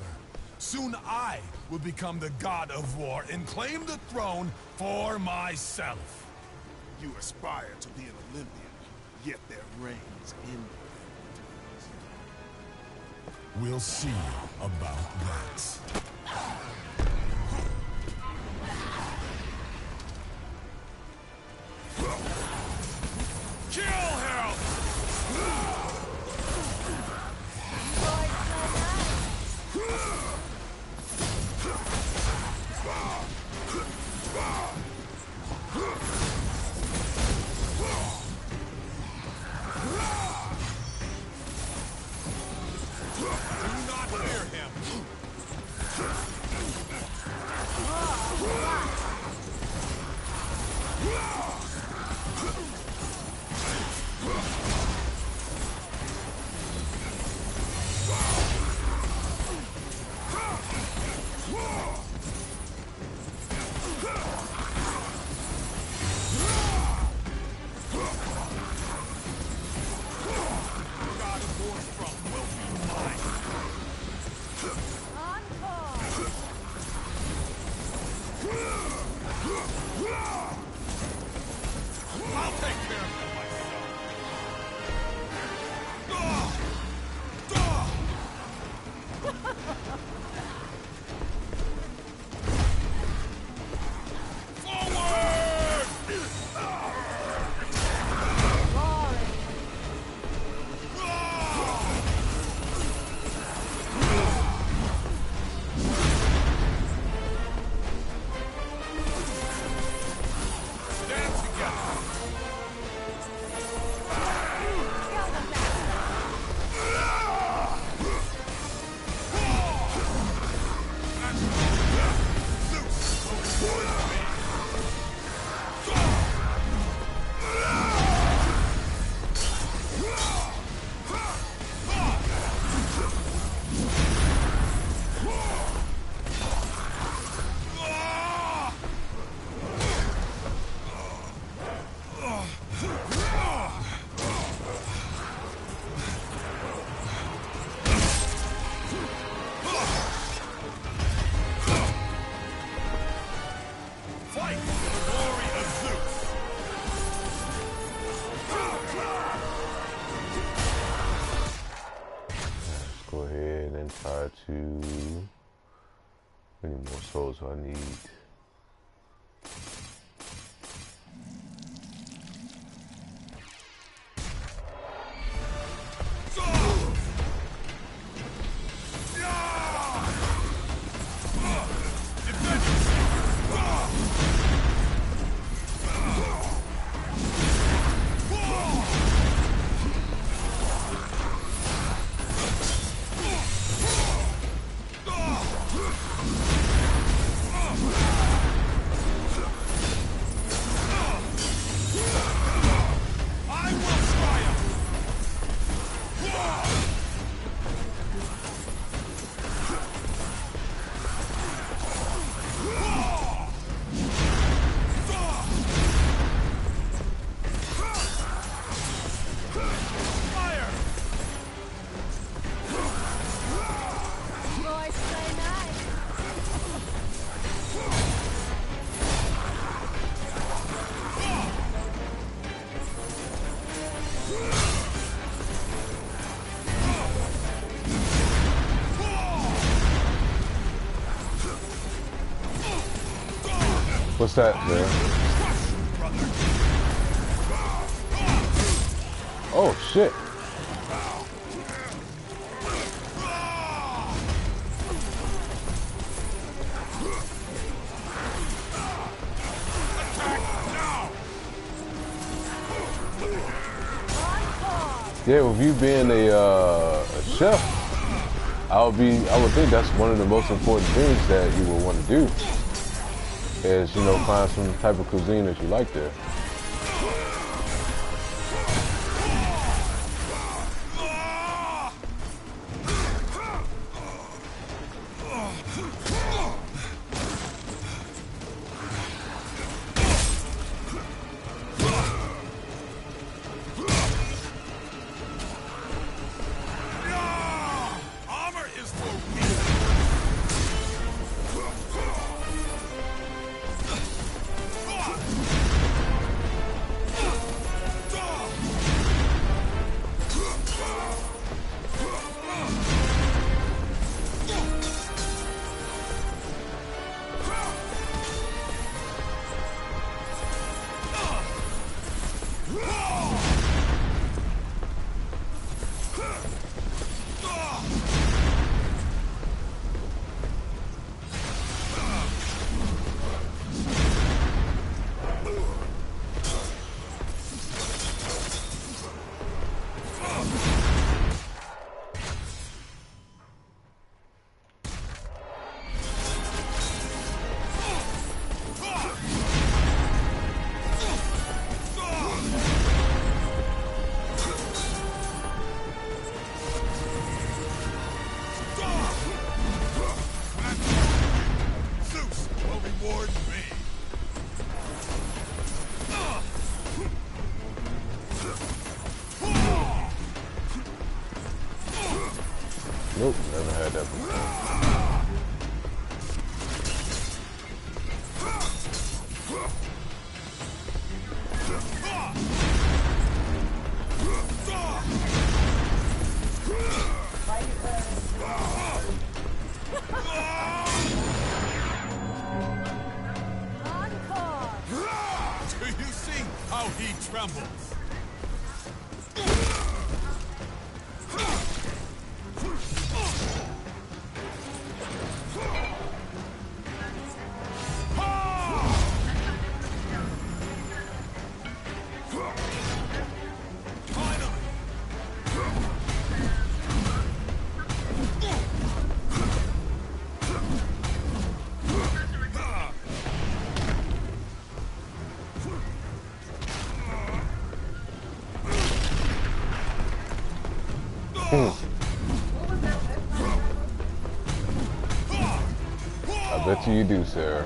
Soon I will become the god of war and claim the throne for myself. You aspire to be an Olympian, yet there reigns in you. We'll see about that. Kill him! Do not fear him. To how many more souls do I need? Ah! What's that, man? Oh, shit. Yeah, with you being a chef, I would think that's one of the most important things that you would want to do is, you know, find some type of cuisine that you like there. Nope, never had that before. Do you see how he trembles? I bet you do, Sarah.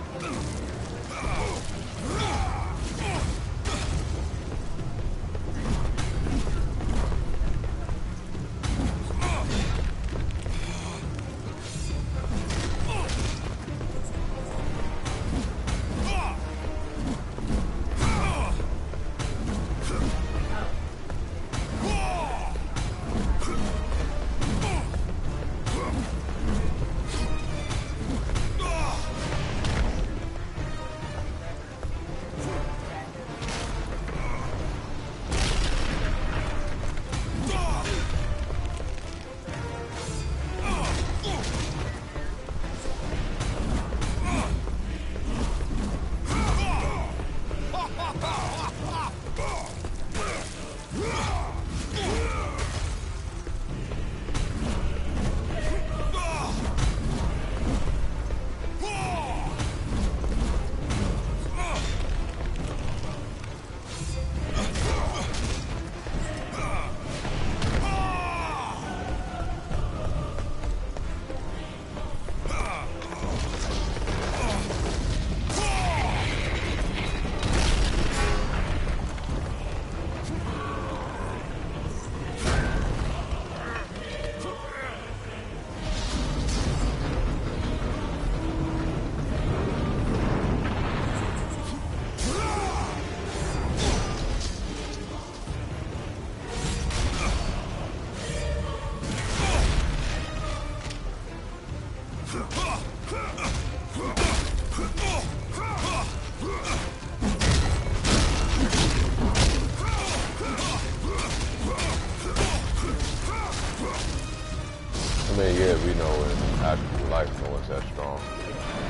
I mean, yeah, we know in actual life no one's that strong.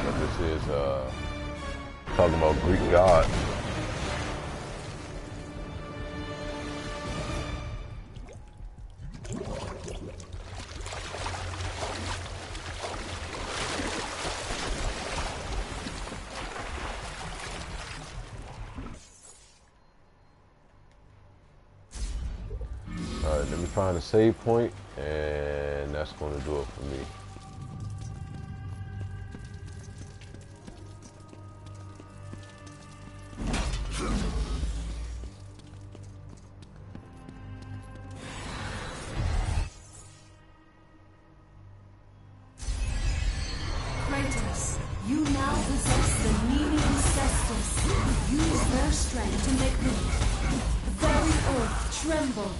But this is talking about Greek gods. Alright, let me find a save point, and that's going to do it for me. Kratos, you now possess the needy ancestors. Use their strength to make the very earth tremble.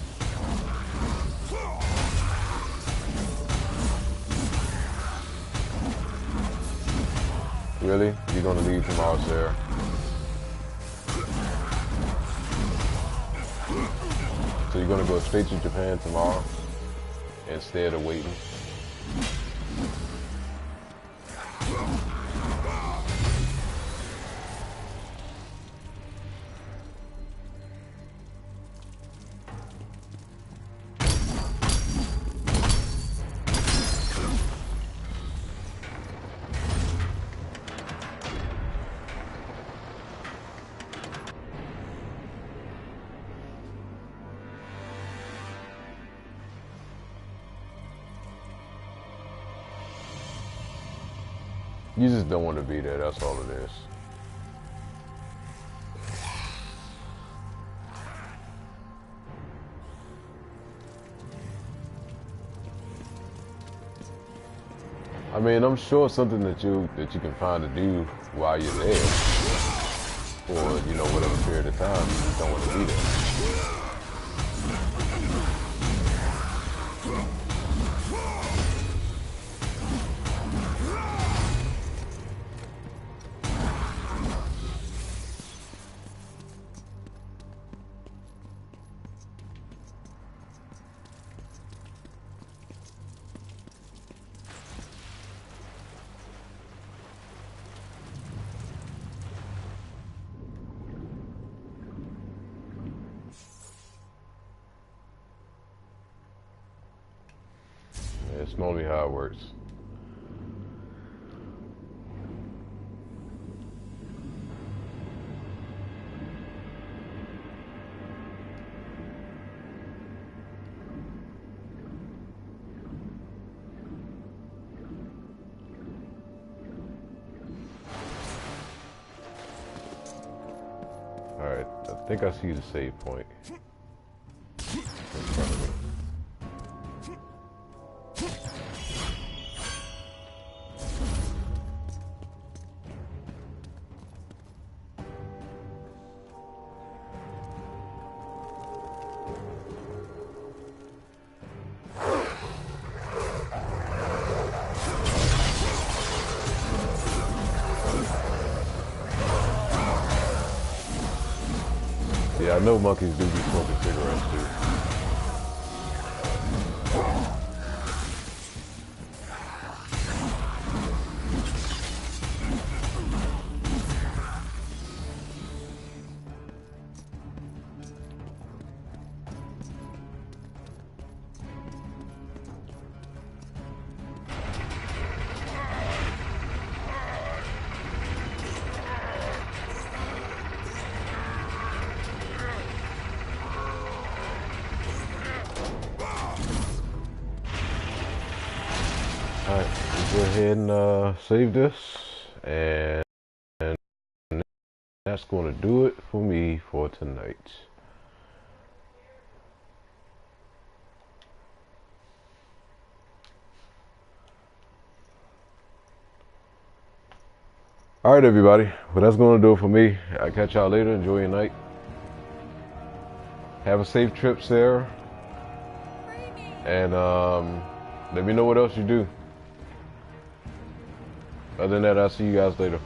Really? You're gonna leave tomorrow, Sarah? So you're gonna go straight to Japan tomorrow instead of waiting? You just don't want to be there, that's all it is. I mean, I'm sure it's something that you can find to do while you're there. For, you know, whatever period of time you just don't want to be there. It's normally how it works. Alright, I think I see the save point in front of me. Yeah, I know monkeys do be smoking cigarettes too. Alright, we'll go ahead and save this, and that's going to do it for me for tonight. Alright everybody, well that's going to do it for me. I'll catch y'all later. Enjoy your night. Have a safe trip, Sarah. And let me know what else you do. Other than that, I'll see you guys later.